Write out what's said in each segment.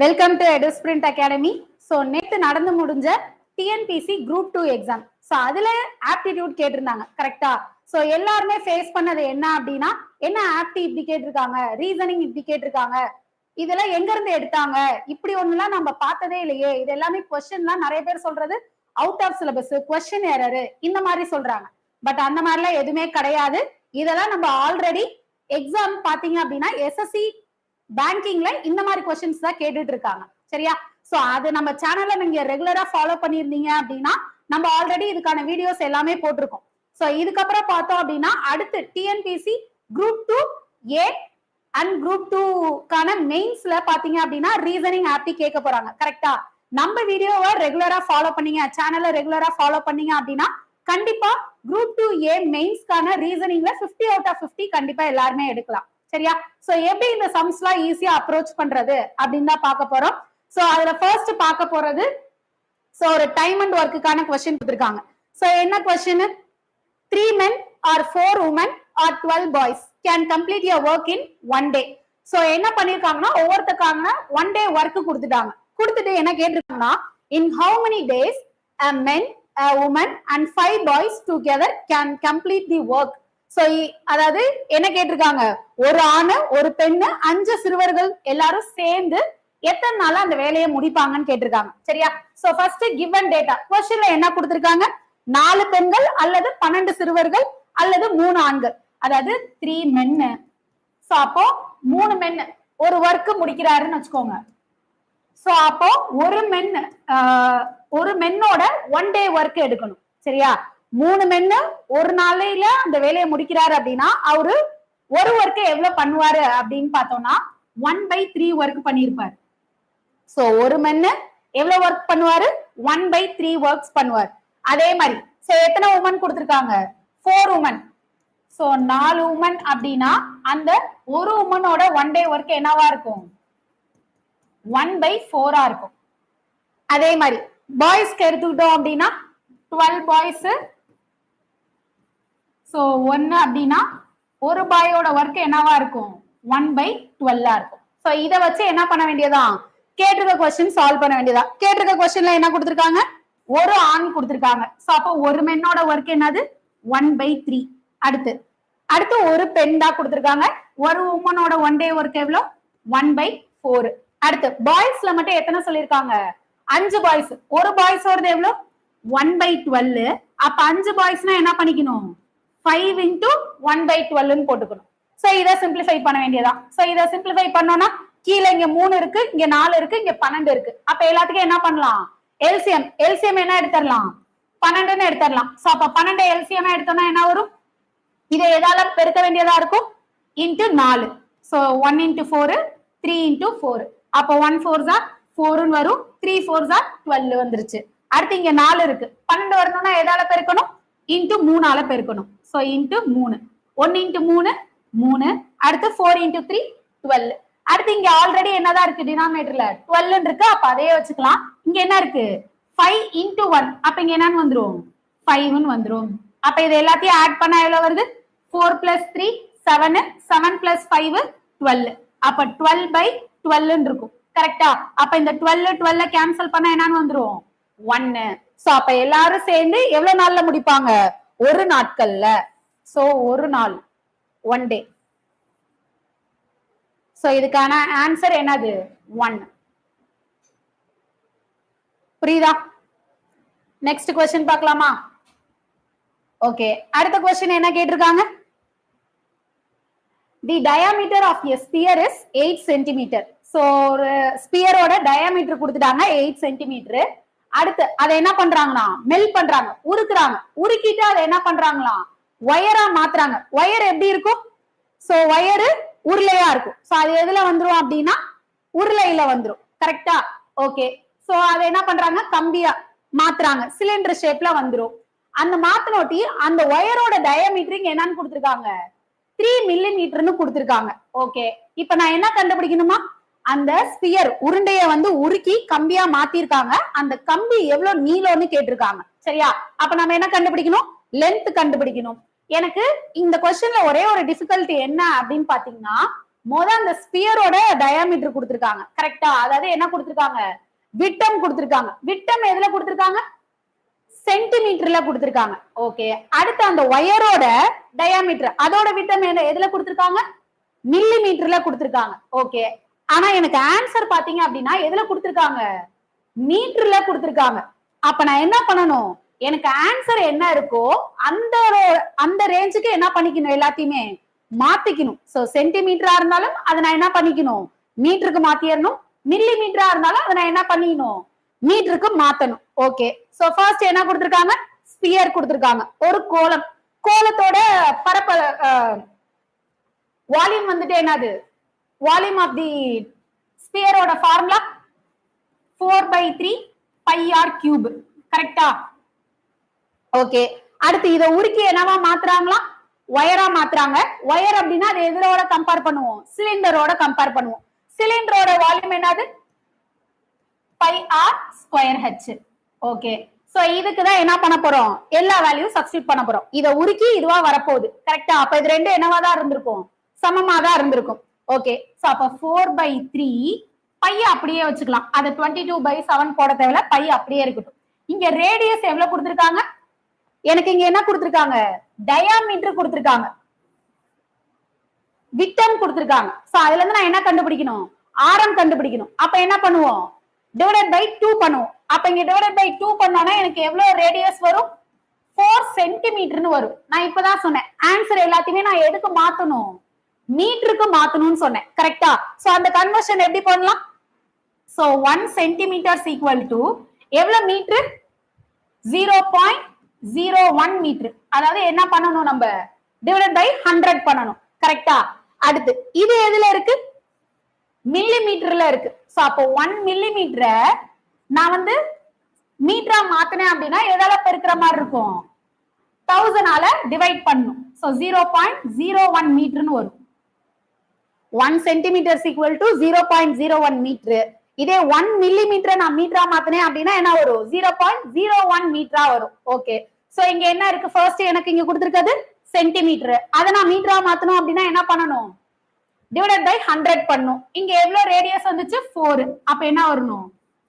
Welcome to Edusprint academy. So நேற்று நடந்து முடிஞ்ச டிஎன்பிசி குரூப் 2 எக்ஸாம். ஸோ அதுல ஆப்டிடியூட் கேட்டிருந்தாங்க கரெக்டா. ஸோ எல்லாருமே ஃபேஸ் பண்ணது என்ன அப்படின்னா, என்ன ஆப்டி இப்படி கேட்டிருக்காங்க, ரீசனிங் இப்படி கேட்டிருக்காங்க, இதெல்லாம் எங்க இருந்து எடுத்தாங்க, இப்படி ஒண்ணுலாம் நம்ம பார்த்ததே இல்லையே, இது எல்லாமே கொஸ்டின்லாம் நிறைய பேர் சொல்றது out of syllabus, question error இந்த மாதிரி சொல்றாங்க. பட் அந்த மாதிரிலாம் எதுவுமே கிடையாது. இதெல்லாம் நம்ம ஆல்ரெடி எக்ஸாம் பாத்தீங்க அப்படின்னா எஸ்எஸ்சி பேங்கிங்ல இந்த மாதிரி கொஸ்டின்ஸ் தான் கேட்டுட்டு இருக்காங்க. சரியா? சோ அது நம்ம சேனல்ல நீங்க ரெகுலரா ஃபாலோ பண்ணிருந்தீங்க அப்படின்னா நம்ம ஆல்ரெடி இதுக்கான வீடியோஸ் எல்லாமே போட்டிருக்கோம். சோ இதுக்கப்புறம் பார்த்தோம் அப்படின்னா அடுத்து TNPSC group 2 A and group 2க்கான மெயின்ஸ்ல பாத்தீங்க அப்படின்னா ரீசனிங் ஆப்டி கேட்க போறாங்க. கரெக்டா? நம்ம வீடியோவை ரெகுலரா ஃபாலோ பண்ணீங்க, சேனலை ரெகுலரா ஃபாலோ பண்ணீங்க அப்படின்னா கண்டிப்பா குரூப் 2 ஏ மெயின்ஸ்க்கான ரீசனிங்ல 50 அவுட் ஆஃப் 50 கண்டிப்பா எல்லாருமே எடுக்கலாம். சரியா? சோ எப்படி இந்த சம்ஸ்லாம் ஈஸியா அப்ரோச் பண்றது அப்படின்னு தான் பார்க்க போறோம். சோ அதுல ஃபர்ஸ்ட் பார்க்க போறது, சோ ஒரு டைம் அண்ட் ஒர்க்குக்கான क्वेश्चन கொடுத்திருக்காங்க. சோ என்ன question? 3 men or 4 women or 12 boys can complete your work in one day. So என்ன பண்ணிருக்காங்கன்னா ஒவ்வொருத்தருக்கான ஒன் டே ஒர்க் கொடுத்துட்டாங்க. கொடுத்துட்டு என்ன கேட்டிருக்காங்கன்னா, in how many days a men, a woman and 5 boys together can complete the work. So அதாவது என்ன கேட்டிருக்காங்க, ஒரு ஆணு ஒரு பெண்ணு 5 சிறுவர்கள் எல்லாரும் சேர்ந்து எத்தனை நாளா அந்த வேலையை முடிப்பாங்கன்னு கேட்டிருக்காங்க. சரியா? சோ ஃபர்ஸ்ட் கிவன் டேட்டா क्वेश्चनல என்ன கொடுத்திருக்காங்க, 4 பெண்கள் அல்லது 12 சிறுவர்கள் அல்லது 3 ஆண்கள், அதாவது 3 men. சோ அப்போ 3 men ஒரு ஒர்க் முடிக்கிறாருன்னு வச்சுக்கோங்க. சோ அப்போ ஒரு மென்னோட ஒன் டே ஒர்க் எடுக்கணும். சரியா? 3 மென்னு ஒரு நாளையில அந்த வேலையை முடிக்கிறாரு அப்படின்னா அவரு ஒரு ஒர்க்கு எவ்வளவு பண்ணுவாரு அப்படின்னு பார்த்தோம்னா 1/3 ஒர்க் பண்ணிருப்பாரு. சோ ஒரு மென்னு எவ்வளவு ஒர்க் பண்ணுவாரு, 1/3 ஒர்க்ஸ் பண்ணுவார். அதே மாதிரி சோ எத்தனை உமன் கொடுத்திருக்காங்க, 4 உமன். சோ 4 உமன் அப்படின்னா அந்த ஒரு உமனோட ஒன் டே ஒர்க் என்னவா இருக்கும், 1/4 இருக்கும். அதே மாதிரி பாய்ஸ்க்கு எடுத்துக்கிட்டோம் அப்படின்னா 12 பாய்ஸ். சோ 1 அப்படின்னா ஒரு பாயோட ஒர்க் என்னவா இருக்கும், 1/12 இருக்கும். சோ இத வச்சு என்ன பண்ண வேண்டியதா, கேட்டிருக்க क्वेश्चन சால்வ் பண்ண வேண்டியதா. கேட்டிருக்க क्वेश्चनல என்ன கொடுத்திருக்காங்க, ஒரு ஆண் கொடுத்திருக்காங்க. சோ அப்போ ஒரு மென்னோட ஒர்க் என்னது, 1/3. அடுத்து ஒரு பெண் தான் கொடுத்திருக்காங்க. ஒரு உமனோட ஒன் டே ஒர்க் எவ்வளவு, 1/4. அடுத்து பாய்ஸ்ல மட்டும் எத்தனை சொல்லிருக்காங்க, 5 பாய்ஸ். ஒரு பாய்ஸோட எவ்வளவு, 1/12. அப்ப 5 பாய்ஸ்னா என்ன பண்ணிக்கணும், 5 into 1/12 போட்டுக்கணும். சோ இத சிம்பிளிஃபை பண்ண வேண்டியதா. சோ இத சிம்பிளிஃபை பண்ணோம்னா கீழே இங்க 3 இருக்கு, இங்க 4 இருக்கு, இங்க 12 இருக்கு. அப்ப எல்லாத்துக்கும் என்ன பண்ணலாம், எல்சிஎம் என்ன எடுத்துடலாம், 12ன்னு எடுத்துடலாம். சோ அப்ப 12 எல்சிஎம் எடுத்தோம்னா என்ன வரும், இதை எதால பெருக்க வேண்டியதா இருக்கும், இன்டு 4. So 1 into 4, 3 into 4. அப்ப 1 4s are 4 வரும், 3 4s are 12 வந்துருச்சு. அடுத்து இங்க 4 இருக்கு, 12 வரணும்னா எதால பெருக்கணும், இன்டு 3ஆல பெருக்கணும். So into 3, 1 into 3 3. அடுத்து 4 into 3 12. அடுத்து இங்க ஆல்ரெடி என்னதான் இருக்கு, டினாமினேட்டர்ல 12 இருக்கு. அப்ப அதையே வச்சுக்கலாம். இங்க என்ன இருக்கு, 5 into 1. அப்ப இங்க என்னன்னு வந்துரும், 5ன்னு வந்துரும். அப்ப இது எல்லாத்தையும் ஆட் பண்ணா எவ்வளவு வருது, 4 plus 3 7, 7 plus 5 12. அப்ப 12/12 இருக்கும். கரெக்டா? அப்ப இந்த 12 கேன்சல் பண்ணா என்னன்னு வந்துரும், 1. சோ அப்ப எல்லாரும் சேர்ந்து எவ்வளவு நாள்ல முடிப்பாங்க, ஒரு நாட்கள்ல. சோ ஒரு நாள், ஒன் டே. சோ இதுக்கான ஆன்சர் என்னது, 1. புரியுதா? நெக்ஸ்ட் क्वेश्चन பார்க்கலாமா? ஓகே, அடுத்த क्वेश्चन என்ன கேட்டிருக்காங்க, the diameter of a sphere is 8 centimetre. So ஒரு ஸ்பியரோட டயாமீட்டர் கொடுத்துட்டாங்க 8 சென்டிமீட்டர். அடுத்து அதை என்ன பண்றாங்கன்னா மெல்ட் பண்றாங்க, உருக்குறாங்க. உருக்கிட்டு அதை என்ன பண்றாங்களா, ஒயரா மாத்துறாங்க. ஒயர் எப்படி இருக்கும், சோ ஒயரு உருளையா இருக்கும். சோ அது எதுல வந்துரும் அப்படின்னா உருளையில வந்துரும். கரெக்டா? ஓகே. சோ அதை என்ன பண்றாங்க, கம்பியா மாத்துறாங்க, சிலிண்டர் ஷேப்ல வந்துரும். அந்த மாத்தினோட்டி அந்த ஒயரோட டயாமீட்டர் என்னன்னு கொடுத்திருக்காங்க, 3 மில்லிமீட்டர்னு கொடுத்திருக்காங்க. ஓகே, இப்ப நான் என்ன கண்டுபிடிக்கணுமா, அந்த ஸ்பியர் உருண்டைய வந்து உருக்கி கம்பியா மாத்திருக்காங்க. அந்த கம்பி எவ்வளவு நீளம்னு கேட்டிருக்காங்க. சரியா? அப்ப நம்ம என்ன கண்டுபிடிக்கணும், லென்த் கண்டுபிடிக்கணும். எனக்கு இந்த क्वेश्चनல ஒரே ஒரு டிஃபிகல்ட்டி என்ன அப்படின்னு பாத்தீங்கன்னா, அந்த ஸ்பியரோட டயாமீட்டர் கொடுத்திருக்காங்க கரெக்டா. அதாவது என்ன கொடுத்திருக்காங்க, விட்டம் கொடுத்திருக்காங்க. விட்டம் எதுல கொடுத்திருக்காங்க, சென்டிமீட்டர்ல கொடுத்திருக்காங்க. ஓகே, அடுத்து அந்த ஒயரோட டயாமீட்டர் அதோட விட்டம் எதுல கொடுத்திருக்காங்க, மில்லி மீட்டர்ல கொடுத்திருக்காங்க. ஓகே, ஆனா எனக்கு ஆன்சர் பாத்தீங்க அப்படின்னா எதுல கொடுத்திருக்காங்க, மீட்டர்ல கொடுத்திருக்காங்க. அப்ப நான் என்ன பண்ணணும், எனக்கு ஆன்சர் என்ன இருக்கோ அந்த ரேஞ்சுக்கு என்ன பண்ணிக்கணும், எல்லாத்தையுமே மாத்திக்கணும். சோ சென்டிமீட்டரா இருந்தாலும் அதை நான் என்ன பண்ணிக்கணும், மீட்டருக்கு மாத்திரணும். மில்லி மீட்டரா இருந்தாலும் அதை நான் என்ன பண்ணிக்கணும், மீட்டருக்கு மாத்தணும். ஓகே, சோ ஃபர்ஸ்ட் என்ன கொடுத்திருக்காங்க, ஸ்பியர் கொடுத்திருக்காங்க. ஒரு கோலம், கோலத்தோட பரப்ப வால்யூம் வந்துட்டு என்னது, வால்யூம் ஆஃப் தி ஸ்பியரோட ஃபார்முலா 4/3 பை ஆர் கியூப் கரெக்டா. ஓகே, அடுத்து இதை உருக்கி என்னவா மாத்துறாங்களா, ஒயரா மாத்துறாங்க. ஒயர் அப்படின்னா அது எதோட கம்பேர் பண்ணுவோம், சிலிண்டரோட கம்பேர் பண்ணுவோம். சிலிண்டரோட வால்யூம் என்னது, pi r square h. Okay, so இதுக்கு தான் என்ன பண்ண போறோம், எல்லா வேல்யூ சப்ஸ்டிட் பண்ண போறோம். இதை உருக்கி இதுவா வரப்போகுது கரெக்டா. அப்ப இது ரெண்டு என்னவா தான் இருந்திருக்கும், சமமா தான் இருந்திருக்கும். ஓகே, சோ அப்ப 4/3 பைய அப்படியே வச்சுக்கலாம். அதை 22/7 போட தேவையில்ல, பை அப்படியே இருக்கட்டும். இங்க ரேடியஸ் எவ்வளவு கொடுத்திருக்காங்க, எனக்கு இங்க என்ன கொடுத்திருக்காங்க, டயாமீட்டர் கொடுத்திருக்காங்க, விட்டம் கொடுத்திருக்காங்க. சோ அதுல இருந்து நான் என்ன கண்டுபிடிக்கணும், ஆரம் கண்டுபிடிக்கணும். அப்ப என்ன பண்ணுவோம், டிவைடட் பை 2 பண்ணுவோம். அப்ப இங்க டிவைடட் பை 2 பண்ணோம்னா எனக்கு எவ்வளவு ரேடியஸ் வரும், 4 சென்டிமீட்டர்னு வரும். நான் இப்பதான் சொன்னேன் ஆன்சர் எல்லாத்தையுமே நான் எதுக்கு மாத்தணும், மீட்டருக்கு மாத்தணும்னு சொன்னேன் கரெக்டா. சோ அந்த கன்வர்ஷன் எப்படி பண்ணலாம், சோ 1 சென்டிமீட்டர் ஈக்குவல் டு எவ்வளவு மீட்டர், 0.01 மீட்டர். அதாவது என்ன பண்ணணும், நம்ம டிவைடட் பை 100 பண்ணணும் கரெக்டா. அடுத்து இது எதுல இருக்கு, மில்லி மீட்டர்ல இருக்கு. சோ அப்போ 1 மில்லி மீட்டரை நான் வந்து மீட்டரா மாத்தினேன் அப்படின்னா எதால பெருக்கிற மாதிரி இருக்கும், 1000 டிவைட் பண்ணும். சோ 0.01 மீட்டர்னு வரும். 1 சென்டிமீட்டர் ஈக்குவல் டு 0.01 மீட்டர். இதே 1 மில்லி மீட்டர் நான் மீட்டரா மாத்தினேன் அப்படின்னா என்ன வரும், 0.01 மீட்டரா வரும். ஓகே, சோ இங்க என்ன இருக்கு, ஃபர்ஸ்ட் எனக்கு இங்க கொடுத்திருக்கிறது சென்டிமீட்டர், அதை நான் மீட்டரா மாத்தணும் அப்படின்னா என்ன பண்ணணும், டிவைடட் பை 100 பண்ணும். இங்க எவ்வளவு ரேடியஸ் வந்துச்சு, 4. அப்ப என்ன வரணும்,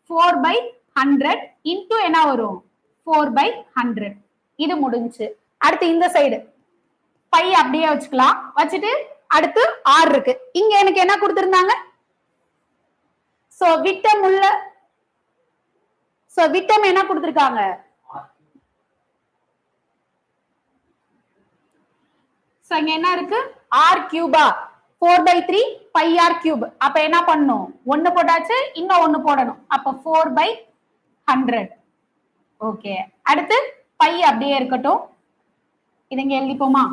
4/100 இன்டு என்ன வரும், 4/100. இது முடிஞ்சு. அடுத்து இந்த சைடு பை அப்படியே வச்சுக்கலாம். வச்சுட்டு அடுத்து R இருக்கு. இங்க எனக்கு என்ன கொடுத்திருந்தாங்க, சோ விட்டம் உள்ள, சோ விட்டம் என்ன கொடுத்திருக்காங்க, சோ இங்க என்ன இருக்கு, R கியூபா, 4/3 பை ஆர் கியூப். அப்ப என்ன பண்ணும், 1 போட்டாச்சு, இன்னும் 1 போடணும். அப்ப 4/100. ஓகே, அடுத்து பை அப்படியே இருக்கட்டும். இது இங்க எழுதிப்போமா,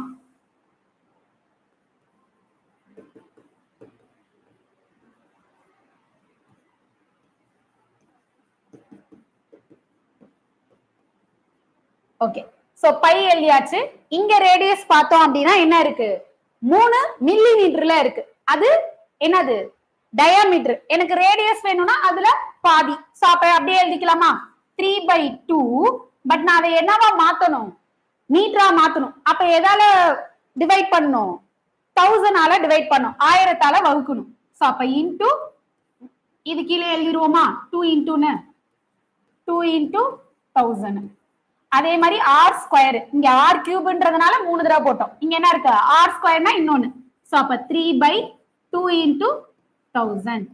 ஓகே. சோ பை எழுதியாச்சு. இங்க ரேடியஸ் பார்த்தோம் அப்படின்னா என்ன இருக்கு, 3 மில்லி மீட்டர்ல இருக்கு. அது என்னது, டயாமீட்டர். எனக்கு ரேடியஸ் வேணும்னா அதுல பாதி. சோ அப்ப அப்படியே எழுதிக்கலாமா, 3/2. பட் நான் அதை என்னவா மாத்தணும், மீட்டரா மாத்தணும். அப்ப எதால டிவைட் பண்ணும், 1000 டிவைட் பண்ணும், 1000 வகுக்கணும். சோ அப்ப இன்டு இது கீழே எழுதிருவோமா, 2 இன்டுன்னு, 2 இன்டு 1000. அதே மாதிரி R ஸ்கொயர், இங்க R கியூப்ன்றதுனால 3 தடவை போட்டோம். இங்க என்ன இருக்கு, R ஸ்கொயர்னா இன்னொன்னு. சோ அப்ப 3/2 இன்டு 1000.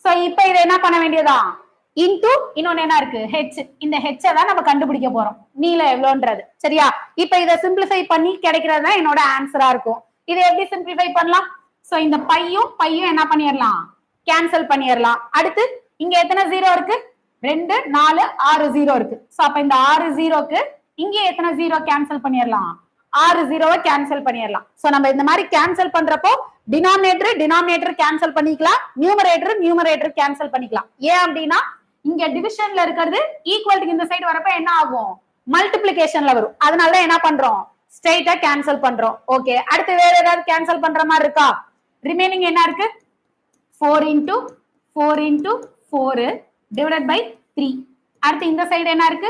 சோ இப்ப இதை என்ன பண்ண வேண்டியதா, இன்டு இன்னொன்னு என்ன இருக்கு, ஹெச். இந்த ஹெச்சை தான் நம்ம கண்டுபிடிக்க போறோம், நீளம் எவ்வளோன்றது. சரியா, இப்ப இதை சிம்பிளிஃபை பண்ணி கிடைக்கிறது தான் என்னோட ஆன்சரா இருக்கும். இதை எப்படி சிம்பிளிஃபை பண்ணலாம், சோ இந்த பையும் என்ன பண்ணிடலாம், கேன்சல் பண்ணிடலாம். அடுத்து இங்க எத்தனை 0 இருக்கு, 2 4 6 0 இருக்கு. சோ அப்ப இந்த 6 0க்கு இங்க எத்தனை 0 கேன்சல் பண்ணிடலாம், 6 0 கேன்சல் பண்ணிடலாம். சோ நம்ம இந்த மாதிரி கேன்சல் பண்றப்போ டினாமினேட்டர் கேன்சல் பண்ணிக்கலாம், நியூமரேட்டர் கேன்சல் பண்ணிக்கலாம். ஏன் அப்படின்னா இங்க டிவிஷன்ல இருக்கிறது ஈக்குவல் இந்த சைடு வரப்ப என்ன ஆகும், மல்டிப்ளிகேஷன்ல வரும். அதனால என்ன பண்றோம், ஸ்ட்ரைட்டா கேன்சல் பண்றோம். ஓகே, அடுத்து வேற ஏதாவது கேன்சல் பண்ற மாதிரி இருக்கா, ரிமைனிங் என்ன இருக்கு, 4 இன்டு 4 டிவைடட் பை 3. அடுத்து இந்த சைடு என்ன இருக்கு,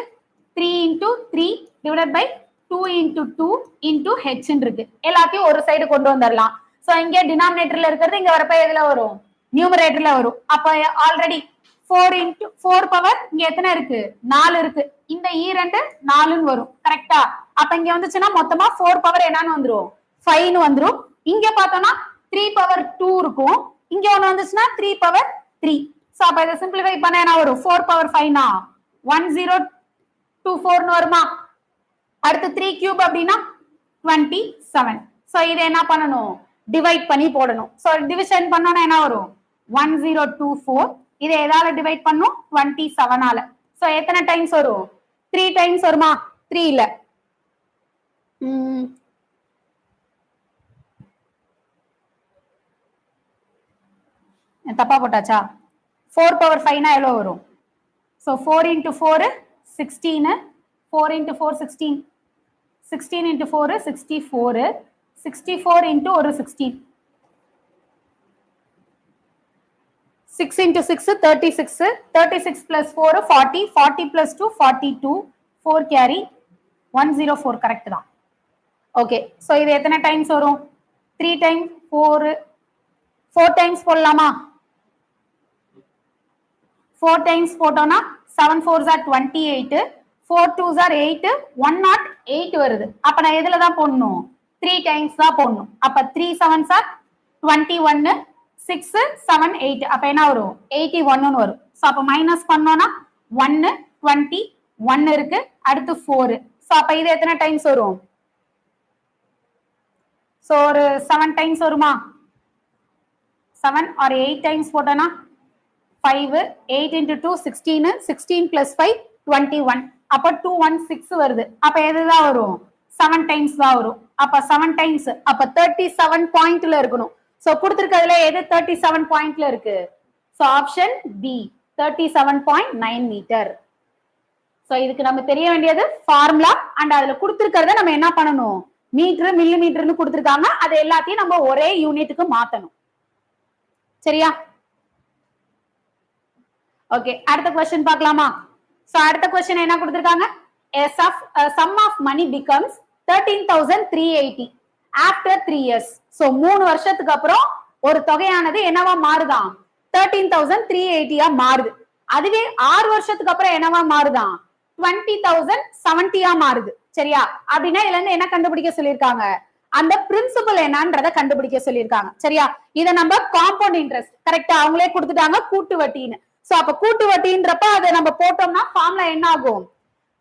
3 into 3 divided by 2 into 2 into h இருக்கு. எல்லாத்தையும் ஒரு சைடு கொண்டு வந்துடலாம். சோ இங்க டினாமினேட்டர்ல இருக்கிறது இங்க வரப்ப எதுல வரும், நியூமரேட்டர்ல வரும். அப்ப ஆல்ரெடி 4 into 4 பவர் இங்க எத்தனை இருக்கு, 4 இருக்கு. இந்த ஈரெண்டு 4ன்னு வரும் கரெக்டா. அப்ப இங்க வந்துச்சுன்னா மொத்தமா 4 பவர் என்னன்னு வந்துரும், 5ன்னு வந்துரும். இங்க பார்த்தோம்னா 3 பவர் 2 இருக்கும். இங்க ஒண்ணு வந்துச்சுன்னா 3 பவர் 3. சோ அப்ப இதை சிம்பிளிஃபை பண்ண என்ன வரும், 4 பவர் 5னா 1024ன்னு வருமா. அடுத்து 3 கியூப் அப்படின்னா 27. சோ இதை என்ன பண்ணணும், டிவைட் பண்ணி போடணும். சோ டிவிஷன் பண்ணோம்னா என்ன வரும், 1024. இதை எதால டிவைட் பண்ணும், 27 ஆல. சோ எத்தனை டைம்ஸ் வரும், 3 டைம்ஸ் வருமா. 3 இல்ல, தப்பா போட்டாச்சா. 4 பவர் 5னா எவ்வளவு வரும், so 4 into 4 16, 4 into 4 16, 16 into 4 64, 64 into ஒரு 16, 6 into 6 36, 36 plus 4 40, 40 plus 2 42, 4 carry 104 correct தான். ஓகே, சோ இது எத்தனை டைம்ஸ் வரும், 3 டைம்ஸ் 4 டைம்ஸ் போடலாமா. 4 டைம்ஸ் போட்டோம்னா 7 4s are 28, 4 2s are 8, 108 வருது. அப்ப நான் எதுல தான் போடணும், 3 டைம்ஸ் தான் போடணும். அப்ப 3 7s are 21, 6 7 8, அப்ப என்ன வரும், 81ன்னு வரும். சோ அப்ப மைனஸ் பண்ணோம்னா 1 21 இருக்கு, அடுத்து 4. சோ அப்ப இது எத்தனை டைம்ஸ் வரும், சோ ஒரு 7 டைம்ஸ் வருமா. 7 or 8 டைம்ஸ் போட்டோம்னா 5, 8 into 2 16, 16 plus 5 21, அப்ப 216 வருது. அப்ப எதுதான் வரும், 7 டைம்ஸ் தான் வரும். அப்ப 7 டைம்ஸ், அப்ப 37 பாயிண்ட்ல இருக்கணும். சோ கொடுத்திருக்கிறதுல எது 37 பாயிண்ட்ல இருக்கு, so option B 37.9 metre. So இதுக்கு நம்ம தெரிய வேண்டியது ஃபார்முலா அண்ட் அதுல கொடுத்திருக்கிறத நம்ம என்ன பண்ணணும், மீட்டர் மில்லி மீட்டர்னு கொடுத்திருக்காங்க, அது எல்லாத்தையும் நம்ம ஒரே யூனிட்டுக்கு மாத்தணும். சரியா. ஓகே, அடுத்த क्वेश्चन பார்க்கலாமா. சோ அடுத்த क्वेश्चन என்ன கொடுத்திருக்காங்க, sum of money becomes 13,380 after 3 years. So 3 வருஷத்துக்கு அப்புறம் ஒரு தொகையானது என்னவா மாறுதான், 13,380 மாறுது. அதுவே 6 வருஷத்துக்கு அப்புறம் என்னவா மாறுதான், 20,070 மாறுது. சரியா. அப்படின்னா இதுல இருந்து என்ன கண்டுபிடிக்க சொல்லியிருக்காங்க, அந்த பிரின்சிபல் என்னன்றத கண்டுபிடிக்க சொல்லியிருக்காங்க. சரியா. இத நம்ம காம்பவுண்ட் இன்ட்ரெஸ்ட் கரெக்டா அவங்களே கொடுத்துட்டாங்க, கூட்டு வட்டின்னு. சோ அப்ப கூட்டு வட்டின்றப்ப அதை நம்ம போட்டோம்னா ஃபார்முலா என்ன ஆகும்,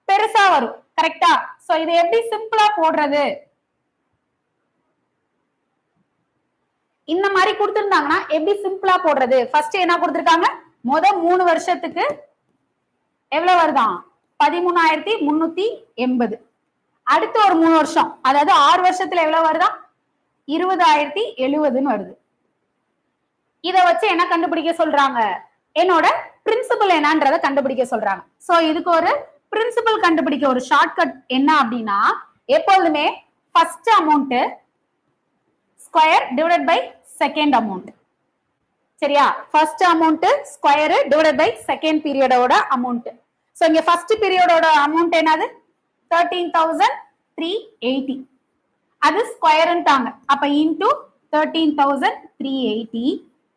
பெருசா வரும் கரெக்டா. சோ இதை எப்படி சிம்பிளா போடுறது, இந்த மாதிரி கொடுத்திருந்தாங்கன்னா எப்படி சிம்பிளா போடுறது. ஃபர்ஸ்ட் என்ன கொடுத்திருக்காங்க, முத 3 வருஷத்துக்கு எவ்வளவு வருதான், 13,380. அடுத்து ஒரு 3 வருஷம், அதாவது 6 வருஷத்துல எவ்வளவு வருதா, 20,070ன்னு வருது. இத வச்சு என்ன கண்டுபிடிக்க சொல்றாங்க, என்னோட பிரின்சிபல் என்னன்றத கண்டுபிடிக்க சொல்றாங்க. சோ இதுக்கு ஒரு பிரின்சிபல் கண்டுபிடிக்க ஒரு ஷார்ட்கட் என்ன அப்படின்னா, எப்பொழுதுமே first amount square divided by second amount. சரியா. First amount square divided by second பீரியடோட அமௌண்ட். சோ இங்க ஃபர்ஸ்ட் பீரியடோட அமௌண்ட் என்னது, 13,380. அது ஸ்கொயர்ன்றாங்க. அப்ப into 13,380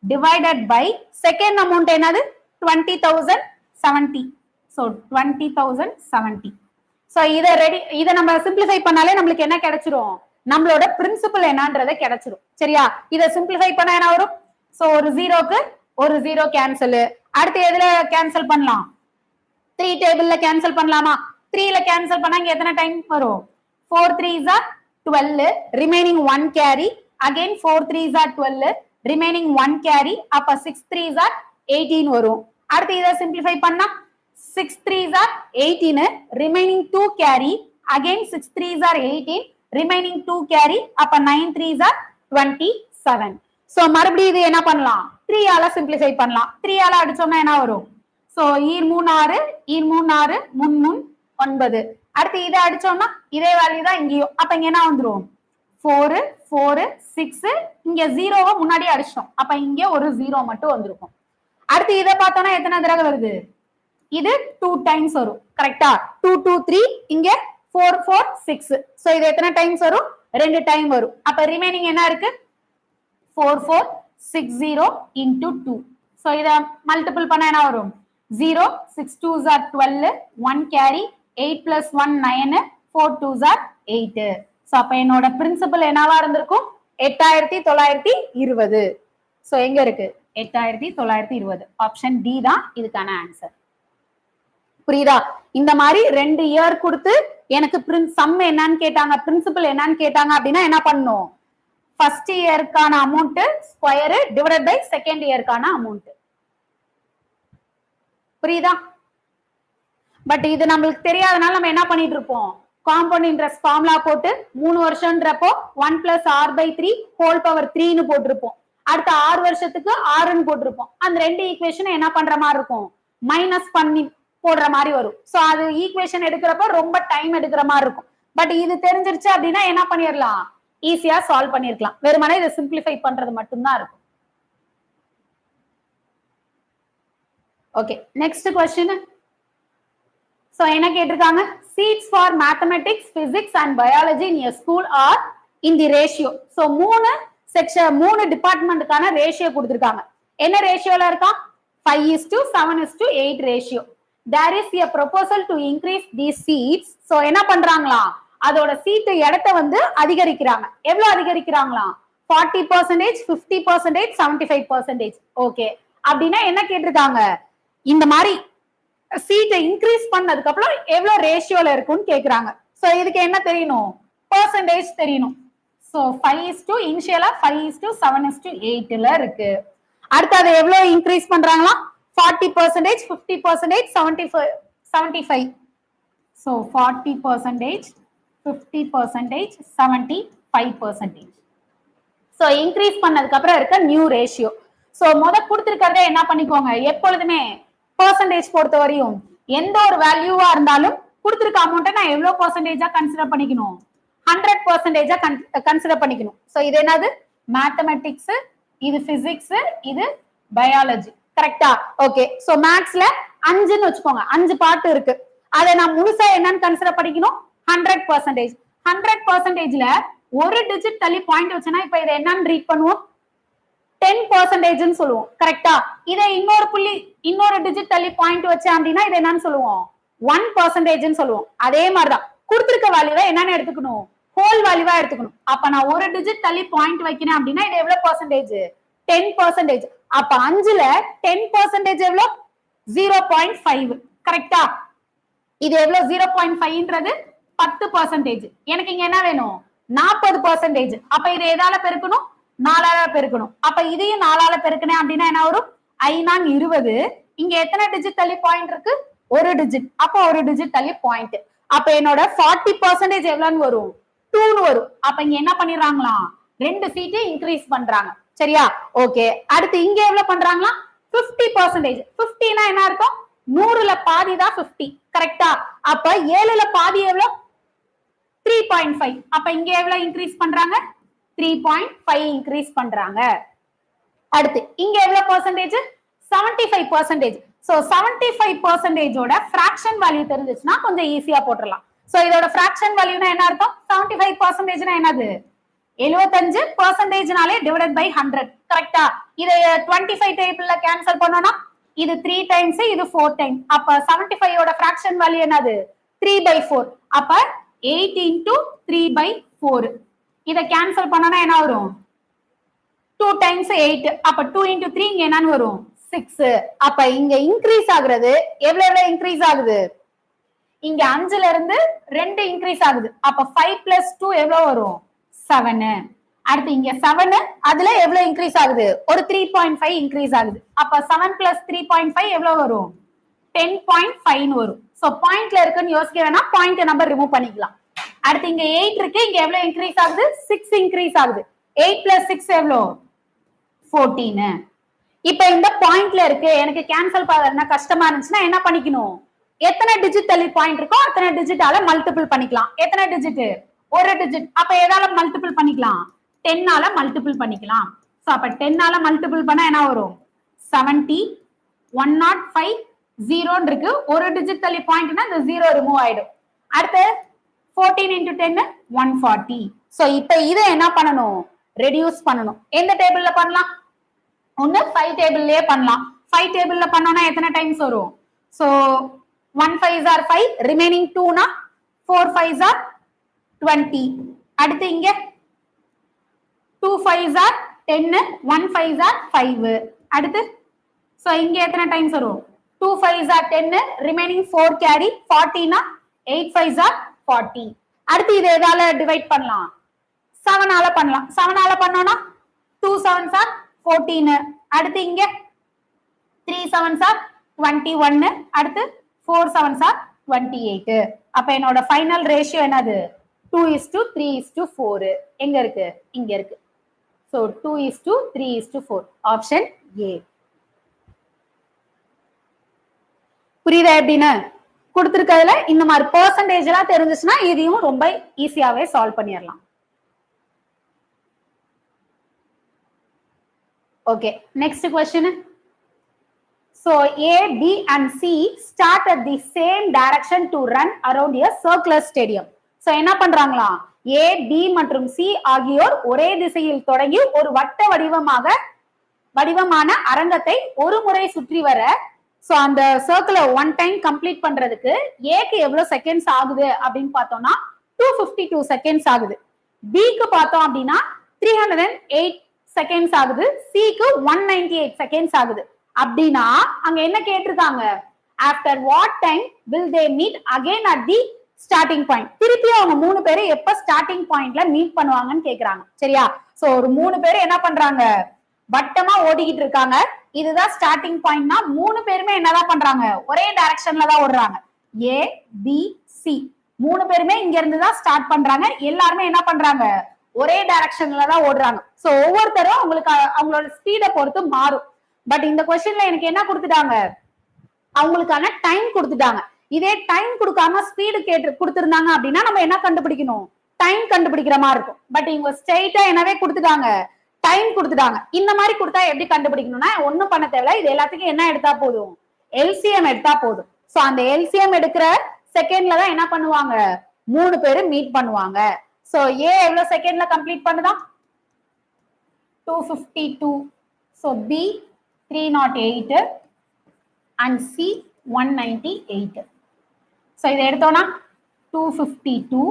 divided by second amount என்னது 20,070. so 20,070. so இத நம்ம சிம்பிளிஃபை பண்ணாலே நமக்கு என்ன கிடைச்சிரும், நம்மளோட பிரின்சிபல் என்னன்றதை கிடைச்சிரும். சரியா. இத சிம்பிளிஃபை பண்ணா என்ன வரும், சோ ஒரு ஜீரோக்கு ஒரு ஜீரோ கேன்சல். அடுத்து எதுல கேன்சல் பண்ணலாம், 3 டேபிள்ல கேன்சல் பண்ணலாமா. 3ல கேன்சல் பண்ணா இங்க எத்தனை டைம் வரும், 4 3s are 12, remaining 1 carry, again 4 3s are 12, remaining 1 carry, அப்ப 6 3s are 18 வரும். அடுத்து இத சிம்பிளிஃபை பண்ணா 6 3s are 18, remaining 2 carry, again 6 3s are 18, remaining 2 carry, அப்ப 9 3s are 27. சோ மறுபடியும் இது என்ன பண்ணலாம், 3 ஆல சிம்பிளிஃபை பண்ணலாம். 3 ஆல அடிச்சோம்னா என்ன வரும், சோ ஈர் 3 6, ஈர் 3 6, 3 9. அடுத்து இதை அடிச்சோம்னா இதே வேல்யூ தான் இங்கேயும். அப்ப இங்க என்ன வந்துரும், 4 4 6, இங்க 0வை முன்னாடி அடிச்சோம், அப்ப இங்க ஒரு 0 மட்டும் வந்திருக்கும். அடுத்து இதை பார்த்தோம்னா எத்தனை தடவை வருது, இது 2 டைம்ஸ் வரும் கரெக்டா. 2 2 3, இங்க 4 4 6. சோ இது எத்தனை டைம்ஸ் வரும், 2 டைம் வரும். அப்ப ரிமைனிங் என்ன இருக்கு, 4460 into 2. So இத மல்டிபிள் பண்ணா என்ன வரும் 0 6 2s are 12 1 carry 8 plus 1 9 4 2s are 8. So அப்ப என்னோட பிரின்சிபல் என்னவா இருந்திருக்கும் 8920. சோ எங்க இருக்கு 8920. ஆப்ஷன் டி தான் இதுக்கான ஆன்சர். புரியுதா? இந்த மாதிரி 2 இயர் கொடுத்து எனக்கு சம் என்னன்னு கேட்டாங்க, பிரின்சிபல் என்னன்னு கேட்டாங்க அப்படின்னா என்ன பண்ணும், ஃபர்ஸ்ட் இயருக்கான amount square divided by second இயருக்கான அமௌண்ட். புரியுதா? பட் இது நம்மளுக்கு தெரியாதனால நம்ம என்ன பண்ணிட்டு இருப்போம், காம்பவுண்ட் இன்ட்ரெஸ்ட் ஃபார்முலா போட்டு 3 வருஷம்ன்றப்போ 1 plus r/3 ஹோல் பவர் 3ன்னு போட்டிருப்போம். அடுத்த 6 வருஷத்துக்கு 6ன்னு போட்டிருப்போம். அந்த 2 ஈக்குவேஷன் என்ன பண்ற மாதிரி இருக்கும், மைனஸ் பண்ணி போடுற மாதிரி வரும். சோ அது ஈக்குவேஷன் எடுக்கிறப்ப ரொம்ப டைம் எடுக்கிற மாதிரி இருக்கும். பட் இது தெரிஞ்சிருச்சு அப்படின்னா என்ன பண்ணிடலாம், ஈஸியா சால்வ் பண்ணிருக்கலாம். வெறுமனே இதை சிம்பிளிஃபை பண்றது மட்டும்தான் இருக்கும். Okay, next question. சோ என்ன கேட்டிருக்காங்க, seats for mathematics, physics and biology in a school are in the ratio. So 3 section 3 டிபார்ட்மெண்ட்டுக்கான ரேஷியோ கொடுத்திருக்காங்க. என்ன ரேஷியோல இருக்கா, 5:7:8 ratio. There is a proposal to increase these seats. So என்ன பண்றாங்களா, அதோட சீட்டு இடத்தை வந்து அதிகரிக்கிறாங்க. எவ்வளவு அதிகரிக்கிறாங்களா, 40%, 50%, 75%. ஓகே, அப்படின்னா என்ன கேட்டிருக்காங்க, இந்த மாதிரி சீட்டை இன்க்ரீஸ் பண்ணதுக்கு அப்புறம் எவ்வளவு ரேஷியோல இருக்கும்னு கேக்குறாங்க. சோ இதுக்கு என்ன தெரியணும், பெர்சன்டேஜ் தெரியணும். சோ 5 இனிஷியலா 5:7:8ல இருக்கு. அடுத்து அதை எவ்வளவு இன்க்ரீஸ் பண்றாங்களா, 40%, 50%, 75. சோ 40%, 50%, 75%. சோ இன்க்ரீஸ் பண்ணதுக்கு அப்புறம் இருக்க நியூ ரேஷியோ. சோ கொடுத்திருக்கிறதே என்ன பண்ணிக்கோங்க, எப்பொழுதுமே பெர்சன்டேஜ் பொறுத்த வரையும் எந்த ஒரு வேல்யூவா இருந்தாலும் கொடுத்திருக்க அமௌண்ட்டை நான் எவ்வளவு பெர்சன்டேஜா கன்சிடர் பண்ணிக்கணும், 100%-ஆ கன்சிடர் பண்ணிக்கணும். சோ இது என்னது, மேத்தமெட்டிக்ஸ், இது பிசிக்ஸ், இது பயாலஜி. கரெக்டா? ஓகே. சோ மேத்ஸ்ல 5ன்னு வச்சுக்கோங்க, 5 பார்ட் இருக்கு. அதை நான் முழுசா என்னன்னு கன்சிடர் பண்ணிக்கணும், 100%. 100%ல ஒரு டிஜிட் தள்ளி பாயிண்ட் வச்சேன்னா இப்ப இதை என்னன்னு ரீட் பண்ணுவோம், 10% சொல்லுவோம். கரெக்டா? இதை இன்னொரு டிஜிட் தள்ளி பாயிண்ட் வச்சேன் அப்படின்னா இதை என்னன்னு சொல்லுவோம், 1% சொல்லுவோம். அதே மாதிரிதான் கொடுத்திருக்க வேல்யூவை என்னன்னு எடுத்துக்கணும், ஹோல் வேல்யூவா எடுத்துக்கணும். அப்ப நான் ஒரு டிஜிட் தள்ளி பாயிண்ட் வைக்கிறேன் அப்படின்னா இது எவ்வளவு பர்சன்டேஜ், 10%. அப்ப 5ல 10% எவ்வளவு, 0.5. கரெக்டா? இது எவ்வளவு, 0.5ன்றது 10%. எனக்கு இங்க என்ன வேணும், 40%. அப்ப இதை எதால பெருக்கணும், 4ஆல பெருக்கணும். அப்ப இதையும் 4ஆல பெருக்கணும் அப்படின்னா என்ன வரும், 5×20. இங்க எத்தனை டிஜிட் தள்ளி பாயிண்ட் இருக்கு, ஒரு டிஜிட். அப்ப ஒரு டிஜிட் தள்ளி பாயிண்ட். அப்ப என்னோட 40% எவ்வளவுன்னு வரும், 2ன்னு வரும். அப்ப இங்க என்ன பண்ணிடுறாங்களா, 2 சீட்டு இன்க்ரீஸ் பண்றாங்க. சரியா? ஓகே. அடுத்து இங்க எவ்வளவு பண்றாங்களா, 50%. 50னா என்ன இருக்கும், 100ல பாதி தான் 50. கரெக்டா? அப்ப 7ல பாதி எவ்வளவு, 3.5. அப்ப இங்க எவ்வளவு இன்க்ரீஸ் பண்றாங்க, 3.5 இன்க்ரீஸ் பண்றாங்க. அடுத்து இங்க எவ்வளவு பர்சன்டேஜ், 75%. சோ 75%ஓட ஃபிராக்ஷன் வேல்யூ தெரிஞ்சிச்சுன்னா கொஞ்சம் ஈஸியா போட்டுடலாம். சோ இதோட ஃபிராக்ஷன் வேல்யூனா என்ன அர்த்தம், 75%னா என்னது, 75%னாலே டிவைடட் பை 100. கரெக்டா? இதை 25 டேபிள்ல கேன்சல் பண்ணோம்னா இது 3 டைம்ஸ், இது 4 டைம். அப்ப 75ஓட ஃபிராக்ஷன் வேல்யூ என்னது, 3/4. அப்ப 8 into 3/4. இத கேன்சல் பண்ணனா என்ன வரும், 2 times 8. அப்ப 2 into 3 இங்க என்னன்னு வரும், 6. அப்ப இங்க இன்க்ரீஸ் ஆகுறது எவ்வளவு இன்க்ரீஸ் ஆகுது, இங்க 5ல இருந்து 2 இன்க்ரீஸ் ஆகுது. அப்ப 5 plus 2 எவ்வளவு வரும், 7. அடுத்து இங்க 7, அதுல எவ்வளவு இன்க்ரீஸ் ஆகுது, ஒரு 3.5 இன்க்ரீஸ் ஆகுது. அப்ப 7 plus 3.5 எவ்வளவு வரும், 10.5 வரும். சோ பாயிண்ட்ல இருக்குன்னு யோசிக்க வேணா, பாயிண்ட் நம்பர் ரிமூவ் பண்ணிக்கலாம். அடுத்து இங்க 8 இருக்கு, இங்க எவ்வளவு இன்க்ரீஸ் ஆகுது, 6 இன்க்ரீஸ் ஆகுது. 8 plus 6 எவ்வளவு, 14. இப்ப இந்த பாயிண்ட்ல இருக்கு, எனக்கு கேன்சல் பண்ண கஷ்டமா இருந்துச்சுன்னா என்ன பண்ணிக்கணும், எத்தனை டிஜிட் தள்ளி பாயிண்ட் இருக்கோ அத்தனை டிஜிட்டால மல்டிபிள் பண்ணிக்கலாம். எத்தனை டிஜிட், ஒரு டிஜிட். அப்ப எதால மல்டிபிள் பண்ணிக்கலாம், 10ஆல மல்டிபிள் பண்ணிக்கலாம். சோ அப்ப 10ஆல மல்டிபிள் பண்ணா என்ன வரும், 70. 105 0 இருக்கு, ஒரு டிஜிட் தள்ளி பாயிண்ட்னா இந்த 0 ரிமூவ் ஆயிடும். அடுத்து 14 into 10 140. சோ இப்ப இதை என்ன பண்ணணும், ரெடியூஸ் பண்ணணும். எந்த டேபிள்ல பண்ணலாம்? ஒன்னு 5 டேபிள்லயே பண்ணலாம். 5 டேபிள்ல பண்ணோம்னா எத்தனை டைம்ஸ் வரும்? சோ 1 5s are 5, remaining 2 னா 4 5s are 20. அடுத்து இங்க 2 5s are 10, 1 5s are 5. அடுத்து சோ இங்க எத்தனை டைம்ஸ் வரும்? 2 5s are 10, remaining 4 carry 40 னா 8 5s are 40. அடுத்து இதை எதால டிவைட் பண்ணலாம்? 7 ஆல பண்ணலாம். 7 ஆல பண்ணோம்னா 2 7s are 14. அடுத்து இங்க 3 7s are 21. அடுத்து 4 7s are 28. அப்ப என்னோட ஃபைனல் ரேஷியோ என்னது? 2:3:4. எங்க இருக்கு? இங்க இருக்கு. சோ 2:3:4. Option A. புரியுதா எப்படின்னு? கொடுத்திருக்கிறதுல இந்த மாதிரி பெர்சன்டேஜ் எல்லாம் தெரிஞ்சுச்சுன்னா இதையும் ரொம்ப ஈஸியாவே சால்வ் பண்ணிடலாம். Okay, next question. So A, B and C start at the same direction to run around a circular stadium. So என்ன பண்றாங்களா? A, B மற்றும் C ஆகியோர் ஒரே திசையில் தொடங்கி ஒரு வட்ட வடிவமான அரங்கத்தை ஒரு முறை சுற்றி வர, சோ அந்த சர்க்கிளை ஒன் டைம் கம்ப்ளீட் பண்றதுக்கு ஏக்கு எவ்வளவு செகண்ட்ஸ் ஆகுது அப்படின்னு பார்த்தோம்னா 252 செகண்ட்ஸ் ஆகுது. பிக்கு பார்த்தோம் அப்படின்னா 308 செகண்ட்ஸ் ஆகுது. சிக்கு 198 செகண்ட்ஸ் ஆகுது. அப்படின்னா அங்க என்ன கேட்டிருக்காங்க? After what time will they meet again at the starting point. திருப்பி அவங்க 3 பேரும் எப்ப ஸ்டார்டிங் பாயிண்ட்ல மீட் பண்ணுவாங்கன்னு கேக்குறாங்க. சரியா? சோ ஒரு 3 பேரும் என்ன பண்றாங்க? வட்டமா ஓடிக்கிட்டு இருக்காங்க. இதுதான் ஸ்டார்டிங் பாயிண்ட்னா 3 பேருமே என்னதான் பண்றாங்க? ஒரே டைரக்ஷன்ல தான் ஓடுறாங்க. ஏ, பி, சி 3 பேருமே இங்க இருந்து தான் ஸ்டார்ட் பண்றாங்க. எல்லாருமே என்ன பண்றாங்க? ஒரே டைரக்ஷன்ல தான் ஓடுறாங்க. சோ ஒவ்வொருத்தரும் அவங்களோட ஸ்பீடை பொறுத்து மாறும். பட் இந்த क्वेश्चनல எனக்கு என்ன கொடுத்துட்டாங்க? அவங்களுக்கான டைம் கொடுத்துட்டாங்க. இதே டைம் கொடுக்காம ஸ்பீடு கொடுத்திருந்தாங்க அப்படின்னா நம்ம என்ன கண்டுபிடிக்கணும்? டைம் கண்டுபிடிக்கிற மாதிரி இருக்கும். பட் இவங்க ஸ்ட்ரெயிட்டா என்னவே கொடுத்துட்டாங்க, டைம் கொடுத்துட்டாங்க. இந்த மாதிரி கொடுத்தா எப்படி கண்டுபிடிக்கணும்னா ஒன்னும் பண்ண தேவையில்ல. இது எல்லாத்துக்கும் என்ன எடுத்தா போதும்? எல்சிஎம் எடுத்தா போதும். சோ அந்த எல்சிஎம் எடுக்கிற செகண்ட்ல தான் என்ன பண்ணுவாங்க? 3 பேரும் மீட் பண்ணுவாங்க. சோ ஏ எவ்வளவு செகண்ட்ல கம்ப்ளீட் பண்ணுதா? 252. So B 308 and C 198. So இதை எடுத்தோம்னா 252,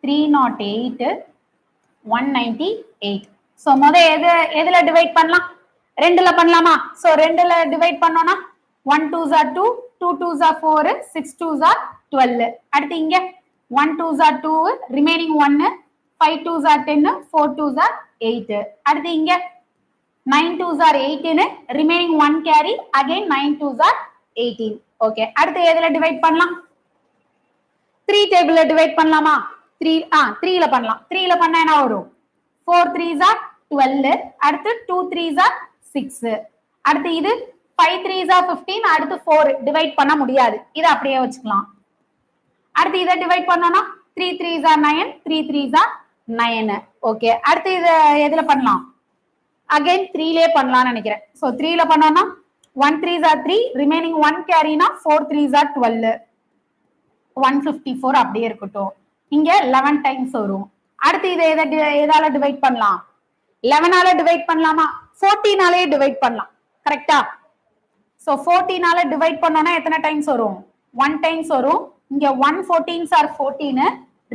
308, 198. So எதுல டிவைட் பண்ணலாம்? 2ல பண்ணலாமா? So 2ல டிவைட் பண்ணோம்னா 1 2s are 2, 2 2s are 4, 6 2s are 12. அடுத்து இங்க 1 2s are 2, remaining 1, 5 2s are 10, 4 2s are 8. அடுத்து இங்க 9 2s are 18, remaining 1 carry, again 9 2s are 18. Okay, அடுத்து எதுல டிவைட் பண்ணலாம்? 3 டேபிள்ல டிவைட் பண்ணலாமா? 3ல பண்ணலாம். 3ல பண்ணா என்ன வரும்? 4 3s are 12, அடுத்து 2 3s are 6. அடுத்து இது 5 3s are 15, அடுத்து 4 டிவைட் பண்ண முடியாது. இத அப்படியே வச்சுக்கலாம். அடுத்து இத டிவைட் பண்ணோம்னா 3 3s are 9, 3 3s are 9. Okay, அடுத்து இத எதுல பண்ணலாம்? அகைன் 3லயே பண்ணலாம்னு நினைக்கிறேன். சோ 3ல பண்ணோம்னா 1 3s are 3, remaining 1 carryனா 4 3s are 12, 154 அப்படியே இருக்கட்டும். இங்க 11 டைம்ஸ் வரும். அடுத்து இதை எதால டிவைட் பண்ணலாம்? 11 ஆல டிவைட் பண்ணலாமா? 14 ஆலே டிவைட் பண்ணலாம். கரெக்டா? சோ 14 ஆல டிவைட் பண்ணோம்னா எத்தனை டைம்ஸ் வரும்? 1 டைம்ஸ் வரும். இங்க 1 14s are 14,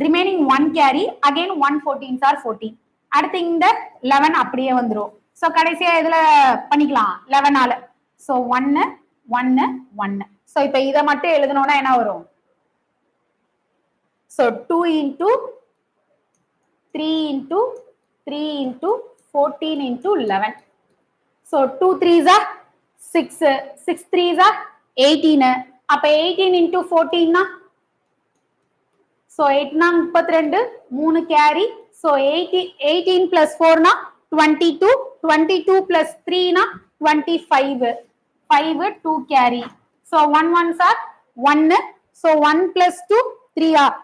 remaining 1 carry, again 1 14s are 14. அடுத்து இந்த 11 அப்படியே வந்துரும். சோ கடைசியா இதுல பண்ணிக்கலாம் 11 ஆல. சோ 1 1 1. சோ இப்போ இத மட்டும் எழுதணும்னா என்ன வரும்? So 2 into 3 into 3 into 14 into 11. So 2 3s are 6, 6 3s are 18. அப்ப 18 into 14 னா சோ 8 னா 32, 3 carry. So 18 plus 4 na 22, 22 plus 3 na 25, 5 2 carry. So 1 1s are 1, so 1 plus 2 3 are.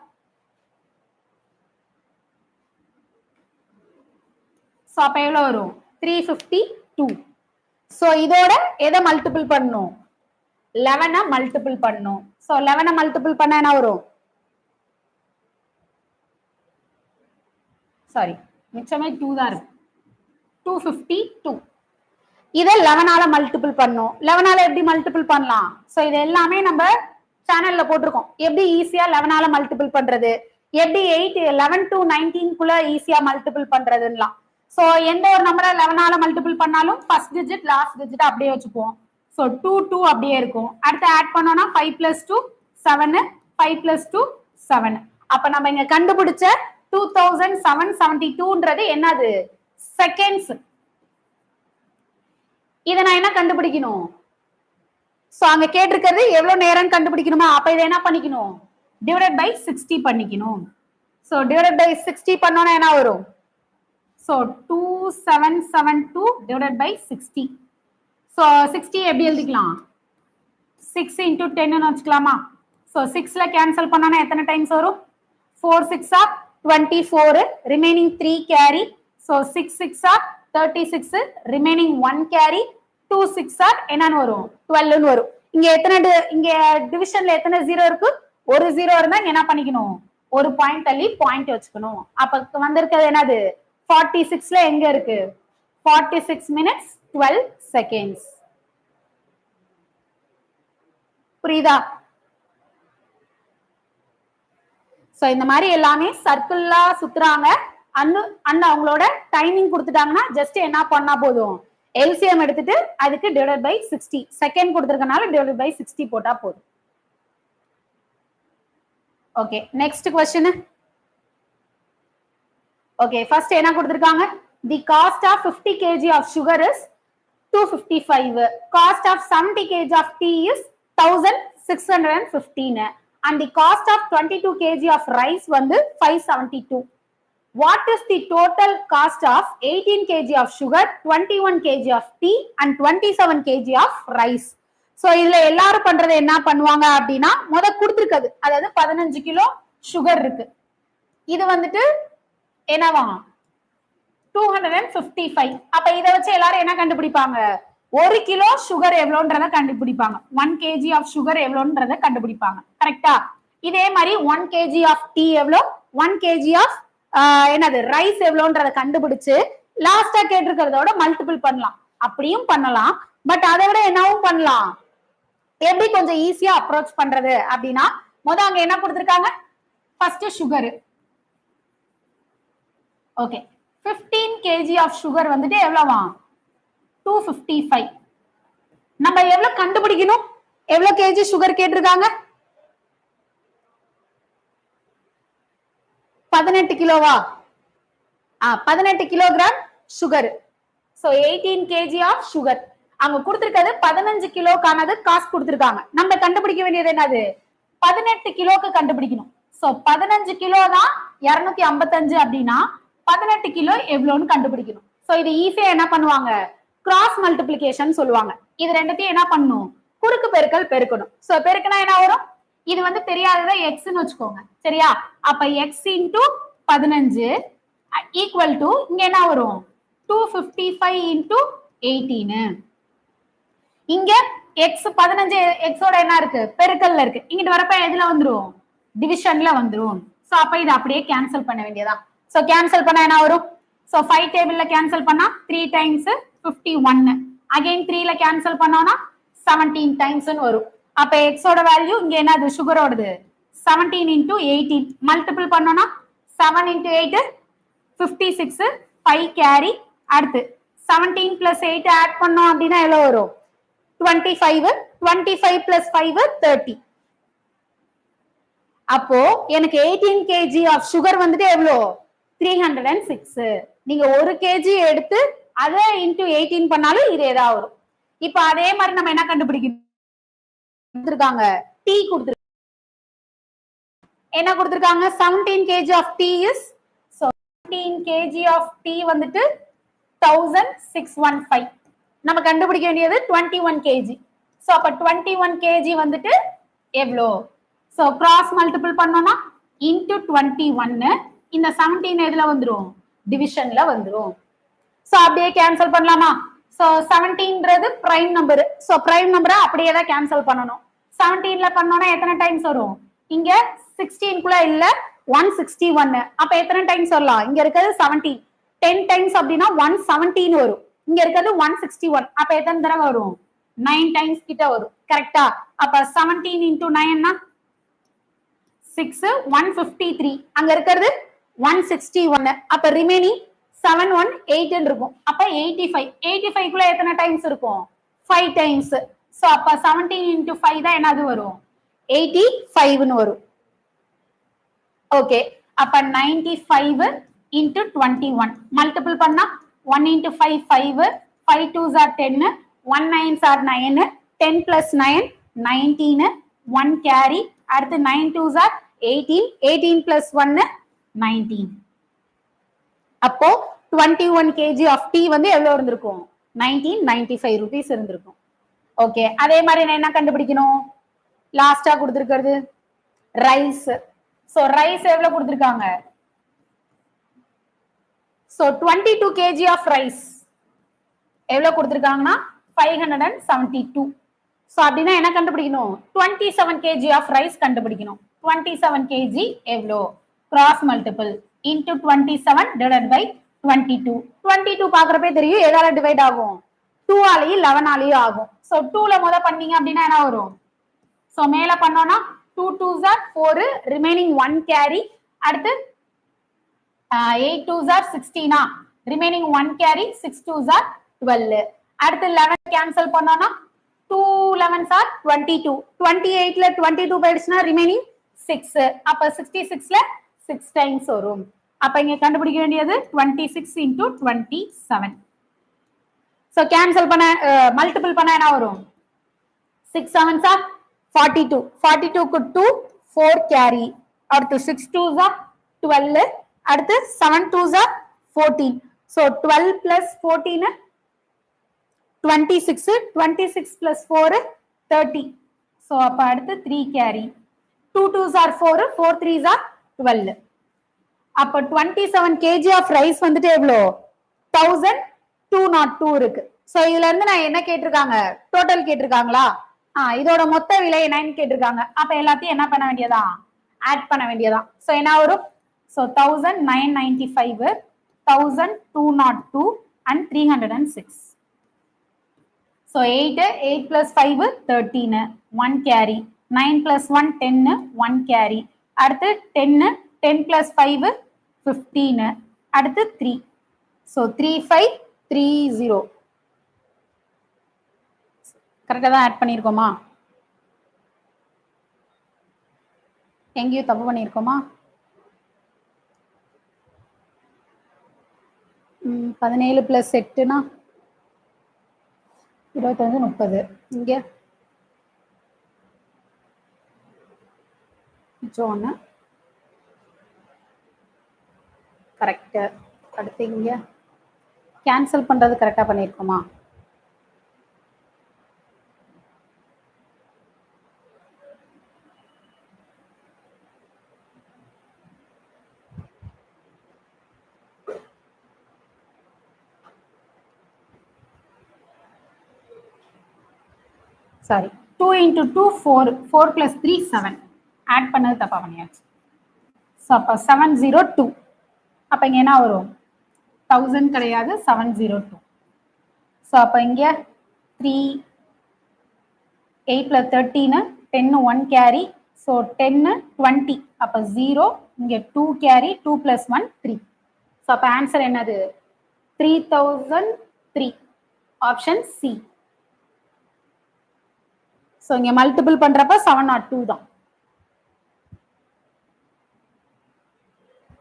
So அப்ப எவ்வளவு வரும்? 352. So இதோட எதை மல்டிபிள் பண்ணணும்? 11 மல்டிபிள் பண்ணணும். So 11 மல்டிபிள் பண்ணா என்ன வரும்? சாரி மிச்சமே 2 தான் இருக்கு. 252. இதை 11 மல்டிபிள் பண்ணும். 11 எப்படி மல்டிபிள் பண்ணலாம்? சோ இது எல்லாமே நம்ம சேனல்ல போட்டிருக்கோம். எப்படி ஈஸியா 11 மல்டிபிள் பண்றது, எப்படி 11 to 19 குள்ள ஈஸியா மல்டிபிள் பண்றதுலாம். சோ எந்த ஒரு நம்பரை 11 மல்டிபிள் பண்ணாலும் ஃபர்ஸ்ட் டிஜிட் லாஸ்ட் டிஜிட் அப்படியே வச்சுக்குவோம். சோ 2 அப்படியே இருக்கும். அடுத்து ஆட் பண்ணோம்னா 5 + 2 7, 5 + 2 7. அப்ப நம்ம இங்க கண்டுபிடிச்ச 2772ன்றது என்னது? செகண்ட்ஸ். இதை நான் என்ன கண்டுபிடிக்கணும்? சோ அங்க கேட்டிருக்கிறது எவ்வளவு நேரம் கண்டுபிடிக்கணுமா? அப்ப இதை என்ன பண்ணிக்கணும்? டிவைடட் பை 60 பண்ணிக்கணும். சோ டிவைடட் பை 60 பண்ணோம்னா என்ன வரும்? So 2772 divided by 60. சோ 60 எப்படி எழுதிக்கலாம்? 6 × 10 வச்சுக்கலாமா? சோ 6ல கேன்சல் பண்ணோம்னா எத்தனை டைம்ஸ் வரும்? 4 6 are 24, remaining 3 carry. So 6 6 are 36, remaining 1 carry. 2 6 are என்னன்னு வரும்? 12 ன்னு வரும். இங்க எத்தனை இங்க டிவிஷன்ல எத்தனை 0 இருக்கு? ஒரு 0 இருந்தா என்ன பண்ணிக்கணும்? ஒரு பாயிண்ட் தள்ளி பாயிண்ட் வச்சுக்கணும். அப்ப வந்திருக்கிறது என்னது? 46ல எங்க இருக்கு? 46 minutes 12 seconds. புரியுதா? சோ இந்த மாதிரி எல்லாமே சர்க்கிளா சுத்துறாங்க. அண்ணா அவங்களோட டைமிங் கொடுத்துட்டாங்கன்னா ஜஸ்ட் என்ன பண்ணா போதும்? எல்சிஎம் எடுத்துட்டு அதுக்கு டிவைடட் பை 60, செகண்ட் கொடுத்துருக்கனால டிவைடட் பை 60 போட்டா போதும். Okay, next question. Okay, first என்ன கொடுத்திருக்காங்க? The cost of 50 kg of sugar is 255. Cost of 70 kg of tea is 1615 and the cost of 22 kg of rice வந்து 572. What is the total cost of 18 kg of sugar, 21 kg of tea and 27 kg of rice? So இதுல எல்லாரும் பண்றது என்ன பண்ணுவாங்க அப்படின்னா, முத கொடுத்திருக்கிறது அதாவது 15 கிலோ சுகர் இருக்கு. இது வந்துட்டு என்னவா? 255. அப்ப இதை வச்சு எல்லாரும் என்ன கண்டுபிடிப்பாங்க? 1 கிலோ சுகர் எவ்வளோன்றத கண்டுபிடிப்பாங்க. 1 kg ஆஃப் சுகர் எவ்வளோன்றத கண்டுபிடிப்பாங்க. கரெக்டா? இதே மாதிரி 1 kg ஆஃப் டீ எவ்வளோ, 1 kg ஆஃப் என்னது ரைஸ் எவ்வளோன்றத கண்டுபிடிச்சு லாஸ்டா கேட்டிருக்கிறதோட மல்டிபிள் பண்ணலாம். அப்படியும் பண்ணலாம். பட் அதை விட என்னவும் பண்ணலாம். எப்படி கொஞ்சம் ஈஸியா அப்ரோச் பண்றது அப்படின்னா, முதல் அங்க என்ன கொடுத்திருக்காங்க? First sugar. Okay, 15 kg of sugar வந்துட்டு எவ்வளவா? 255. நம்ம எவ்வளவு கண்டுபிடிக்கணும்? எவ்வளவு கேஜி சுகர் கேட்டிருக்காங்க? 18 கிலோவா? 18 kilogram sugar. So 18 kg of sugar. அங்க கொடுத்திருக்கிறது 15 கிலோக்கானது காசு கொடுத்திருக்காங்க. நம்ம கண்டுபிடிக்க வேண்டியது என்னது? 18 கிலோக்கு கண்டுபிடிக்கணும். சோ 15 கிலோ தான் 255 அப்படின்னா 18 கிலோ எவ்வளோன்னு கண்டுபிடிக்கணும். சோ இது ஈஸியா என்ன பண்ணுவாங்க? கிராஸ் மல்டிபிளிகேஷன் சொல்லுவாங்க. இது ரெண்டுத்தையும் என்ன பண்ணணும்? குறுக்கு பெருக்கல் பெருக்கணும். சோ பெருக்கினா என்ன வரும்? இது வந்து தெரியாததை எக்ஸ்ன்னு வச்சுக்கோங்க. சரியா? அப்ப எக்ஸ் இன்டூ 15 ஈக்குவல் டு இங்க என்ன வரும்? 255 இன்டூ 18. இங்க எக்ஸ் 15 எக்ஸோட என்ன இருக்கு? பெருக்கல்ல இருக்கு. இங்கிட்டு வரப்ப எதுல வந்துரும்? டிவிஷன்ல வந்துரும். சோ அப்ப இது அப்படியே கேன்சல் பண்ண வேண்டியதா. சோ கேன்சல் பண்ணா என்ன வரும்? சோ 5 டேபிள்ல கேன்சல் பண்ணா 3 டைம்ஸ் 51. அகைன் 3ல கேன்சல் பண்ணோம்னா 17 டைம்ஸ்னு வரும். அப்ப எக்ஸோட வேல்யூ இங்க என்னது? சுகரோடது 17 இன்டூ 18 மல்டிபிள் பண்ணோம்னா 7 இன்டூ 8 56, 5 கேரி. அடுத்து 17 பிளஸ் 8 ஆட் பண்ணோம் அப்படின்னா எவ்வளவு வரும்? 25. 25 பிளஸ் 5 30. அப்போ எனக்கு 18 kg ஆஃப் சுகர் வந்துட்டு எவ்வளோ? 306. நீங்க 1 kg எடுத்து அதை இன்டூ 18 பண்ணாலும் இதேதான் வரும். இப்ப அதே மாதிரி நம்ம என்ன கண்டுபிடிக்கணும்? டீ கொடுத்துருக்காங்க. என்ன கொடுத்திருக்காங்க? 17 kg of tea is 17 kg of tea வந்துட்டு 1615. நம்ம கண்டுபிடிக்க வேண்டியது 21 kg. சோ அப்ப 21 kg வந்துட்டு எவ்வளோ? சோ கிராஸ் மல்டிபிள் பண்ணோம்னா இன்டூ 21. இந்த 17 எதுல வந்துரும்? டிவிஷன்ல வந்துரும். சோ அப்படியே கேன்சல் பண்ணலாமா? சோ 17ன்றது பிரைம் நம்பர். சோ பிரைம் நம்பரை அப்படியே தான் கேன்சல் பண்ணணும். 17ல பண்ணோம்னா எத்தனை டைம்ஸ் வரும்? இங்க 16 குள்ள இல்ல 161. அப்ப எத்தனை டைம்ஸ் வரலாம்? இங்க இருக்கிறது 17. 10 டைம்ஸ் அப்படின்னா 117 வரும். இங்க இருக்கிறது 161. அப்ப எத்தனை தடவை வரும்? 9 டைம்ஸ் கிட்ட வரும். கரெக்டா? அப்ப 17 into 9 6 153. அங்க இருக்கிறது 161. அப்ப ரிமைனிங் 718 இருக்கும். அப்ப 85. 85 குள்ள எத்தனை டைம்ஸ் இருக்கும்? 5 டைம்ஸ். சோ அப்ப 17 into 5 தான் என்னது வரும்? 85 ன்னு வரும். ஓகே, அப்ப 95 into 21 மல்டிபிள் பண்ணா 1 into 5 5, 5 2s are 10, 1 9s are 9, 10 plus 9 19, 1 carry, அடுத்து 9 2s are 18, 18 plus 1 19. அப்போ 21 kg of tea வந்து எவ்வளவு இருந்திருக்கும்? 1995 rupees இருந்திருக்கும். ஓகே, அதே மாதிரி நான் என்ன கண்டுபிடிக்கணும்? லாஸ்டா கொடுத்திருக்கிறது ரைஸ். சோ ரைஸ் எவ்வளவு கொடுத்திருக்காங்க? So 22 kg of rice எவ்வளவு கொடுத்திருக்காங்கன்னா 572. So அப்படின்னா என்ன கண்டுபிடிக்கணும்? 27 kg of rice கண்டுபிடிக்கணும். 27 kg எவ்வளோ? Cross multiple into 27 divided by 22. 22 பாக்குறப்பே தெரியும் எதால டிவைட் ஆகும்? 2 ஆலையும் 11 ஆலையும் ஆகும். So 2ல முத பண்ணீங்க அப்படின்னா என்ன வரும்? So மேல பண்ணோம்னா 2 2s are 4, remaining 1 carry. அடுத்து 8 2s are 16, remaining 1 carry, 6 2s are 12. அடுத்து 11 cancel பண்ணோம்னா 2 11s are 22. 28 ல 22 போயிடுச்சுனா remaining 6. அப்ப 66 ல 6 டைம்ஸ் வரும். அப்ப இங்க கண்டுபிடிக்க வேண்டியது 26 into 27. சோ கேன்சல் பண்ண மல்டிபிள் பண்ணா என்ன வரும்? 6 7s are 42. 42 க்கு 2 4 carry. அடுத்து 6 2s are 12. அடுத்து 7 2s are 14. So 12 plus 14 26. 26 plus 4 30. So அப்ப அடுத்து 3 carry. 2 2s are 4, 4 3s are 12. அப்ப 27 kg of rice வந்துட்டு எவ்வளோ? 1202 இருக்கு. சோ இதுல இருந்து நான் என்ன கேட்டிருக்காங்க? டோட்டல் கேட்டிருக்காங்களா? இதோட மொத்த விலை என்னன்னு கேட்டிருக்காங்க. அப்ப எல்லாத்தையும் என்ன பண்ண வேண்டியதா? ஆட் பண்ண வேண்டியதா. சோ என்ன வரும்? So 1995, 1202 and 306. So 8 plus 5 13, 1 carry. 9 plus 1 10, 1 carry. அடுத்து 10 plus 5 15. அடுத்து 3. So 3530. கரெக்டா தான் ஆட் பண்ணிருக்கோமா? எங்கேயும் தப்பு பண்ணிருக்கோமா? 17 plus 8 25 30. இங்க ஜோன் கரெக்ட். அடுத்து இங்க கேன்சல் பண்றது கரெக்டா பண்ணிருக்கோமா? Sorry, 2 into 2 4, 4 plus 3 7. ஆட் பண்ணது தப்பா பண்ணியாச்சு. ஸோ அப்போ 702. அப்போ இங்கே என்ன வரும்? 1000 கிடையாது, 702. ஸோ அப்போ இங்கே 3 8 plus 13, 10 1 carry. ஸோ 10 20. அப்போ 0. இங்கே 2 carry, 2 plus 1 3. ஸோ அப்போ ஆன்சர் என்னது? 3003. Option C. சோ இங்க மல்டிபிள் பண்றப்ப 702 தான்.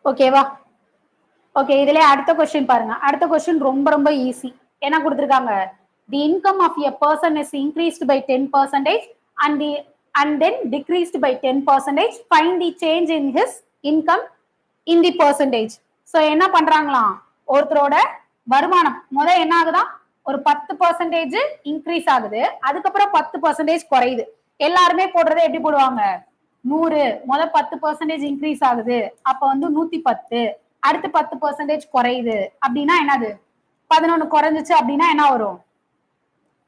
ஓகேவா? ஓகே, இதுல அடுத்த क्वेश्चन பாருங்க. அடுத்த क्वेश्चन ரொம்ப ரொம்ப ஈஸி. என்ன கொடுத்திருக்காங்க? The income of a person is increased by 10% and then decreased by 10%. Find the change in his income in the percentage. So என்ன பண்றாங்களாம்? ஒருத்தரோட வருமானம் முத என்ன ஆகுதா? ஒரு 10% இன்க்ரீஸ் ஆகுது, அதுக்கப்புறம் 10% குறையுது. எல்லாருமே போடுறதை எப்படி போடுவாங்க? 100 முத 10% இன்க்ரீஸ் ஆகுது, அப்ப வந்து 110. அடுத்து 10% குறையுது அப்படின்னா என்னது? 11 குறைஞ்சிச்சு அப்படின்னா என்ன வரும்?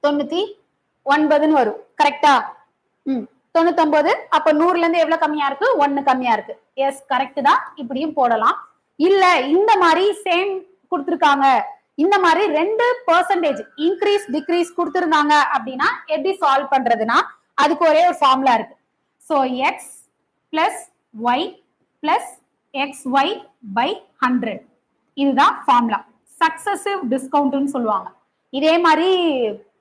99 வரும். கரெக்டா? 99. அப்ப 100ல இருந்து எவ்வளவு கம்மியா இருக்கு? 1 கம்மியா இருக்கு. எஸ், கரெக்ட் தான். இப்படியும் போடலாம். இல்ல இந்த மாதிரி சேம் கொடுத்திருக்காங்க, இந்த மாதிரி 2% இன்க்ரீஸ் டிக்ரீஸ் கொடுத்திருந்தாங்க அப்படின்னா எப்படி சால்வ் பண்றதுன்னா அதுக்கு ஒரே ஒரு ஃபார்முலா இருக்கு. So x plus y plus x y by 100 இதுதான் ஃபார்முலா. சக்சசிவ் டிஸ்கவுண்ட்னு சொல்லுவாங்க. இதே மாதிரி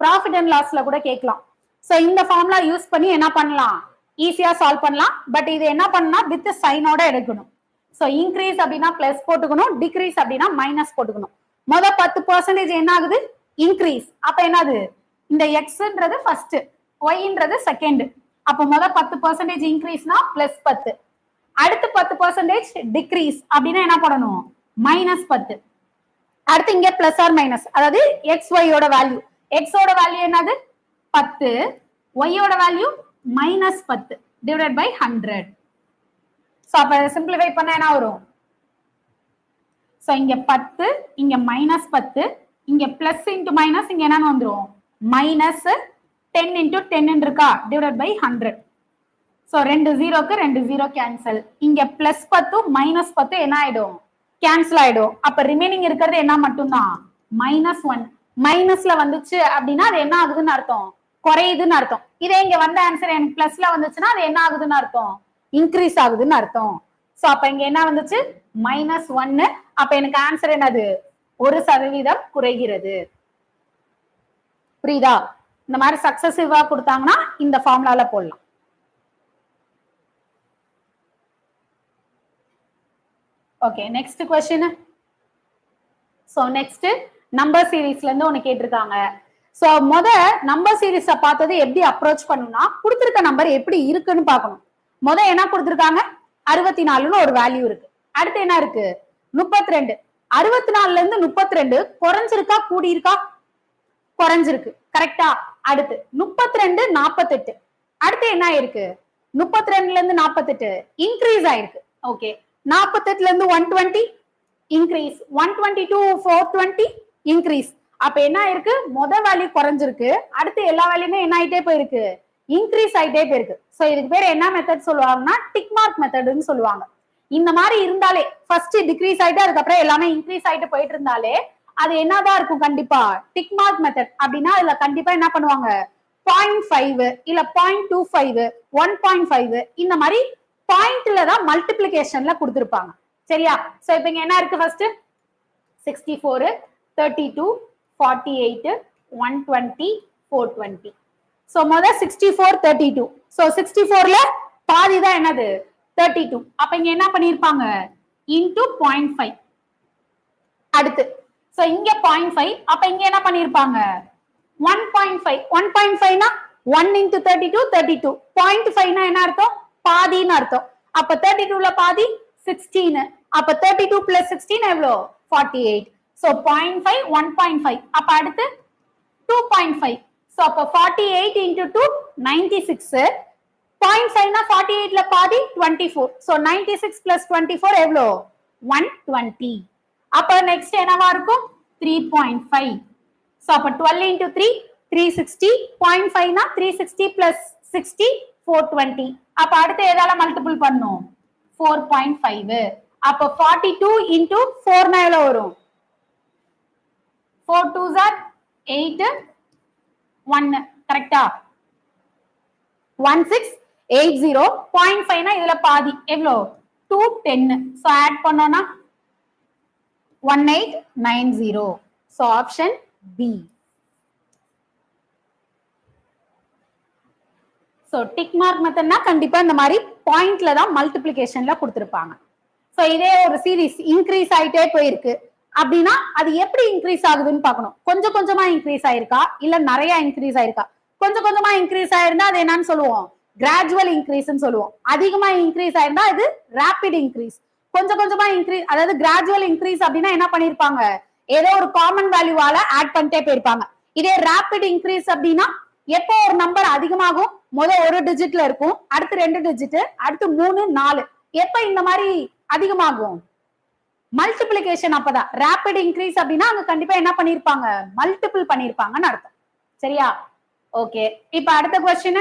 ப்ராஃபிட் அண்ட் லாஸ்ல கூட கேட்கலாம். ஸோ இந்த ஃபார்முலா யூஸ் பண்ணி என்ன பண்ணலாம், ஈஸியா சால்வ் பண்ணலாம். பட் இது என்ன பண்ணா வித் சைனோட எடுக்கணும். ஸோ இன்க்ரீஸ் அப்படின்னா பிளஸ் போட்டுக்கணும், டிக்ரீஸ் அப்படின்னா மைனஸ் போட்டுக்கணும். முத 10% என்ன ஆகுது, இன்க்ரீஸ். அப்ப என்னது, இந்த எக்ஸ்ன்றது ஃபர்ஸ்ட், ஒய்ன்றது செகண்ட். அப்ப முத 10% இன்க்ரீஸ்னா பிளஸ் 10, அடுத்து 10% டிக்ரீஸ் அப்படின்னா என்ன பண்ணணும், மைனஸ் 10. அடுத்து இங்க பிளஸ் ஆர் மைனஸ், அதாவது எக்ஸ் ஒய்யோட வேல்யூ, எக்ஸோட வேல்யூ என்னது 10, ஒய்யோட value minus 10 divided by 100. So அப்ப சிம்பிளிஃபை பண்ண என்ன வரும், ஸோ இங்க 10, இங்க மைனஸ் 10, இங்க பிளஸ் இன்டு மைனஸ், இங்க என்னன்னு வந்துடும் மைனஸ் 10 இன்டு 10 இருக்கா டிவைடட் பை 100. ஸோ 2 0க்கு 2 0 கேன்சல். இங்க பிளஸ் 10 மைனஸ் 10 என்ன ஆயிடும், கேன்சல் ஆயிடும். அப்ப ரிமைனிங் இருக்கிறது என்ன மட்டும்தான் -1. மைனஸ்ல வந்துச்சு அப்படின்னா அது என்ன ஆகுதுன்னு அர்த்தம், குறையுதுன்னு அர்த்தம். இதே இங்க வந்த ஆன்சர் எனக்கு பிளஸ்ல வந்துச்சுன்னா அது என்ன ஆகுதுன்னு அர்த்தம், இன்க்ரீஸ் ஆகுதுன்னு அர்த்தம். சோ அப்ப இங்க என்ன வந்துச்சு -1. அப்ப எனக்கு ஆன்சர் என்னது 1% குறைகிறது. புரியுதா? இந்த மாதிரி சக்சசிவா கொடுத்தாங்கன்னா இந்த ஃபார்முலால போடலாம். Okay, next question. So next number சீரிஸ்ல இருந்து ஒன்னு கேட்டிருக்காங்க. சோ முத நம்பர் சீரிஸ பார்த்தது எப்படி அப்ரோச் பண்ணனும்னா கொடுத்திருக்க நம்பர் எப்படி இருக்குன்னு பார்க்கணும். முத என்ன கொடுத்திருக்காங்க 64ன்னு ஒரு வேல்யூ இருக்கு. அடுத்து என்ன இருக்கு 32. 64ல இருந்து 32 குறைஞ்சிருக்கா கூடி இருக்கா, குறைஞ்சிருக்கு. கரெக்டா? அடுத்து 32 48. அடுத்து என்ன இருக்கு 32ல இருந்து 48 இன்க்ரீஸ் ஆயிருக்கு. ஓகே, 48ல இருந்து 120 இன்க்ரீஸ், 120 to 420 இன்க்ரீஸ். அப்ப என்ன ஆயிருக்கு, முத வேல்யூ குறைஞ்சிருக்கு, அடுத்து எல்லா வேல்யூமே என்ன ஆயிட்டே போயிருக்கு, இன்க்ரீஸ் ஆயிட்டே போயிருக்கு. சோ இதுக்கு பேர் என்ன மெத்தட் சொல்லுவாங்கன்னா டிக் மார்க் மெத்தட்னு சொல்லுவாங்க. இந்த மாதிரி இருந்தாலே ஃபர்ஸ்ட் டிக்ரீஸ் ஆயிட்டு அதுக்கப்புறம் எல்லாமே இன்க்ரீஸ் ஆயிட்டு போயிட்டு இருந்தாலே அது என்னதான் இருக்கும், கண்டிப்பா டிக் மார்க் மெத்தட். அப்படின்னா அதுல கண்டிப்பா என்ன பண்ணுவாங்க 0.5 இல்ல 0.25 1.5 இந்த மாதிரி பாயிண்ட்ல தான் மல்டிப்ளிகேஷன்ல கொடுத்திருப்பாங்க. சரியா? சோ இப்போ இங்க என்ன இருக்கு, ஃபர்ஸ்ட் 64 32 48 120 420. சோ முத 64 32. சோ 64ல பாதி தான் என்னது 32. அப்ப இங்க என்ன பண்ணிருப்பாங்க இன்டு 0.5. அடுத்து சோ இங்க 0.5, அப்ப இங்க என்ன பண்ணிருப்பாங்க 1.5. 1.5 னா 1 into 32 32. 0.5 னா என்ன அர்த்தம், பாதின்னு அர்த்தம். அப்ப 32ல பாதி 16. அப்ப 32 plus 16 எவ்வளோ 48. சோ 0.5 1.5. அப்ப அடுத்து 2.5. சோ அப்ப 48 into 2 96. 0.5 னா 48ல பாதி 24. சோ 96 plus 24 எவ்வளோ 120. அப்ப நெக்ஸ்ட் என்னவா இருக்கும் 3.5. சோ அப்ப 12 into 3 360. 0.5 னா 360 plus 60 420. அப்ப அடுத்து எதால மல்டிபிள் பண்ணும் 4.5. அப்ப 42 into 4 னா எவ்வளவு வரும் 4 2s are 8 1. கரெக்டா? 1680. 0.5 னா இதுல பாதி எவ்வளோ 210. சோ ஆட் பண்ணோம்னா 1890. So option B. So tick mark மெத்தட்னா கண்டிப்பா இந்த மாதிரி பாயிண்ட்ல தான் மல்டிப்ளிகேஷன்ல கொடுத்திருப்பாங்க. சோ இதே ஒரு சீரிஸ் இன்க்ரீஸ் ஆயிட்டே போயிருக்கு அப்படின்னா அது எப்படி இன்க்ரீஸ் ஆகுதுன்னு பார்க்கணும். கொஞ்சம் கொஞ்சமா இன்க்ரீஸ் ஆயிருக்கா இல்ல நிறைய இன்க்ரீஸ் ஆயிருக்கா. கொஞ்சம் கொஞ்சமா இன்க்ரீஸ் ஆயிருந்தா அது என்னன்னு சொல்லுவோம் கிராஜுவல் இன்க்ரீஸ்ன்னு சொல்லுவோம். அதிகமா இன்க்ரீஸ் ஆயிருந்தா இது ரேபிட் இன்க்ரீஸ். கொஞ்சம் கொஞ்சமா இன்க்ரீஸ், அதாவது கிராஜுவல் இன்க்ரீஸ் அப்படின்னா என்ன பண்ணிருப்பாங்க ஏதோ ஒரு காமன் வேல்யூவால ஆட் பண்ணிட்டே போயிருப்பாங்க. இதே ரேபிட் இன்க்ரீஸ் அப்படின்னா எப்போ ஒரு நம்பர் அதிகமாகும், ஒரு டிஜிட்ல இருக்கும், அடுத்து 2 டிஜிட், அடுத்து 3 4. எப்ப இந்த மாதிரி அதிகமாகும் மல்டிப்ளிகேஷன். அப்பதான் ரேபிட் இன்க்ரீஸ் அப்படின்னா அங்க கண்டிப்பா என்ன பண்ணிருப்பாங்க மல்டிபிள் பண்ணிருப்பாங்கன்னு அர்த்தம். சரியா? ஓகே, இப்ப அடுத்த क्वेश्चन.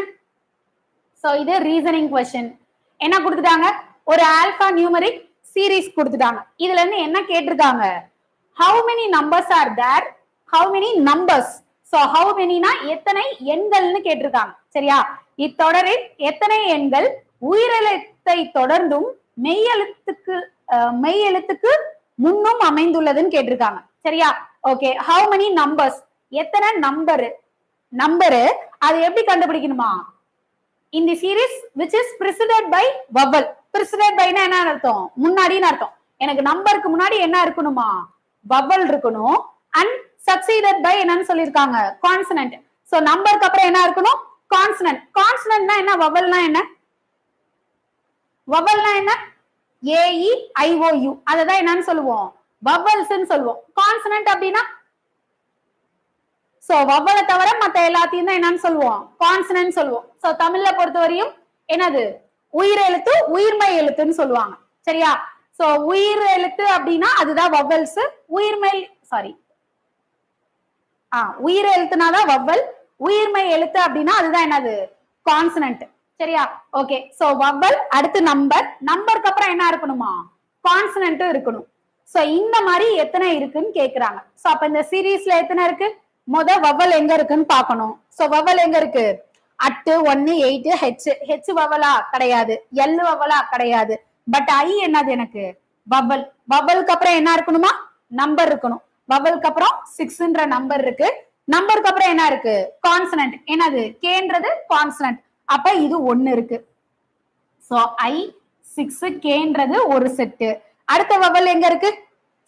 சோ இது ரீசனிங் क्वेश्चन. என்ன கொடுத்துட்டாங்க, ஒரு ஆல்பா நியூமரிக் சீரிஸ் கொடுத்துட்டாங்க. இதுல இருந்து என்ன கேட்டிருக்காங்க how many numbers are there, how many numbers, so how many na எத்தனை எண்கள்னு கேட்டிருக்காங்க. சரியா? இத்தொடரில் எத்தனை எண்கள் உயிரெழுத்தை தொடர்ந்தும் மெய்யெழுத்துக்கு முன்னும் அமைந்துள்ளதுன்னு கேட்டிருக்காங்க. சரியா? ஓகே, how many numbers, எத்தனை நம்பரு அது எப்படி கண்டுபிடிக்கணுமா? in the series which is preceded by vowel. preceded by என்ன அர்த்தம்? முன்னாடின்னு அர்த்தம். எனக்கு நம்பருக்கு முன்னாடி என்ன இருக்கணுமா? vowel இருக்கணும். and succeeded by என்னன்னு சொல்லிருக்காங்க? consonant. so நம்பருக்கு அப்புறம் என்ன இருக்கணும்? consonant. consonantனா என்ன? vowelனா என்ன? vowelனா என்ன? a e i o u, அததான் என்னன்னு சொல்லுவோம்? vowelsன்னு சொல்லுவோம். consonant அப்படின்னா சோ வவ்வல தவிர மத்த எல்லாத்தையும் தான் என்னன்னு சொல்லுவோம்? கான்சனன்ட் சொல்லுவோம். சோ தமிழ்ல பொறுத்தவரையும் என்னது? உயிரெழுத்து, உயிர்மை எழுத்துன்னு சொல்லுவாங்க. சரியா? சோ உயிர் எழுத்து அப்படின்னா அதுதான் வவ்வல்ஸ். உயிர் எழுத்துனாதான் வவ்வல். உயிர்மை எழுத்து அப்படின்னா அதுதான் என்னது? கான்சனன்ட். சரியா? ஓகே, சோ வவ்வல், அடுத்து நம்பருக்கு அப்புறம் என்ன இருக்கணுமா? கான்சனன்ட் இருக்கணும். சோ இந்த மாதிரி எத்தனை இருக்குன்னு கேக்குறாங்க. சோ அப்ப இந்த சீரீஸ்ல எத்தனை இருக்கு? வவ்வல் எங்க இருக்குன்னு பாக்கணும். சோ வவ்வல் எங்க இருக்கு? 8 1 8 ஹெச் வவ்வலா கிடையாது, எல் வவ்வலா கிடையாது. பட் ஐ என்னது? எனக்கு வவ்வல். வவ்வலுக்கு அப்புறம் என்ன இருக்கணுமா? நம்பர் இருக்கணும். வவ்வலுக்கு அப்புறம் 6ன்ற நம்பர் இருக்கு. நம்பருக்கு அப்புறம் என்ன இருக்கு? கான்சனன்ட். என்னது? கேன்றது கான்சனன்ட். அப்ப இது 1 இருக்கு. சோ ஐ 6 கேன்றது ஒரு செட்டு. அடுத்த வவ்வல் எங்க இருக்கு?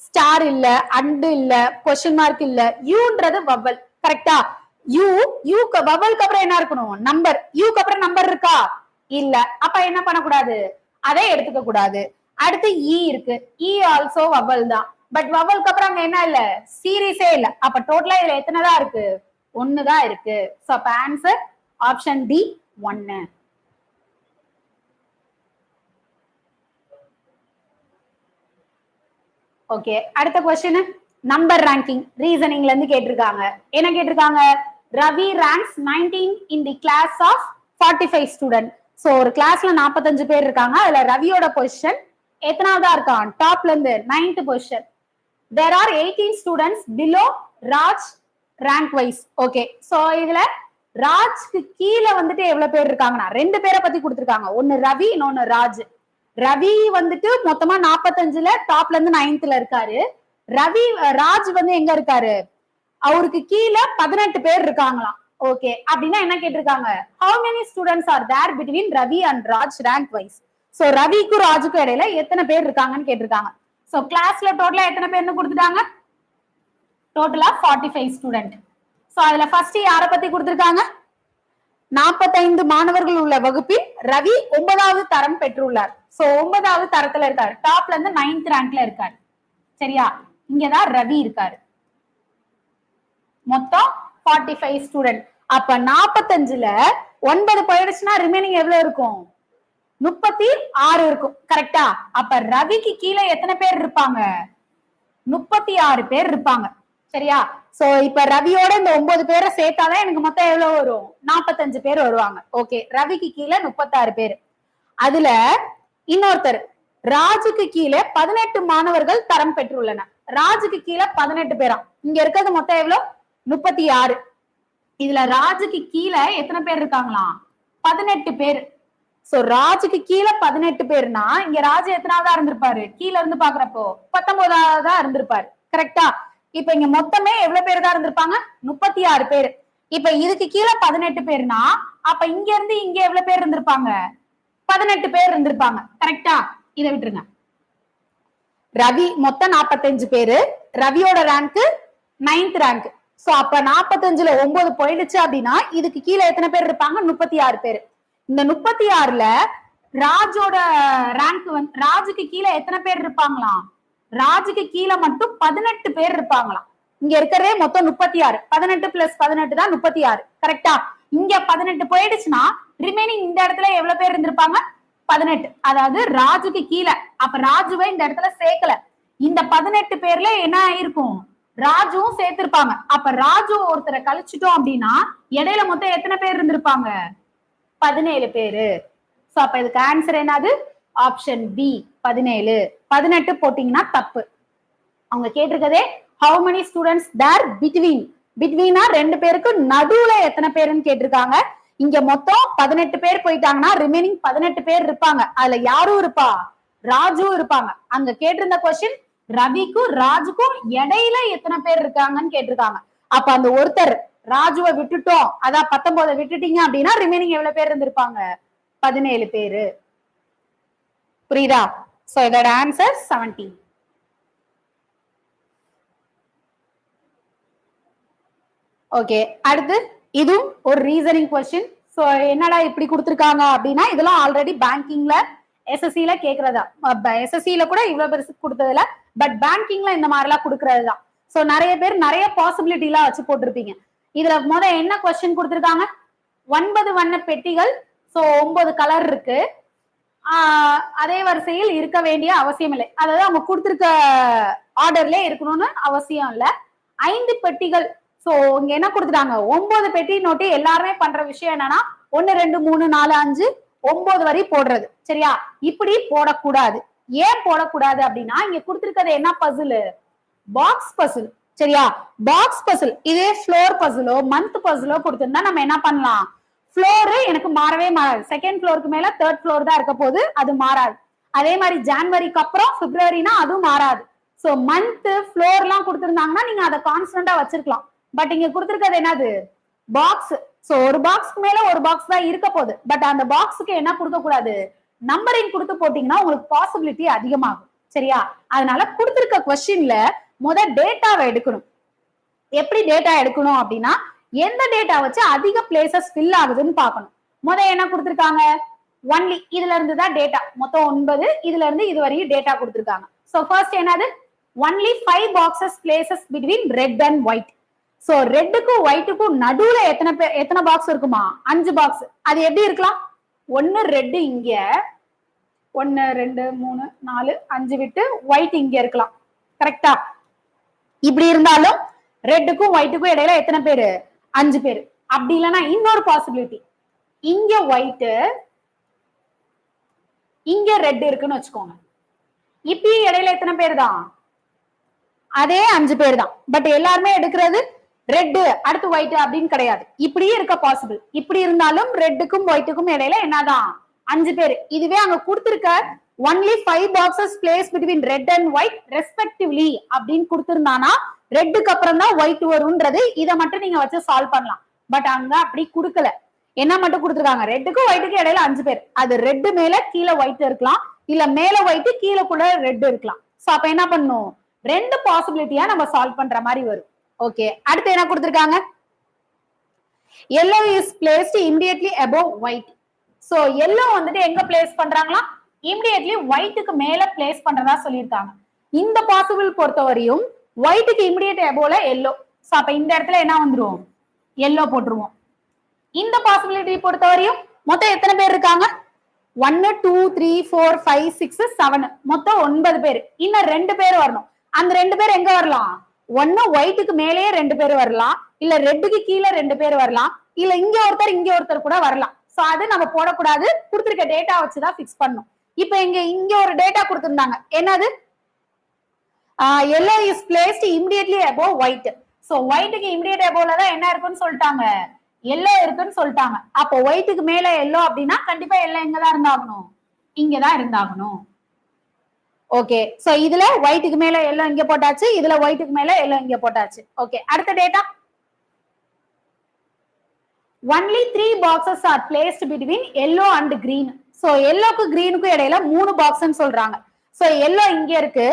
ஸ்டார் இல்ல, அண்டு இல்ல, கொஸ்டின் மார்க் இல்ல, யூன்றது வவ்வல். கரெக்டா? யூக்கு வவ்வலுக்கு அப்புறம் என்ன இருக்கணும்? நம்பர். யூக்கு அப்புறம் நம்பர் இருக்கா? இல்ல. அப்ப என்ன பண்ணக்கூடாது? அதை எடுத்துக்க கூடாது. அடுத்து இ இருக்கு. இ ஆல்சோ வவ்வல் தான். பட் வவ்வலுக்கு அப்புறம் அங்க என்ன இல்ல? சீரீஸே இல்ல. அப்ப டோட்டலா இதுல எத்தனைதான் இருக்கு? 1 தான் இருக்கு. சோ அப்ப ஆன்சர் ஆப்ஷன் டி 1. ஓகே, அடுத்த क्वेश्चन நம்பர் ரேங்கிங் ரீசனிங்ல இருந்து கேட்டிருக்காங்க. என்ன கேட்டிருக்காங்க? Ravi ranks 19 in the class of 45 student. So ஒரு கிளாஸ்ல 45 பேர் இருக்காங்க. அதுல ரவியோட பொசிஷன் எத்தனாவதா இருக்கான்? டாப்ல இருந்து 9th position. there are 18 students below Raj rank wise. Okay, so இதுல ராஜ்க்கு கீழே வந்துட்டு எவ்வளவு பேர் இருக்காங்கன்னா 2 பேரை பத்தி கொடுத்திருக்காங்க. ஒன்னு ரவி, இன்னொன்னு ராஜ். ரவி வந்துட்டு மொத்தமா 45ல டாப்ல இருந்து 9th இருக்காரு. ராஜ் வந்து எங்க இருக்காரு? அவருக்கு கீழே 18 பேர் இருக்காங்களாம். ஓகே, அப்படின்னா என்ன கேட்டிருக்காங்க? how many students are there between Ravi and Raj rank wise. So ரவிக்கும் ராஜுக்கும் இடையில எத்தனை பேர் இருக்காங்கன்னு கேட்டிருக்காங்க. சோ கிளாஸ்ல டோட்டலா எத்தனை பேர்னு கொடுத்துட்டாங்க? டோட்டலா 45 ஸ்டூடெண்ட். சோ அதுல ஃபர்ஸ்ட் யார பத்தி கொடுத்திருக்காங்க? 45 மாணவர்கள் உள்ள வகுப்பில் ரவி 9வது தரம் பெற்றுள்ளார். சோ 9வது தரத்துல இருக்காரு. டாப்ல இருந்து 9th ரேங்க்ல இருக்காரு. சரியா? இங்கதான் ரவி இருக்காரு. மொத்தம் 45 ஸ்டூடெண்ட். அப்ப 45ல 9 போயிடுச்சுன்னா ரிமைனிங் எவ்வளவு இருக்கும்? 36 இருக்கும். கரெக்டா? அப்ப ரவிக்கு கீழே எத்தனை பேர் இருப்பாங்க? 36 பேர் இருப்பாங்க. சரியா? சோ இப்ப ரவியோட இந்த 9 பேரை சேர்த்தாதான் எனக்கு மொத்தம் எவ்வளவு வரும்? 45 பேர் வருவாங்க. ஓகே, ரவிக்கு கீழே 36 பேர். அதுல இன்னொருத்தர் ராஜுக்கு கீழே 18 மாணவர்கள் தரம் பெற்றுள்ளனர். ராஜுக்கு கீழே 18 பேரா. இங்க இருக்கிறது மொத்தம் எவ்வளவு? 36. இதுல ராஜுக்கு கீழே எத்தனை பேர் இருக்காங்களாம்? 18 பேர். சோ ராஜுக்கு கீழே 18 பேர்னா இங்க ராஜு எத்தனாவதா இருந்திருப்பாரு? கீழே இருந்து பாக்குறப்போ 19வதா இருந்திருப்பாரு. கரெக்டா? இப்ப இங்க மொத்தமே எவ்வளவு பேர் தான் இருந்திருப்பாங்க? 36 பேர். இப்ப இதுக்கு கீழே 18 பேர்னா அப்ப இங்க இருந்து இங்க எவ்வளவு பேர் இருந்திருப்பாங்க? 18 பேர் இருந்திருப்பாங்க. கரெக்டா? இதை விட்டுருங்க. ரவி மொத்தம் 45 பேரு. ரவியோட ரேங்க் 9th ரேங்க். சோ அப்ப 45ல 9 போயிடுச்சு அப்படின்னா இதுக்கு கீழே எத்தனை பேர் இருப்பாங்க? 36 பேர். இந்த 36ல ராஜோட ரேங்க் வந்து ராஜுக்கு கீழே எத்தனை பேர் இருப்பாங்களாம்? ராஜுக்கு கீழே மட்டும் 18 பேர் இருப்பாங்களாம். இங்க இருக்கிறதே மொத்தம் 36. 18 பிளஸ் 18 தான் 36. கரெக்டா? இங்க 18 போயிடுச்சுன்னா ரிமைனிங் இந்த இடத்துல எவ்வளவு பேர் இருந்திருப்பாங்க? 18. அதாவது ராஜுக்கு கீழே. அப்ப ராஜுவை இந்த இடத்துல சேர்க்கல. இந்த 18 பேர்ல என்ன ஆயிருக்கும்? ராஜுவும் சேர்த்திருப்பாங்க. அப்ப ராஜு ஒருத்தரை கழிச்சிட்டோம் அப்படின்னா இடையில மொத்தம் எத்தனை பேர் இருந்திருப்பாங்க? 17 பேரு. சோ அப்ப இதுக்கு ஆன்சர் என்னது? Option B 17. 18 போட்டீங்கன்னா தப்பு. அவங்க கேட்டிருக்கதே how many students there between between ரெண்டு பேருக்கு நடுவுல எத்தனை பேருன்னு கேட்டிருக்காங்க. இங்க மொத்தம் 18 பேர் போயிட்டாங்கன்னா ரிமைனிங் 18 பேர் இருப்பாங்க. அதுல யாரும் இருப்பா, ராஜு இருப்பாங்க. அங்க கேட்டிருந்த கொஸ்டின் ரவிக்கும் ராஜுக்கும் இடையில எத்தனை பேர் இருக்காங்கன்னு கேட்டிருக்காங்க. அப்ப அந்த ஒருத்தர் ராஜுவை விட்டுட்டோம், அதான் 19 விட்டுட்டீங்க அப்படின்னா ரிமைனிங் எவ்வளவு பேர் இருந்திருப்பாங்க, 17 பேரு. புரியுதா? சோ இதோட ஆன்சர் 17. ஓகே, அடுத்து இதுவும் ஒரு ரீசனிங் கொஸ்டின். சோ என்னடா இப்படி கொடுத்திருக்காங்க அப்படின்னா இதெல்லாம் ஆல்ரெடி பேங்கிங்ல எஸ்எஸ்சில கேக்குறதா. எஸ்எஸ்சில கூட இவ்வளவு பெருசு கொடுத்ததுல, பட் பேங்கிங்ல இந்த மாதிரி எல்லாம் கொடுக்கறதுதான். சோ நிறைய பேர் நிறைய பாசிபிலிட்டி எல்லாம் வச்சு போட்டிருப்பீங்க. இதுல என்ன கொஸ்டின் கொடுத்திருக்காங்க, 9 வண்ண பெட்டிகள். சோ 9 கலர் இருக்கு. அதே வரிசையில் இருக்க வேண்டிய அவசியம் இல்லை, அதாவது அவங்க கொடுத்திருக்க ஆர்டர்ல இருக்கணும்னு அவசியம் இல்ல. 5 பெட்டிகள். சோ இங்க என்ன கொடுத்துட்டாங்க, 9 பெட்டி நோட்டு. எல்லாருமே பண்ற விஷயம் என்னன்னா 1 2 3 4 5 9 வரை போடுறது. சரியா? இப்படி போடக்கூடாது. ஏன் போடக்கூடாது அப்படின்னா இங்க கொடுத்திருக்கிறது என்ன பசில், பாக்ஸ் பசில். சரியா? பாக்ஸ் பசில். இதே ஃப்ளோர் பசிலோ மந்த் பசிலோ கொடுத்திருந்தா நம்ம என்ன பண்ணலாம், ஃப்ளோர் எனக்கு மாறவே மாறாது. செகண்ட் ஃப்ளோருக்கு மேல தேர்ட் ஃப்ளோர் தான் இருக்க போது, அது மாறாது. அதே மாதிரி ஜான்வரிக்கு அப்புறம் பிப்ரவரினா அதுவும் மாறாது. சோ மந்த் ஃப்ளோர் எல்லாம் கொடுத்திருந்தாங்கன்னா நீங்க அதை கான்ஸ்டன்டா வச்சிருக்கலாம். பட் இங்க கொடுத்திருக்கிறது என்னது, பாக்ஸ். சோ ஒரு பாக்ஸ்க்கு மேல ஒரு பாக்ஸ் தான் இருக்க போகுது. பட் அந்த பாக்ஸுக்கு என்ன கொடுக்க கூடாது, நம்பரிங் கொடுத்து போட்டீங்கன்னா உங்களுக்கு பாசிபிலிட்டி அதிகமாகும். சரியா? அதனால கொடுத்திருக்க கொஸ்டின்ல டேட்டாவை எடுக்கணும். எப்படி டேட்டா எடுக்கணும் அப்படின்னா எந்த டேட்டா வச்சு அதிக பிளேசஸ் ஃபில் ஆகுதுன்னு பார்க்கணும். என்ன கொடுத்திருக்காங்க, ஒன்லி இதுல இருந்து தான் டேட்டா. மொத்தம் 9, இதுல இருந்து இது வரையும் டேட்டா கொடுத்திருக்காங்க. சோ ஃபர்ஸ்ட் என்னது, only 5 boxes places between red and white. So ரெட்டுக்கும் ஒயிட்டுக்கும் நடுவுல எத்தனை பாக்ஸ் இருக்குமா, 5 பாக்ஸ். அது எப்படி இருக்கலாம், 1 ரெட் இங்க, 1 2 3 4 5 விட்டு ஒயிட் இங்க இருக்கலாம். கரெக்டா? இப்படி இருந்தாலும் ரெட்டுக்கும் ஒயிட்டுக்கும் இடையில எத்தனை பேரு, 5 பேரு. அப்படி இல்லைன்னா இன்னொரு பாசிபிலிட்டி, இங்க ஒயிட் இங்க ரெட் இருக்குன்னு வச்சுக்கோங்க. இப்படி இடையில எத்தனை பேர் தான், அதே 5 பேர் தான். பட் எல்லாருமே எடுக்கிறது ரெட் அடுத்து ஒயிட் அப்படின்னு கிடையாது. இப்படியே இருக்க பாசிபிள். இப்படி இருந்தாலும் ரெட்டுக்கும் ஒயிட்டுக்கும் இடையில என்னதான் 5 பேர். இதுவே அங்க கொடுத்திருக்க only 5 boxes place between red and white respectively அப்படின்னு கொடுத்திருந்தானா ரெட்டுக்கு அப்புறம் தான் ஒயிட் வரும்ன்றது இதை மட்டும் நீங்க வச்சு சால்வ் பண்ணலாம். பட் அங்க அப்படி கொடுக்கல. என்ன மட்டும் கொடுத்துருக்காங்க, ரெட்டுக்கும் ஒயிட்டுக்கும் இடையில 5 பேர். அது ரெட்டு மேல கீழே ஒயிட் இருக்கலாம், இல்ல மேல ஒயிட் கீழே கூட ரெட் இருக்கலாம். சோ அப்ப என்ன பண்ணும், 2 பாசிபிலிட்டியா நம்ம சால்வ் பண்ற மாதிரி வரும். ஓகே, அடுத்து என்ன கொடுத்திருக்காங்க, yellow is placed immediately above white. So yellow எங்க பிளேஸ் பண்றாங்களா, immediately whiteக்கு மேல பிளேஸ் பண்றதா சொல்லியிருக்காங்க. இந்த பாசிபிள் பொறுத்தவரையும் ஒயிட்டுக்கு இமிடியேட் அபோவ்ல yellow. சோ அப்ப இந்த இடத்துல என்ன வந்துரும், yellow போட்டுருவோம். இந்த பாசிபிலிட்டி பொறுத்தவரையும் மொத்தம் எத்தனை பேர் இருக்காங்க, 1 2 3 4 5 6 7 மொத்தம் 9 பேர். இன்னும் 2 பேர் வரணும். அந்த 2 பேர் எங்க வரலாம், ஒன்னு ஒயிட்டுக்கு மேலேயே 2 பேர் வரலாம், இல்ல ரெட்டுக்கு கீழே 2 பேர் வரலாம், இல்ல இங்க ஒருத்தர் கூட வரலாம். சோ அது நம்ம போடக்கூடாது, கொடுத்திருக்க டேட்டா வச்சுதான் பிக்ஸ் பண்ணணும். இப்ப இங்க ஒரு டேட்டா கொடுத்திருந்தாங்க, என்னது, yellow is placed immediately above white. So ஒயிட்டுக்கு இமிடியேட் அபோவ்ல தான் என்ன இருக்குன்னு சொல்லிட்டாங்க, எல்லோ இருக்குன்னு சொல்லிட்டாங்க. அப்போ ஒயிட்டுக்கு மேல எல்லோ அப்படின்னா கண்டிப்பா எல்லோ எங்கதான் இருந்தாகணும், இங்கதான் இருந்தாகணும். ஓகே, சோ இதுல ஒயிட்டுக்கு மேல எல்லோ இங்க போட்டாச்சு, இதுல ஒயிட்டுக்கு மேல எல்லோ இங்க போட்டாச்சு. ஓகே, அடுத்த data, only 3 boxes are placed between yellow and green. So எல்லோக்கு கிரீனுக்கு இடையில 3 பாக்ஸ்ன்னு சொல்றாங்க. சோ எல்லோ இங்க இருக்கு,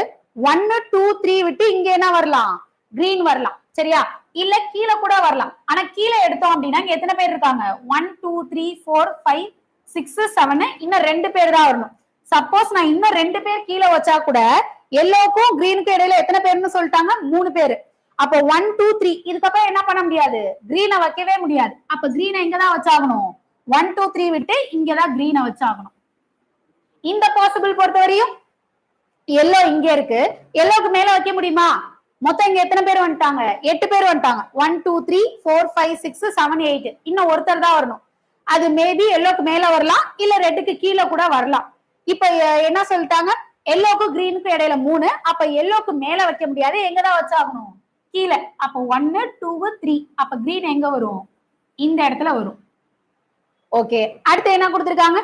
1 2 3 விட்டு இங்க என்ன வரலாம், கிரீன் வரலாம். சரியா? இல்ல கீழே கூட வரலாம். ஆனா கீழே எடுத்தோம் அப்படின்னா இங்க எத்தனை பேர் இருக்காங்க, 1 2 3 4 5 6 7 இன்னும் 2 பேர் தான் வரணும். சப்போஸ் நான் இன்னும் 2 பேர் கீழே வச்சா கூட எல்லோக்கும் கிரீனுக்கு இடையில எத்தனை பேர்னு சொல்லிட்டாங்க, 3 பேரு. அப்போ 1 2 3 இதுக்கப்புறம் என்ன பண்ண முடியாது, கிரீனை வைக்கவே முடியாது. அப்ப கிரீனை எங்கதான் வச்சாகணும், 1 2 3 விட்டு இங்கதான் கிரீனை வச்சாகணும். இந்த பாசிபிள் பொறுத்தவரையும் எல்லோ இங்க இருக்கு, எல்லோக்கு மேல வைக்க முடியுமா, மொத்தம் இங்க எத்தனை பேர் வந்துட்டாங்க, 8 பேர் வந்துட்டாங்க. 1 2 3 4 5 6 7 8 இன்னும் ஒருத்தர் தான் வரணும். அது மேபி எல்லோக்கு மேல வரலாம், இல்ல ரெட்டுக்கு கீழே கூட வரலாம். இப்ப என்ன சொல்லிட்டாங்க, எல்லோக்கு கிரீனுக்கு இடையில 3, அப்ப எல்லோக்கு மேல வைக்க முடியாது, எங்கதான் வச்சாகணும், கீழே. அப்ப 1 2 3, அப்ப கிரீன் எங்க வரும், இந்த இடத்துல வரும். ஓகே, அடுத்து என்ன கொடுத்திருக்காங்க,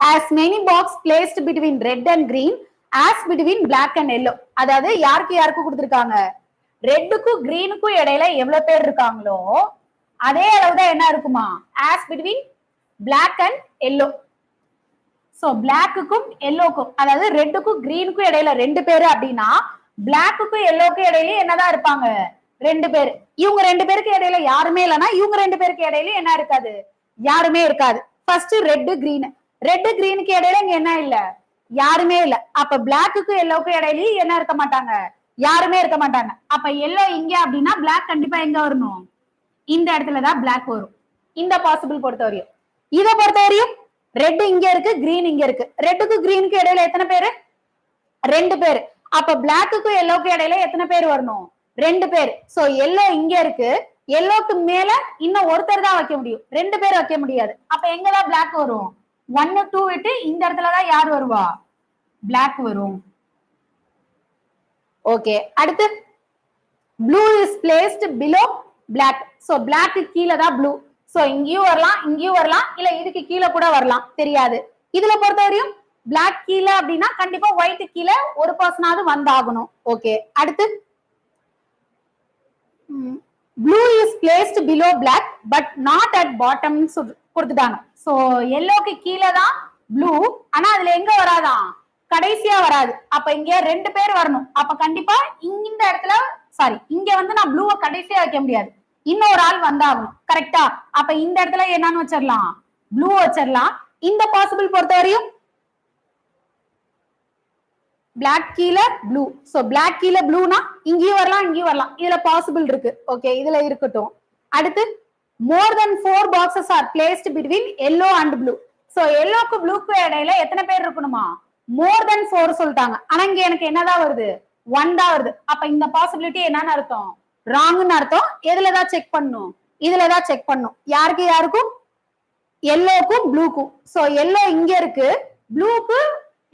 as many box placed between red and green as between black and yellow. அதாவது யாருக்கு யாருக்கு கொடுத்திருக்காங்க, ரெட்டுக்கும் கிரீனுக்கும் இடையில எவ்வளவு பேர் இருக்காங்களோ அதே அளவுதான் என்ன இருக்குமா, as between black and yellow. So பிளாக்குக்கும் எல்லோக்கும், அதாவது ரெட்டுக்கும் கிரீனுக்கும் இடையில 2 பேரு அப்படின்னா பிளாக்குக்கும் எல்லோக்கும் இடையில என்னதான் இருப்பாங்க, 2 பேர். இவங்க 2 பேருக்கு இடையில யாருமே இல்லைன்னா இவங்க 2 பேருக்கு இடையில என்ன இருக்காது, யாருமே இருக்காது. ஃபர்ஸ்ட் ரெட் கிரீன், ரெட் கிரீனுக்கு இடையில இங்க என்ன இல்ல, யாருமே இல்ல. அப்ப பிளாக்குக்கும் எல்லோக்கும் இடையில என்ன இருக்க மாட்டாங்க, யாருமே இருக்க மாட்டாங்க. அப்ப எல்லோ இங்க அப்படின்னா பிளாக் கண்டிப்பா எங்க வரணும், இந்த இடத்துலதான் பிளாக் வரும். இந்த பாசிபிள் பொறுத்தவரையும். இதை பொறுத்தவரையும் ரெட் இங்க இருக்கு, கிரீன் இங்க இருக்கு. ரெட்டுக்கு கிரீனுக்கு இடையில எத்தனை பேரு, 2 பேர். அப்ப பிளாக்குக்கும் எல்லோக்கும் இடையில எத்தனை பேர் வரணும், 2 பேர். சோ எல்லோ இங்க இருக்கு, எல்லோக்கு மேல இன்னும் ஒருத்தர் தான் வைக்க முடியும், 2 பேர் வைக்க முடியாது. அப்ப எங்கதான் பிளாக் வரும், 1 2 விட்டு இந்த இடத்துலதான் யார் வருவா, பிளாக் வரும். ஓகே, அடுத்து blue is placed below black. So black கீழே தான் ப்ளூ. சோ இங்கேயும் வரலாம், இங்கேயும் வரலாம், இல்ல இதுக்கு கீழே கூட வரலாம், தெரியாது. இதுல பொறுத்தவரையும் பிளாக் கீழே அப்படின்னா கண்டிப்பா ஒயிட் கீழே ஒரு பர்சனாவது வந்தாகணும். ஓகே, அடுத்து blue is placed below black but not at bottom கொடுத்துட்டாங்க. சோ எல்லோக்கு கீழே தான் ப்ளூ, ஆனா அதுல எங்க வராதான், கடைசியா வராது. அப்ப இங்க 2 பேர் வரணும். அப்ப கண்டிப்பா இந்த இடத்துல சாரி, இங்க வந்து நான் ப்ளூவை கடைசியா வைக்க முடியாது, இன்னொரு ஆள் வந்தாகணும். கரெக்டா? அப்ப இந்த இடத்துல என்னன்னு வச்சிடலாம், ப்ளூ வச்சிடலாம். இந்த பாசிபிள் பொறுத்தவரையும் பிளாக் கீழே ப்ளூ. சோ பிளாக் கீழே ப்ளூனா இங்கேயும் வரலாம், இங்கேயும் வரலாம். இதுல பாசிபிள் இருக்கு. ஓகே, இதுல இருக்கட்டும். அடுத்து more than 4 boxes are placed between yellow and blue. So எல்லோக்கு ப்ளூக்கு இடையில எத்தனை பேர் இருக்கணுமா, மோர் தென் 4 சொல்லிட்டாங்க. ஆனா இங்க எனக்கு என்னதான் வருது, 1 தான் வருது. அப்ப இந்த பாசிபிலிட்டி என்னன்னு அர்த்தம், ராங்னு அர்த்தம். எதுலதான் செக் பண்ணும், இதுலதான் செக் பண்ணும். யாருக்கு யாருக்கும், எல்லோக்கும் ப்ளூக்கும். சோ எல்லோ இங்க இருக்கு, ப்ளூக்கு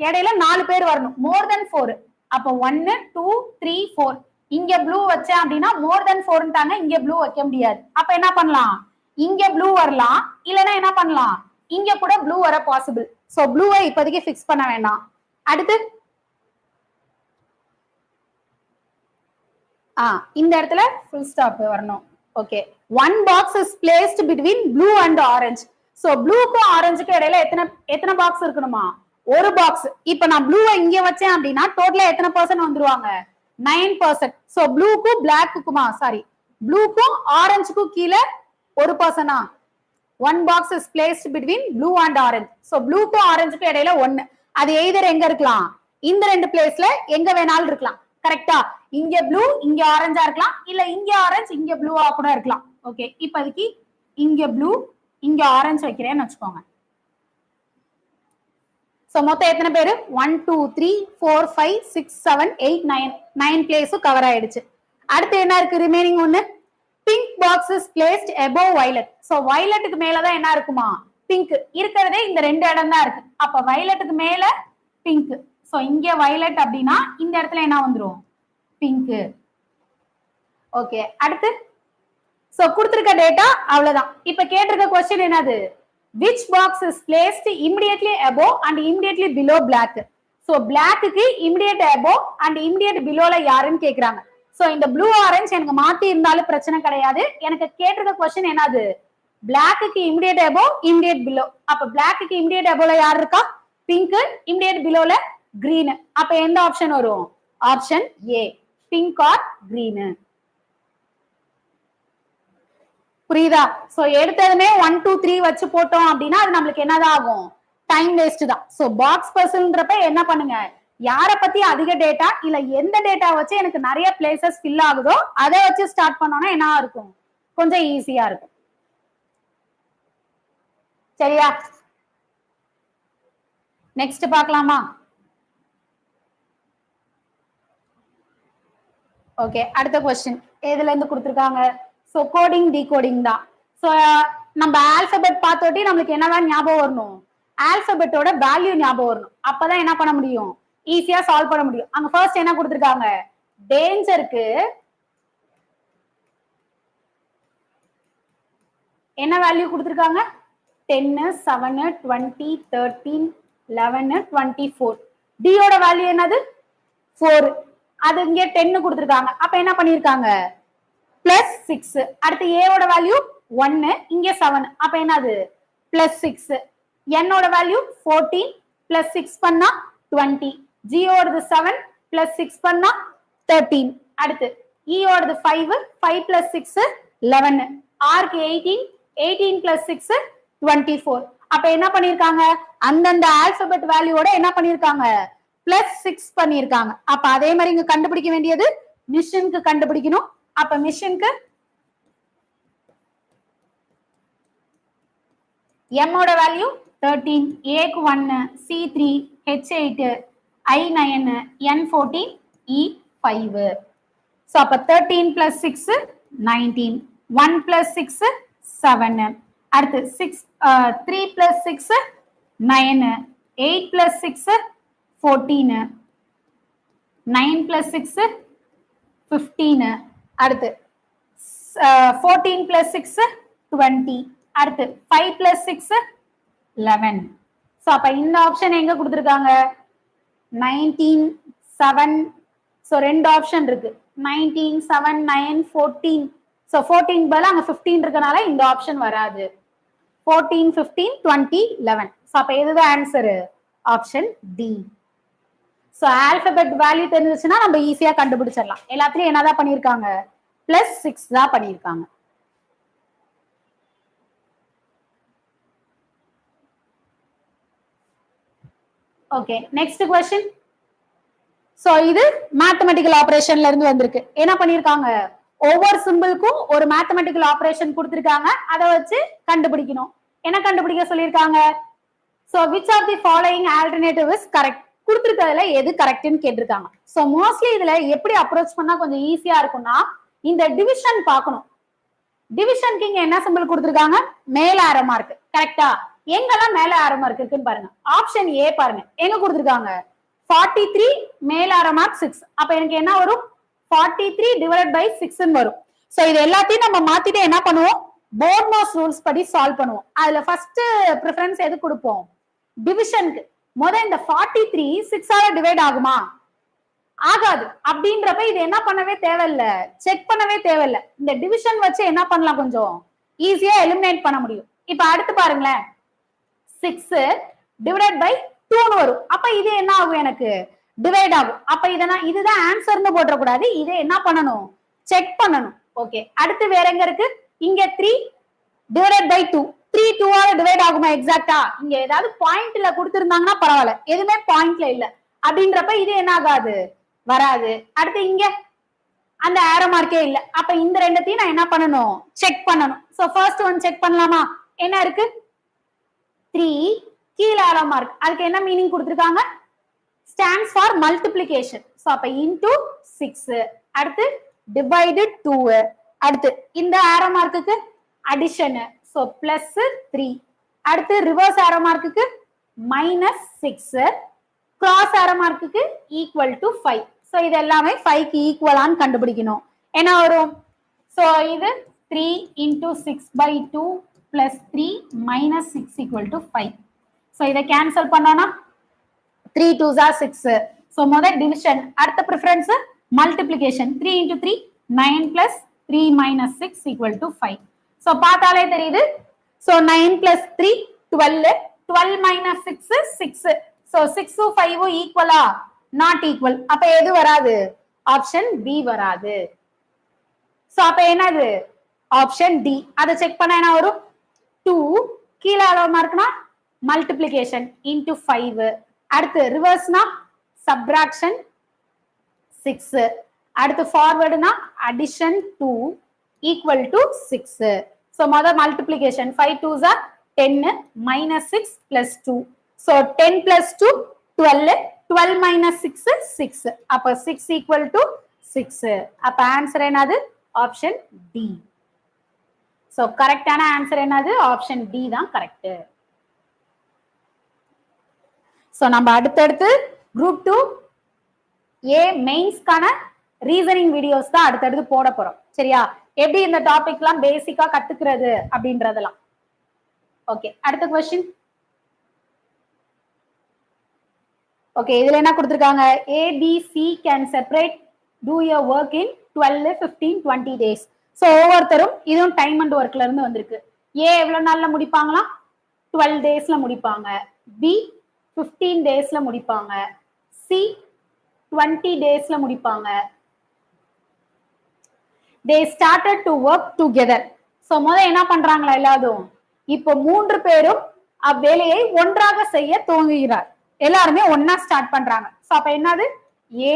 இடையில 4 பேர் வரணும், மோர் தென் 4. அப்ப 1 2 3 4. இங்க ப்ளூ வச்சேன் அப்படின்னா மோர் தென் 4ன்ட்டாங்க, இங்க ப்ளூ வைக்க முடியாது. அப்ப என்ன பண்ணலாம், இங்க ப்ளூ வரலாம், இல்லைன்னா என்ன பண்ணலாம், இங்க கூட ப்ளூ வர பாசிபிள். சோ ப்ளூவை இப்போதைக்கு பிக்ஸ் பண்ண வேண்டாம். அடுத்து இந்த இடத்துல ஃபுல் ஸ்டாப் வரணும். Okay, 1 box is placed between blue and orange. So ப்ளூக்கும் ஆரஞ்சுக்கும் இடையில எத்தனை பாக்ஸ் இருக்கணுமா, ஒரு பாக்ஸ். இப்ப நான் ப்ளூவை இங்க வச்சேன் அப்படின்னா டோட்டலா எத்தனை பர்சன்ட் வந்துருவாங்க, 9%. சோ ப்ளூக்கும் பிளாக்குக்குமா சாரி ப்ளூக்கும் ஆரஞ்சுக்கும் கீழே ஒரு பர்சனா, 1 box is placed between blue and orange. So ப்ளூக்கும் ஆரஞ்சுக்கும் இடையில 1. அது எய்தர் எங்க இருக்கலாம், இந்த 2 பிளேஸ்ல எங்க வேணாலும் இருக்கலாம். கரெக்டா? இங்க ப்ளூ இங்க ஆரஞ்சா இருக்கலாம், இல்ல இங்க ஆரஞ்சு இங்க ப்ளூவா கூட இருக்கலாம். ஓகே, இப்போதைக்கு இங்க ப்ளூ இங்க ஆரஞ்சு வைக்கிறேன்னு வச்சுக்கோங்க. சோ மொத்தம் எத்தனை பேரு, 1 2 3 4 5 6 7 8 9 பிளேஸும் கவர் ஆயிடுச்சு. அடுத்து என்ன இருக்கு, ரிமைனிங் ஒன்னு, pink box is placed above violet. So வயலட்டுக்கு மேலதான் என்ன இருக்குமா, பிங்க். இருக்கிறதே இந்த 2 இடம் தான் இருக்கு. அப்ப வயலட்டுக்கு மேல பிங்க். சோ இங்க வயலட் அப்படின்னா இந்த இடத்துல என்ன வந்துரும், பிங்க். ஓகே, அடுத்து சோ கொடுத்திருக்க டேட்டா அவ்வளவுதான். இப்ப கேட்டிருக்க क्वेश्चन என்னது, which box is placed immediately above and immediately below black. So blackக்கு immediate above and immediate belowல யாருன்னு கேக்குறாங்க. சோ இந்த ப்ளூ ஆரஞ்சு எனக்கு மாத்தி இருந்தாலும் பிரச்சனை கிடையாது. எனக்கு கேட்டிருக்க क्वेश्चन என்னது, blackக்கு immediate above immediate below. அப்ப blackக்கு immediate abowல யார் இருக்கா, பிங்க். immediate belowல green. அப்ப எந்த ஆப்ஷன் வரும், option A, pink or green. புரியுதா? சோ எடுத்ததுமே 1 2 3 வச்சு போட்டோம் அப்படின்னா அது நம்மளுக்கு என்னதான் ஆகும், டைம் வேஸ்ட் தான். சோ பாக்ஸ் பர்சன்றப்ப என்ன பண்ணுங்க, யார பத்தி அதிக டேட்டா இல்ல எந்த டேட்டா வச்சு எனக்கு நிறைய பிளேசஸ் ஃபில் ஆகுதோ அதை வச்சு ஸ்டார்ட் பண்ணோம்னா என்ன இருக்கும், கொஞ்சம் ஈஸியா இருக்கும். சரியா? நெக்ஸ்ட் பார்க்கலாமா? ஓகே, அடுத்த क्वेश्चन எதுல இருந்து கொடுத்திருக்காங்க, சோ கோடிங் டிகோடிங் தான். சோ நம்ம ஆல்பபெட் பார்த்தோட்டி நம்மளுக்கு என்னதான் ஞாபகம் வரணும், ஆல்பபெட்டோட வேல்யூ ஞாபகம் வரணும். அப்பதான் என்ன பண்ண முடியும், ஈஸியா சால்வ் பண்ண முடியும். அங்க ஃபர்ஸ்ட் என்ன கொடுத்திருக்காங்க, டேஞ்சருக்கு என்ன வேல்யூ கொடுத்திருக்காங்க, 10, 7, 20, 13, 11, 24. டியோட வேல்யூ என்னது 4. அது இங்க 10 கொடுத்திருக்காங்க. அப்ப என்ன பண்ணிருக்காங்க, பிளஸ் 6. அடுத்து ஏவோட வேல்யூ 1, இங்க 7. அப்ப என்னது பிளஸ் 6. என்னோட வேல்யூ 14 பிளஸ் 6 பண்ணா 20. ஜியோடது 7 பிளஸ் 6 பண்ணா 13. அடுத்து ஈயோடது 5 5 பிளஸ் 6 11. ஆர்க்கு 18 18 பிளஸ் 6 24. அப்ப என்ன பண்ணிருக்காங்க, அந்தந்த ஆல்பபெட் வேல்யூவோட என்ன பண்ணிருக்காங்க, பிளஸ் 6 பண்ணிருக்காங்க. அப்ப அதே மாதிரி இங்க கண்டுபிடிக்க வேண்டியது மிஷனுக்கு கண்டுபிடிக்கணும். அப்ப மிஷனுக்கு M ஓட வேல்யூ 13, ஏக்கு 1, C3, H8, I9, N14, E5. So அப்ப 13 plus 6 19, 1 plus 6 7, அடுத்து 3 plus 6 9, 8 plus 6 14, 9 plus 6 15, அடுத்து 14 plus 6 20, அடுத்து 5 plus 6 11. சோ அப்ப இந்த ஆப்ஷன் எங்க கொடுத்திருக்காங்க, 19 7. சோ ரெண்டு ஆப்ஷன் இருக்கு, 19 7 9 14. சோ 14 பதிலா அங்க 15 இருக்கனால இந்த ஆப்ஷன் வராது. 14 15 20 11. சோ அப்ப இதுதான் answer, option D. So alphabet value தெரிஞ்சிச்சுன்னா நம்ம ஈஸியா கண்டுபிடிச்சிடலாம். எல்லாத்துலயும் என்னதான் பண்ணிருக்காங்க, பிளஸ் 6 தான் பண்ணிருக்காங்க. Okay, next question. சோ இது மேத்தமெட்டிக்கல் ஆபரேஷன்ல இருந்து வந்திருக்கு. என்ன பண்ணிருக்காங்க, ஒவ்வொரு சிம்பிளுக்கும் ஒரு மேத்தமெட்டிக்கல் ஆபரேஷன் கொடுத்திருக்காங்க, அதை வச்சு கண்டுபிடிக்கணும். என்ன கண்டுபிடிக்க சொல்லியிருக்காங்க, so which of the following alternative is correct, கொடுத்திருக்கிறதுல எது கரெக்ட்னு கேட்டிருக்காங்க. சோ மோஸ்ட்லி இதுல எப்படி அப்ரோச் பண்ணா கொஞ்சம் ஈஸியா இருக்கும்னா, இந்த டிவிஷன் பார்க்கணும். டிவிஷனுக்கு இங்க என்ன சிம்பிள் கொடுத்திருக்காங்க, மேல ஆரோ மார்க். கரெக்டா, எங்கெல்லாம் மேல ஆரோ மார்க் இருக்குன்னு பாருங்க. ஆப்ஷன் ஏ பாருங்க, எங்க கொடுத்திருக்காங்க 43 மேல ஆரோ மார்க் 6. அப்ப எனக்கு என்ன வரும், 43 டிவைடட் பை 6 வரும். சோ இது எல்லாத்தையும் நம்ம மாத்திட்டு என்ன பண்ணுவோம், போர்ட்மோஸ் ரூல்ஸ் படி சால்வ் பண்ணுவோம். அதுல ஃபர்ஸ்ட் பிரெஃபரன்ஸ் எது கொடுப்போம், டிவிஷனுக்கு. முதல்ல இந்த 43 6 ஆல டிவைட் ஆகுமா, ஆகாது. அப்படின்றப்ப இது என்ன பண்ணவே தேவையில்ல, செக் பண்ணவே தேவையில்ல. இந்த டிவிஷன் வச்சு என்ன பண்ணலாம், கொஞ்சம் ஈஸியா எலிமினேட் பண்ண முடியும். இப்ப அடுத்து பாருங்களேன், 6 டிவைடட் பை 2 வரும். அப்ப இது என்ன ஆகும், எனக்கு டிவைட் ஆகும். அப்ப இதுதான் ஆன்சர்னு போட்டக்கூடாது, இதை என்ன பண்ணணும், செக் பண்ணணும். ஓகே, அடுத்து வேற எங்க இருக்கு, இங்க 3 டிவைடட் பை 2. 3 2 ஆல டிவைட் ஆகுமா எக்ஸாக்ட்டா, இங்க ஏதாவது பாயிண்ட்ல கொடுத்திருந்தாங்கன்னா பரவாயில்ல, எதுவுமே பாயிண்ட்ல இல்ல அப்படின்றப்ப இது என்ன ஆகாது, வராது. அடுத்து இங்க அந்த ஆரோ மார்க்கே இல்ல. அப்ப இந்த ரெண்டத்தையும் நான் என்ன பண்ணணும், செக் பண்ணணும். சோ ஃபர்ஸ்ட் ஒன் செக் பண்ணலாமா, என்ன இருக்கு 3 கீழ ஆரோ மார்க். அதுக்கு என்ன மீனிங் கொடுத்திருக்காங்க, ஸ்டாண்ட்ஸ் ஃபார் மல்டிப்ளிகேஷன். சோ அப்ப இன்டு 6. அடுத்து டிவைடட் 2. அடுத்து இந்த ஆரோ மார்க்குக்கு அடிஷன். So plus 3. அடுத்து ரிவர்ஸ் ஆரோ மார்க்குக்கு மைனஸ் 6. கிராஸ் ஆரோ மார்க்குக்கு ஈக்குவல் டு 5. சோ இது எல்லாமே 5க்கு ஈக்குவலான்னு கண்டுபிடிக்கணும். என்ன வரும், சோ இது 3 into 6 by 2 plus 3 minus 6 equal to 5. So இதை கேன்சல் பண்ணோம்னா 3 2s are 6. சோ முதல் டிவிஷன். அடுத்த preference multiplication. 3 into 3 9 plus 3 minus 6 equal to 5. So பார்த்தாலே தெரியுது. So 9 plus 3 12. 12 minus 6 6. சோ 6 5 ஈக்குவலா, நாட் ஈக்குவல். அப்ப எது வராது, ஆப்ஷன் பி வராது. சோ அப்ப என்னது, ஆப்ஷன் டி. அதை செக் பண்ண என்ன வரும், 2 கீழே அளவு மார்க்னா மல்டிப்ளிகேஷன் இன்டு 5. அடுத்து ரிவர்ஸ்னா சப்ராக்ஷன் 6. அடுத்து ஃபார்வர்டுனா அடிஷன் 2 ஈக்குவல் டு 6. சோ முதல் multiplication 5 2s are 10 minus 6 plus 2. So 10 plus 2 12. 12 minus 6 6. அப்ப 6 equal to 6. அப்ப ஆன்சர் என்னது, ஆப்ஷன் டி. சோ கரெக்டான ஆன்சர் என்னது, ஆப்ஷன் டி தான் கரெக்ட். சோ நம்ம அடுத்தடுத்து குரூப் 2 ஏ மெயின்ஸ்க்கான ரீசனிங் வீடியோஸ் தான் அடுத்தடுத்து போட போறோம். சரியா? எப்படி இந்த டாபிக்லாம் பேசிக்கா கத்துக்கிறது அப்படின்றதெல்லாம். ஓகே, அடுத்த क्वेश्चन. ஓகே, இதுல என்ன கொடுத்திருக்காங்க? A B C can separate do your work in 12 15 20 days. So ஒவ்வொருத்தரும் இதுவும் டைம் அண்ட் ஒர்க்ல இருந்து வந்திருக்கு. A எவ்வளவு நாள்ல முடிப்பாங்களா? 12 டேஸ்ல முடிப்பாங்க. B 15 டேஸ்ல முடிப்பாங்க. C 20 டேஸ்ல முடிப்பாங்க. They started to work together. So முதல்ல என்ன பண்றாங்களா எல்லாரும்? இப்போ 3 பேரும் அவ்வேலையை ஒன்றாக செய்ய துவங்குகிறார். எல்லாருமே ஒன்னா ஸ்டார்ட் பண்றாங்க. சோ அப்ப என்னது? A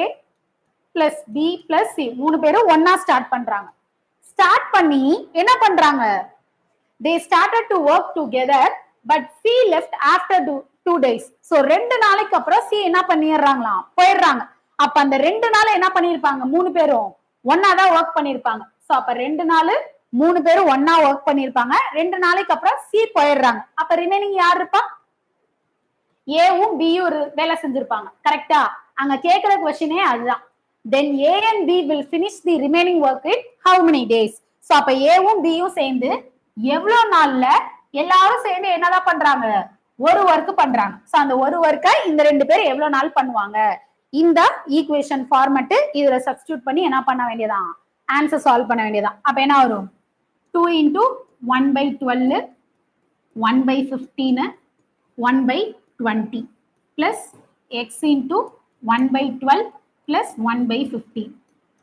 plus B plus C 3 பேரும் ஒன்னா ஸ்டார்ட் பண்றாங்க. ஸ்டார்ட் பண்ணி என்ன பண்றாங்க? They started to work together but C left after 2 days. So 2 நாளைக்கு அப்புறம் C என்ன பண்ணிடுறாங்களாம்? போயிடுறாங்க. அப்ப அந்த 2 நாள் என்ன பண்ணிருப்பாங்க? 3 பேரும் ஒன்னா தான் ஒர்க் பண்ணிருப்பாங்க. சோ அப்ப 2 நாள் 3 பேரும் ஒன்னா ஒர்க் பண்ணிருப்பாங்க. 2 நாளைக்கு அப்புறம் C போயிடுறாங்க. அப்ப ரிமைனிங் யார் இருப்பா? ஏவும் பியும் வேலை செஞ்சிருப்பாங்க. கரெக்டா? அங்க கேக்குற क्वेश्चनே அதுதான். Then A and B will finish the remaining work in how many days? So அப்ப ஏவும் பியும் சேர்ந்து எவ்வளவு நாள்ல எல்லாரும் சேர்ந்து என்னதான் பண்றாங்க? ஒரு ஒர்க் பண்றாங்க. சோ அந்த ஒரு ஒர்க்கை இந்த 2 பேர் எவ்வளவு நாள் பண்ணுவாங்க? இந்த ஈக்குவேஷன் ஃபார்மட் இதுல சப்ஸ்டிட்யூட் பண்ணி என்ன பண்ண வேண்டியதான்? ஆன்சர் சால்வ் பண்ண வேண்டியதான். அப்ப என்ன வரும்? 2 into 1/12 1/15 1/20 plus x into 1/12 plus 1/15.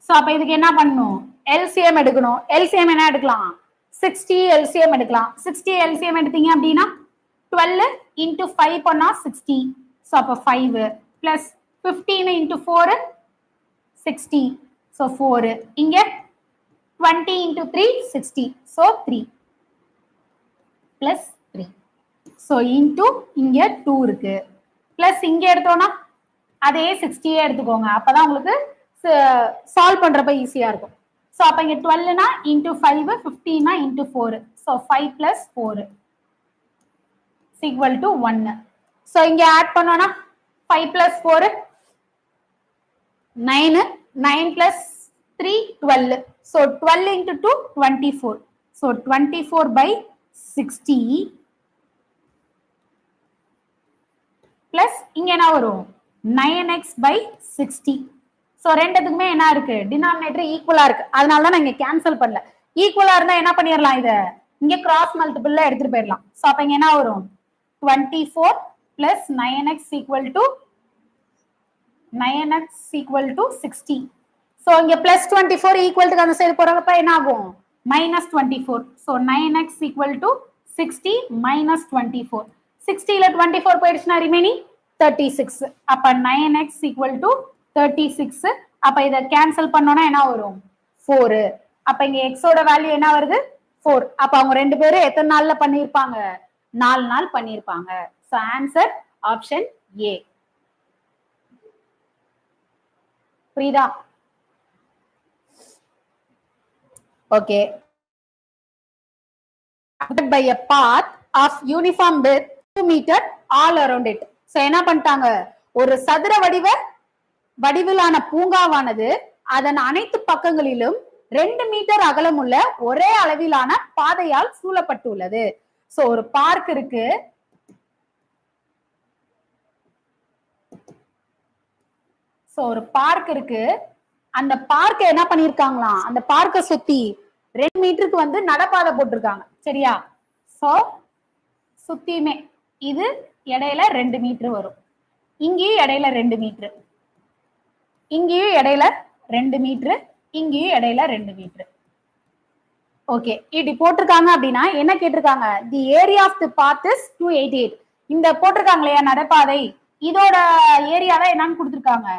So அப்ப இதுக்கு என்ன பண்ணணும்? LCM எடுக்கணும். LCM என்ன எடுக்கலாம்? 60 LCM எடுக்கலாம். 60 LCM எடுத்தீங்க அப்படின்னா 12 into 5 பண்ணா 60. சோ அப்ப 5 plus 15 into 4 60. சோ 4. இங்க 20 into 3 60. So 3 plus 3. So into இங்க 2 இருக்கு. plus இங்க எடுத்தோம்னா அதே 60 எடுத்துக்கோங்க. அப்பதான் உங்களுக்கு சால்வ் பண்றப்ப ஈஸியா இருக்கும். சோ அப்ப இங்க 12 னா into 5 15 னா into 4. So 5 plus 4 is equal to 1. So இங்க ஆட் பண்ணோம்னா 5 plus 4 9 9 plus 3 12. so 12 into 2 24. so 24/60 plus இங்க என்ன வரும்? 9x/60. சோ ரெண்டுத்துக்குமே என்ன இருக்கு? டினாமினேட்டர் ஈக்குவலா இருக்கு. அதனால தான் நான் இங்க கேன்சல் பண்ணல. ஈக்குவலா இருந்தா என்ன பண்ணிரலாம்? இத இங்க கிராஸ் மல்டிபிள்ல எடுத்துட்டு போயிடலாம். சோ அப்ப இங்க என்ன வரும்? 24 plus 9x equal to 60. So இங்க plus 24 equal to அந்த சைடு போறப்ப என்ன ஆகும்? minus 24. so 9x equal to 60 minus 24. 60 ல 24 போயிடுச்சுனா ரிமைனிங் 36. அப்ப 9x equal to 36. அப்ப இத கேன்சல் பண்ணோம்னா என்ன வரும்? 4. அப்ப இங்க x ஓட வேல்யூ என்ன வருது? 4. அப்ப அவங்க ரெண்டு பேரும் எத்தனை நாள்ல பண்ணிருப்பாங்க? 4 நாள் பண்ணிருப்பாங்க. So answer option A. புரியுதா? Okay. by a path of uniform width 2 meter all around it. So என்ன பண்ணிட்டாங்க? ஒரு சதுர வடிவிலான பூங்காவானது அதன் அனைத்து பக்கங்களிலும் 2 மீட்டர் அகலமுள்ள ஒரே அளவிலான பாதையால் சூழப்பட்டுள்ளது. சோ ஒரு பார்க் இருக்கு. அந்த பார்க்க என்ன பண்ணிருக்காங்களாம்? அந்த பார்க்க சுத்தி 2 மீட்டருக்கு வந்து நடப்பாதை போட்டிருக்காங்க. சரியா? சோ சுத்தியுமே இது இடையில 2 மீட்டர் வரும். இங்கேயும் இடையில 2 மீட்டர், இங்கேயும் இடையில 2 மீட்டர், இங்கேயும் இடையில 2 மீட்டர். ஓகே, இப்படி போட்டிருக்காங்க அப்படின்னா என்ன கேட்டிருக்காங்க? The area of the path is 288. இந்த போட்டிருக்காங்க இல்லையா நடைபாதை, இதோட ஏரியா தான் என்னன்னு கொடுத்திருக்காங்க?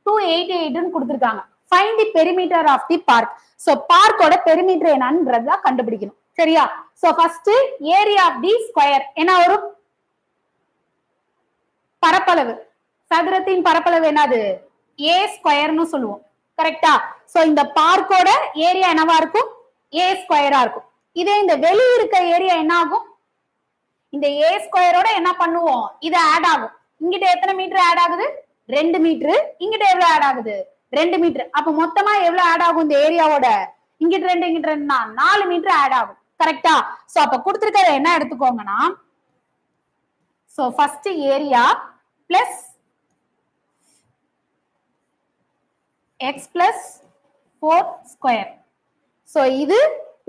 288 கொடுத்திருக்காங்க. Find the perimeter of the park. So பார்க்கோட பெரிமீட்டர் என்னன்றத கண்டுபிடிக்கணும். சரியா? So first area of the square என்ன வரும்? பரப்பளவு, சதுரத்தின் பரப்பளவு என்னது? a ஸ்கொயர்னு சொல்லுவோம். கரெக்டா? சோ இந்த பார்க்கோட ஏரியா என்னவா இருக்கும்? a ஸ்கொயரா இருக்கும். இதே இந்த வெளிய இருக்க ஏரியா என்ன ஆகும்? இந்த a ஸ்கொயரோட என்ன பண்ணுவோம்? இது ஆட் ஆகும். இங்கிட்ட எத்தனை மீட்டர் ஆட் ஆகுது 2 மீட்டர், இங்கிட்ட எவ்வளவு ஆட் ஆகுது 2 மீட்டர். அப்ப மொத்தமா எவ்வளவு ஆட் ஆகும் இந்த ஏரியாவோட? இங்கிட்ட 2 இங்கிட்ட 2 4 மீட்டர் ஆட் ஆகும். கரெக்டா? சோ அப்ப கொடுத்திருக்கிறது என்ன எடுத்துக்கோங்கன்னா, so first area plus x plus 4 square. சோ இது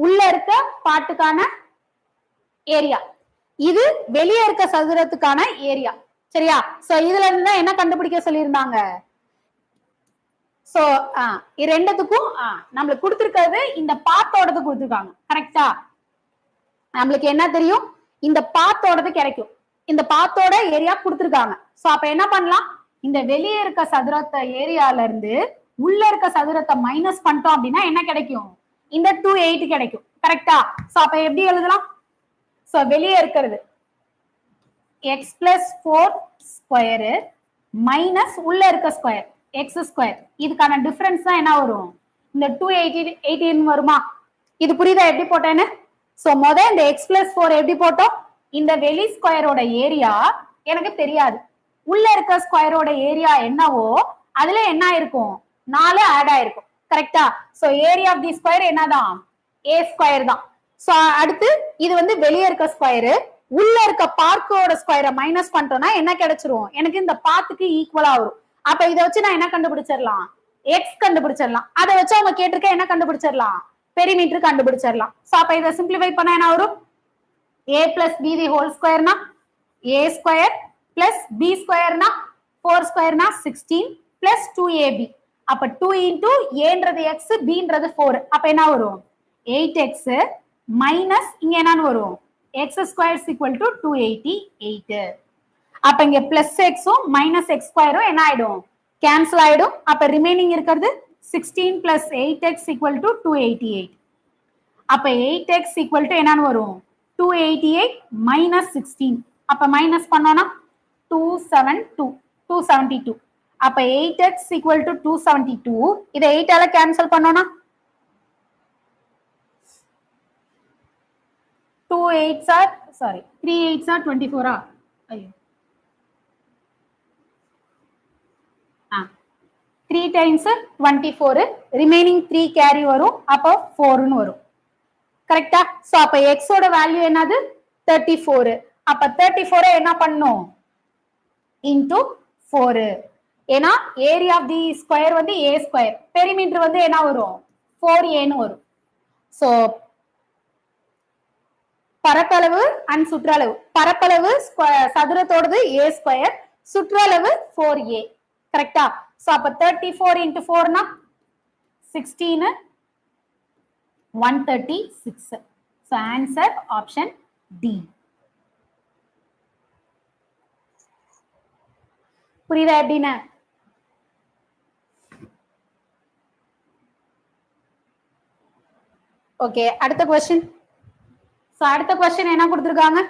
உள்ள இருக்க பாட்டுக்கான ஏரியா, இது வெளியே இருக்க சதுரத்துக்கான ஏரியா. சரியா? சோ இதுல இருந்து என்ன கண்டுபிடிக்க சொல்லியிருந்தாங்க? சோ ரெண்டுத்துக்கும் நம்மளுக்கு கொடுத்திருக்கிறது இந்த பாத்தோடது கொடுத்திருக்காங்க. கரெக்டா? நம்மளுக்கு என்ன தெரியும்? இந்த பாத்தோடது கிடைக்கும். இந்த பாத்தோட ஏரியா கொடுத்திருக்காங்க. சோ அப்ப என்ன பண்ணலாம்? இந்த வெளியே இருக்க சதுரத்த ஏரியால இருந்து உள்ள இருக்க சதுரத்தை மைனஸ் பண்ணிட்டோம் அப்படின்னா என்ன கிடைக்கும்? இந்த 280 கிடைக்கும். கரெக்டா? சோ அப்ப எப்படி எழுதலாம்? சோ வெளியே இருக்கிறது x பிளஸ் 4 ஸ்கொயர் மைனஸ் உள்ள இருக்க ஸ்கொயர் x ஸ்கொயர். இதுக்கான டிஃபரன்ஸ் தான் என்ன வரும்? இந்த 280 வருமா? இது புரியுதா எப்படி போட்டேன்னு? சோ இந்த x பிளஸ் 4 எப்படி போட்டோம்? இந்த வெளி ஸ்கொயரோட ஏரியா எனக்கு தெரியாது, உள்ள இருக்க ஸ்கொயரோட ஏரியா என்னவோ அதுல என்ன இருக்கும்? 4 ஆட் ஆயிருக்கும். கரெக்டா? So area of the square என்னதான்? a ஸ்கொயர் தான். சோ அடுத்து இது வந்து வெளியே இருக்க ஸ்கொயர், உள்ள இருக்க பார்க்கோட ஸ்கொயரை மைனஸ் பண்ணிட்டோம்னா என்ன கிடைச்சிரும்? எனக்கு இந்த பாத்துக்கு ஈக்குவலா வரும். அப்ப இதை வச்சு நான் என்ன கண்டுபிடிச்சிடலாம்? எக்ஸ் கண்டுபிடிச்சிடலாம். அதை வச்சு அவங்க கேட்டிருக்க என்ன கண்டுபிடிச்சிடலாம்? பெரிமீட்டர் கண்டுபிடிச்சிடலாம். சோ அப்ப இதை சிம்பிளிஃபை பண்ணா என்ன வரும்? a plus b the whole ஸ்கொயர்னா a ஸ்கொயர் பிளஸ் பி ஸ்கொயர்னா 4 ஸ்கொயர்னா 16 பிளஸ் 2ab. அப்ப 2 இன்டூ ஏன்றது x, bன்றது 4. அப்ப என்ன வரும்? 8x மைனஸ் இங்க என்னன்னு வரும்? x square equal to 288. அப்ப இங்க பிளஸ் எக்ஸும் மைனஸ் எக்ஸ் ஸ்கொயரும் என்ன ஆயிடும்? கேன்சல் ஆயிடும். அப்ப ரிமைனிங் இருக்கிறது 16 பிளஸ் 8x ஈக்குவல் டு 288. அப்ப 8x ஈக்குவல் டு என்னன்னு வரும்? 288 மைனஸ் 16. அப்ப மைனஸ் பண்ணோம்னா 272. அப்ப 8x ஈக்குவல் டு 272. இதை 8 ஆல கேன்சல் பண்ணோம்னா 3 8s are 24. ஐயோ 3 times 24, ரிமைனிங் 3 கேரி வரும். அப்ப 4 ன்னு வரும். கரெக்டா? சோ அப்ப x ஓட வேல்யூ என்னது? 34. அப்ப 34 என்ன பண்ணும்? இன்டு 4. ஏன்னா ஏரியா ஆஃப் தி ஸ்கொயர் வந்து a ஸ்கொயர், பெரிமீட்டர் வந்து என்ன வரும்? 4a ன்னு வரும். சோ பரப்பளவு அண்ட் சுற்றளவு, பரப்பளவு சதுரத்தோடது a ஸ்கொயர், சுற்றளவு 4a. கரெக்டா? சோ அப்ப 34 into 4 னா 16, 136. So answer option D. புரியுதா எப்படின்னா? ஓகே, அடுத்த क्वेश्चन. சோ அடுத்த क्वेश्चन என்ன கொடுத்திருக்காங்க?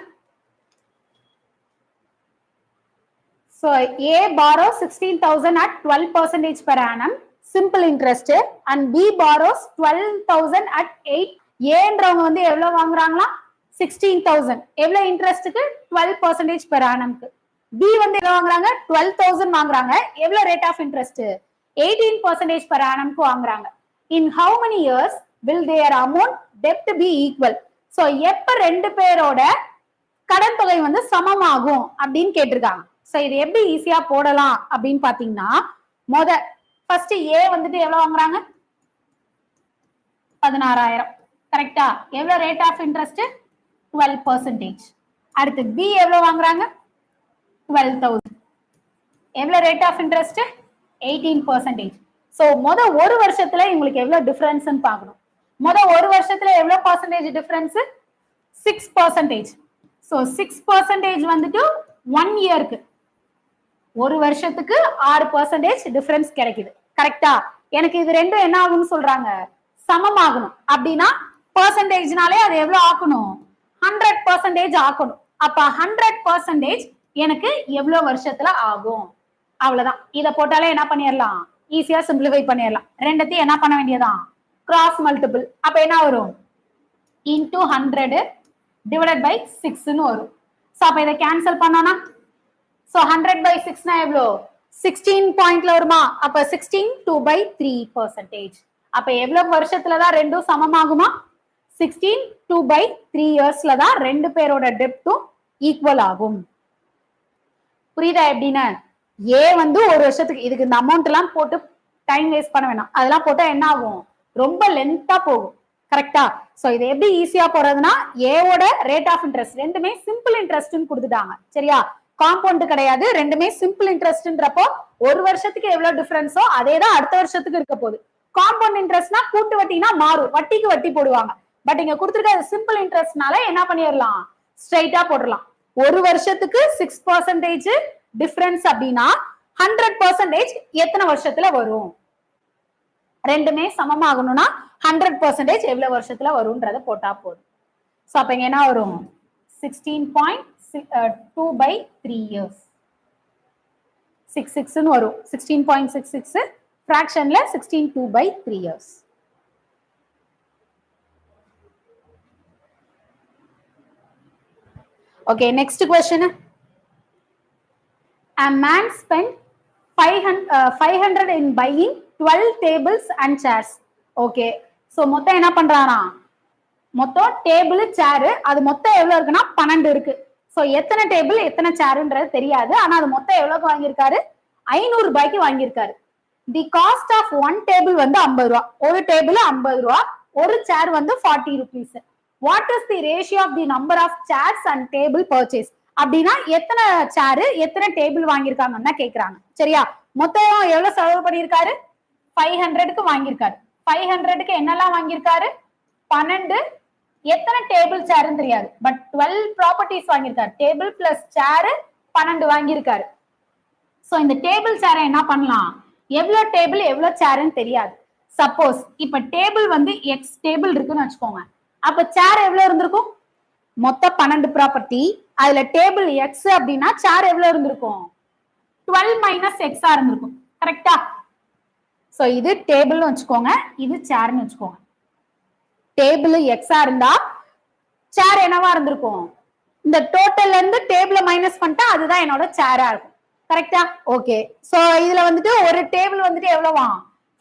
So A borrows 16,000 at 12% per annum, simple interest, and B borrows 12,000 at 8. ஏன்றவங்க வந்து எவ்வளவு வாங்குறாங்களா? 16,000. எவ்வளவு இன்ட்ரெஸ்ட்க்கு? 12% per annumக்கு. B வந்து எவ்வளவு வாங்குறாங்க? 12,000 வாங்குறாங்க. எவ்வளவு ரேட் ஆஃப் இன்ட்ரெஸ்ட்? 18% per annumக்கு வாங்குறாங்க. In how many years will their amount debt be equal? So எப்ப ரெண்டு பேரோட கடன் தொகை வந்து சமமாகும் அப்படின்னு கேட்டிருக்காங்க. சோ இது எப்படி ஈஸியா போடலாம் அப்படின்னு பாத்தீங்கன்னா, ஃபர்ஸ்ட் ஏ வந்துட்டு எவ்வளவு வாங்குறாங்க? 16,000. கரெக்டா? எவ்வளவு ரேட் ஆஃப் இன்ட்ரெஸ்ட்? 12%. அடுத்து பி எவ்வளவு வாங்குறாங்க? 12,000. எவ்வளவு ரேட் ஆஃப் இன்ட்ரெஸ்ட்? 18%. சோ ஒரு வருஷத்துல உங்களுக்கு எவ்வளவு டிஃபரன்ஸ் பார்க்கணும். ஒரு வருஷத்துல எவ்வளவு பர்சன்டேஜ் டிஃபரன்ஸ்? 6%. சோ 6% வந்துட்டு 1 இயருக்கு, ஒரு வருஷத்துக்கு 6% டிஃபரன்ஸ் கிடைக்குது. கரெக்டா? எனக்கு இது ரெண்டும் என்ன ஆகும்னு சொல்றாங்க? சமமாகணும். அப்படின்னா பர்சன்டேஜ்னாலே அது எவ்வளவு ஆக்கணும்? 100% ஆக்கணும். அப்ப 100% எனக்கு எவ்வளவு வருஷத்துல ஆகும்? அவ்வளவுதான். இத போட்டாலே என்ன பண்ணிடலாம்? ஈஸியா சிம்பிளிஃபை பண்ணிடலாம். ரெண்டத்தையும் என்ன பண்ண வேண்டியதான்? Cross multiple. அப்ப என்ன வரும்? இன்டூ 100 டிவைடட் பை 6 ன்னு வரும். சோ அப்ப இதை கேன்சல் பண்ணோம்னா சோ 100 by 6 னா எவ்வளோ 16 பாயிண்ட்ல வருமா அப்ப 16 2/3%. அப்ப எவ்வளவு வருஷத்துல தான் ரெண்டும் சமமாகுமா 16 2/3 இயர்ஸ்ல தான் ரெண்டு பேரோட டெப்டும் ஈக்குவல் ஆகும். புரியுதா எப்படின்னு ஏ வந்து ஒரு வருஷத்துக்கு இதுக்கு இந்த அமௌண்ட் எல்லாம் போட்டு டைம் வேஸ்ட் பண்ண வேணாம் அதெல்லாம் போட்டா என்ன ஆகும் ரொம்ப லென்த்தா போகும் கரெக்டா சோ இது எப்படி ஈஸியா போறதுன்னா ஏவோட ரேட் ஆஃப் இன்ட்ரெஸ்ட் ரெண்டுமே சிம்பிள் இன்ட்ரெஸ்ட்னு கொடுத்துட்டாங்க சரியா காம்பவுண்ட் கிடையாது ரெண்டுமே சிம்பிள் இன்ட்ரெஸ்ட்ன்றப்போ ஒரு வருஷத்துக்கு எவ்வளவு டிஃபரன்ஸோ அதே தான் அடுத்த வருஷத்துக்கு இருக்க போகுது காம்பவுண்ட் இன்ட்ரெஸ்ட்னா கூட்டு வட்டினா மாறும் வட்டிக்கு வட்டி போடுவாங்க பட் இங்க கொடுத்துருக்க சிம்பிள் இன்ட்ரெஸ்ட்னால என்ன பண்ணிடலாம் ஸ்ட்ரைட்டா போடலாம் ஒரு வருஷத்துக்கு 6% டிஃபரன்ஸ் அப்படின்னா 100% எத்தனை வருஷத்துல வரும் ரெண்டுமே சமமாகணும்னா 100% எவ்வளவு வருஷத்துல வரும்ன்றத போட்டா போதும் சோ அப்ப இங்க என்ன வரும் 16.2/3 years 66 ன்னு வரும் 16.66 ஃபிராக்ஷன்ல 16 2/3 years okay next question a man spent 500 in buying 12 tables and chairs okay so மொத்தம் என்ன பண்றானா மொத்தம் டேபிள் சேர் அது மொத்தம் எவ்வளவு இருக்குன்னா 12 இருக்கு சோ எத்தனை டேபிள் எத்தனை சேர்ன்றது தெரியாது ஆனா அது மொத்தம் எவ்வளவுக்கு வாங்கியிருக்காரு 500 ரூபாய்க்கு வாங்கியிருக்காரு தி காஸ்ட் ஆஃப் ஒன் டேபிள் வந்து 50 ரூபா ஒரு டேபிள் 50 ரூபா ஒரு சேர் வந்து 40 rupees what is the ratio of the number of chairs and table purchase அப்படின்னா எத்தனை சேரு எத்தனை டேபிள் வாங்கியிருக்காங்கன்னா கேக்குறாங்க சரியா மொத்தம் எவ்வளவு செலவு பண்ணியிருக்காரு 500க்கு வாங்கியிருக்காரு 500க்கு என்னெல்லாம் வாங்கியிருக்காரு 12 எத்தனை டேபிள் சேர்னு தெரியாது பட் 12 ப்ராப்பர்ட்டிஸ் வாங்கியிருக்காரு டேபிள் பிளஸ் சேர் 12 வாங்கியிருக்காரு சோ இந்த டேபிள் சேரை என்ன பண்ணலாம் எவ்வளவு டேபிள் எவ்வளவு சேர்னு தெரியாது சப்போஸ் இப்ப டேபிள் வந்து எக்ஸ் டேபிள் இருக்குன்னு வச்சுக்கோங்க அப்ப சேர் எவ்வளவு இருந்திருக்கும் மொத்தம் 12 ப்ராப்பர்ட்டி அதுல டேபிள் எக்ஸ் அப்படின்னா சேர் எவ்வளவு இருந்திருக்கும் 12 மைனஸ் எக்ஸா இருந்திருக்கும் கரெக்டா சோ இது டேபிள்னு வச்சுக்கோங்க இது சேர்னு வச்சுக்கோங்க டேபிள் எக்ஸா இருந்தா சேர் என்னவா இருந்திருக்கும் இந்த டோட்டல்ல இருந்து டேபிள மைனஸ் பண்ணிட்டா அதுதான் என்னோட சேரா இருக்கும் கரெக்டா ஓகே சோ இதுல வந்துட்டு ஒரு டேபிள் வந்துட்டு எவ்வளவா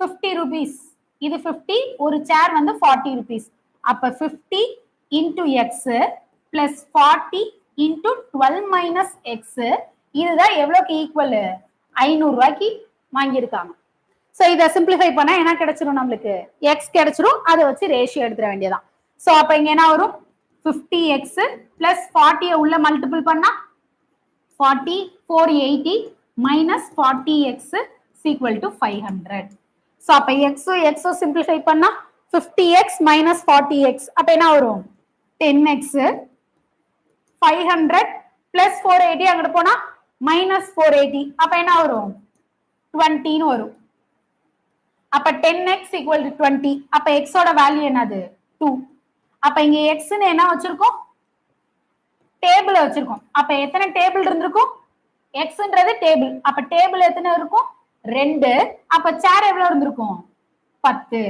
50 rupees இது 50 ஒரு சேர் வந்து 40 rupees அப்ப 50 into x plus 40 into 12 minus x இதுதான் எவ்வளவுக்கு ஈக்குவல் 500 ரூபாய்க்கு வாங்கியிருக்காங்க சோ இதை சிம்பிளிஃபை பண்ணா என்ன கிடைச்சிரும் நம்மளுக்கு x கிடைச்சிரும் அதை வச்சு ரேஷியோ எடுத்துட வேண்டியதான் சோ அப்ப இங்க என்ன வரும் 50x plus 40 உள்ள மல்டிபிள் பண்ணா 40 480 minus 40x is equal to 500 so அப்ப x சிம்பிளிஃபை பண்ணா 50x minus 40x அப்ப என்ன வரும் 10x 500 plus 480 அங்க போனா minus 480 அப்ப என்ன வரும் 20 ன்னு வரும் அப்ப 10x equal to 20 அப்ப x ஓட வேல்யூ என்னது 2 அப்ப இங்க x ன்னு என்ன வச்சிருக்கோம் டேபிள் வச்சிருக்கோம் அப்ப எத்தனை டேபிள் இருந்திருக்கும் xன்றது டேபிள் அப்ப டேபிள் எத்தனை இருக்கும் 2 அப்ப சேர் எவ்வளவு இருந்திருக்கும் 10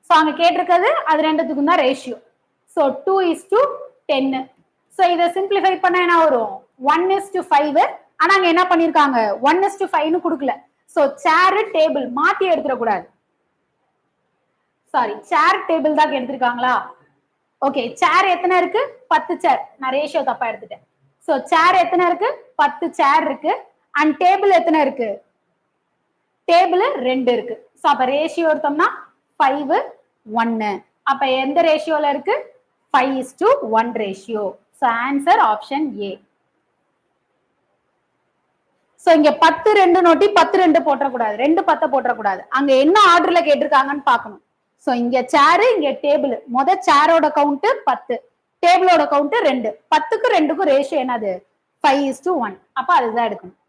சோ அங்க கேட்டிருக்கிறது அது ரெண்டுத்துக்கும் தான் ரேஷியோ சோ 2:10 சோ இத சிம்பிளிஃபை பண்ணா என்ன வரும் 1:5 ஆனா அங்க என்ன பண்ணிருக்காங்க 1:5 ன்னு கொடுக்கல சோ சேர் டேபிள் மாத்தி எடுத்துட கூடாது சாரி சேர் டேபிள் தான் எடுத்திருக்காங்களா ஓகே சேர் எத்தனை இருக்கு 10 சேர் நான் ரேஷியோ தப்பா எடுத்துட்டேன் சோ சேர் எத்தனை இருக்கு 10 சேர் இருக்கு அண்ட் டேபிள் எத்தனை இருக்கு டேபிள் 2 இருக்கு சோ அப்ப ரேஷியோ எடுத்தோம்னா 5 1 அப்ப எந்த ரேஷியோல இருக்கு 5:1 ratio so answer option A so இங்க 10 2 நோட்டி 10 2 போட்ற கூடாது 2 10 போட்ற கூடாது அங்க என்ன ஆர்டர்ல கேட்டிருக்காங்கன்னு பார்க்கணும் சோ இங்க சேர் இங்க டேபிள் முத சேரோட கவுண்ட் 10 டேபிளோட கவுண்ட் 2 10க்கு 2க்கு ரேஷியோ என்னது 5:1 அப்ப அதுதான் எடுக்கணும்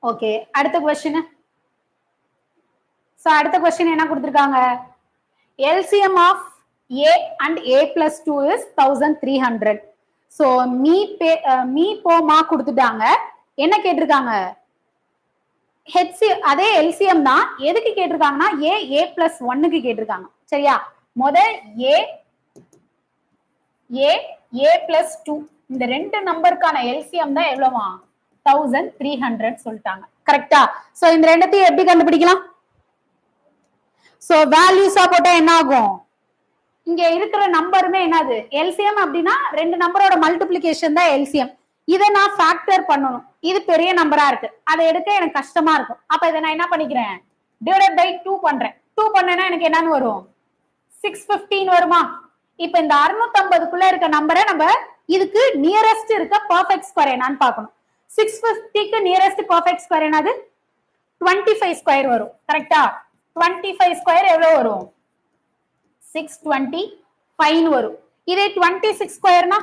ஓகே அடுத்த क्वेश्चन சோ அடுத்த क्वेश्चन என்ன கொடுத்திருக்காங்க LCM of A and A plus 2 is 1300 so me போமா கொடுத்துட்டாங்க என்ன கேட்டிருக்காங்க அதே LCM தான் எதுக்கு கேட்டிருக்காங்கன்னா A plus 1 க்கு கேட்டிருக்காங்க சரியா முத A a பிளஸ் 2 இந்த ரெண்டு நம்பருக்கான எல்சிஎம் தான் எவ்வளவா 1300 சொல்லிட்டாங்க கரெக்டா சோ இந்த ரெண்டத்தையும் எப்படி கண்டுபிடிக்கலாம் சோ வேல்யூஸா போட்டா என்ன ஆகும் இங்க இருக்கிற நம்பருமே என்னது எல்சிஎம் அப்படின்னா ரெண்டு நம்பரோட மல்டிபிளிகேஷன் தான் எல்சிஎம் இதை நான் ஃபேக்டர் பண்ணணும் இது பெரிய நம்பரா இருக்கு அதை எடுக்க எனக்கு கஷ்டமா இருக்கும் அப்ப இதை நான் என்ன பண்ணிக்கிறேன் டிவைடட் பை 2 பண்றேன் 2 பண்ணேன்னா எனக்கு என்னன்னு வரும் 615 வருமா இப்ப இந்த 650க்குள்ள இருக்க நம்பரை நம்ம இதுக்கு நியரஸ்ட் இருக்க பர்ஃபெக்ட் ஸ்கொயர் என்னன்னு பார்க்கணும் 650க்கு நியரஸ்ட் பர்ஃபெக்ட் ஸ்கொயர் என்னது 25 ஸ்கொயர் வரும் கரெக்டா 25 ஸ்கொயர் எவ்வளவு வரும் 625 வரும் இதே 26 ஸ்கொயர்னா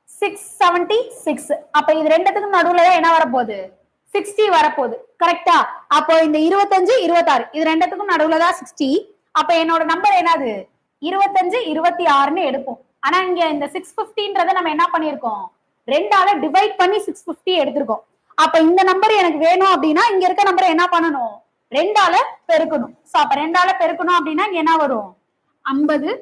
676 அப்ப இது ரெண்டுத்துக்கும் நடுவுல என்ன வரப்போகுது 60 வரப்போகுது கரெக்டா அப்போ இந்த 25 26 இது ரெண்டுத்துக்கும் நடுவுல தான் 60 அப்ப என்னோட நம்பர் என்னது 25 26ன்னு எடுப்போம் ஆனா இங்க இந்த 650ன்றத நம்ம என்ன பண்ணிருக்கோம் ரெண்டால டிவைட் பண்ணி 650 எடுத்திருக்கோம் அப்ப இந்த நம்பர் எனக்கு வேணும் அப்படின்னா இங்க இருக்க நம்பரை என்ன பண்ணணும் ரெண்டால பெருக்கணும் சோ அப்ப ரெண்டால பெருக்கணும் அப்படின்னா இங்க என்ன வரும் 50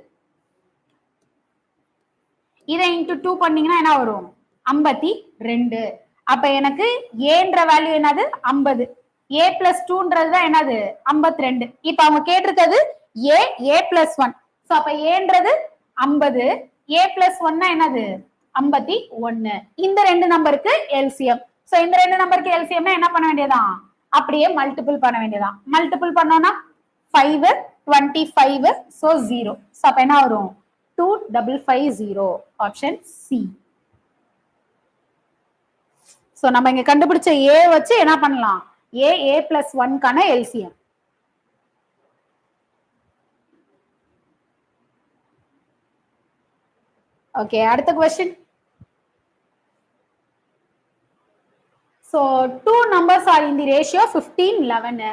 இதை இன்டு 2 பண்ணீங்கன்னா என்ன வரும் 52 அப்ப எனக்கு ஏன்ற வேல்யூ என்னது 50 a பிளஸ் 2ன்றதுதான் என்னது 52 இப்ப அவங்க கேட்டிருக்கிறது a பிளஸ் 1 சோ அப்ப ஏன்றது 50 a பிளஸ் 1 என்னது 51 இந்த ரெண்டு நம்பருக்கு எல்சிஎம் சோ இந்த ரெண்டு நம்பருக்கு எல்சிஎம் என்ன பண்ண வேண்டியதான் அப்படியே மல்டிபிள் பண்ண வேண்டியதான் மல்டிபிள் பண்ணோம்னா 5 25 சோ 0 சோ அப்ப என்ன வரும் 2550 ஆப்ஷன் சி சோ நம்ம இங்க கண்டுபிடிச்ச a வச்சு என்ன பண்ணலாம் a பிளஸ் 1 கான எல்சிஎம் ஓகே அடுத்த question so two numbers are in the ratio 15 11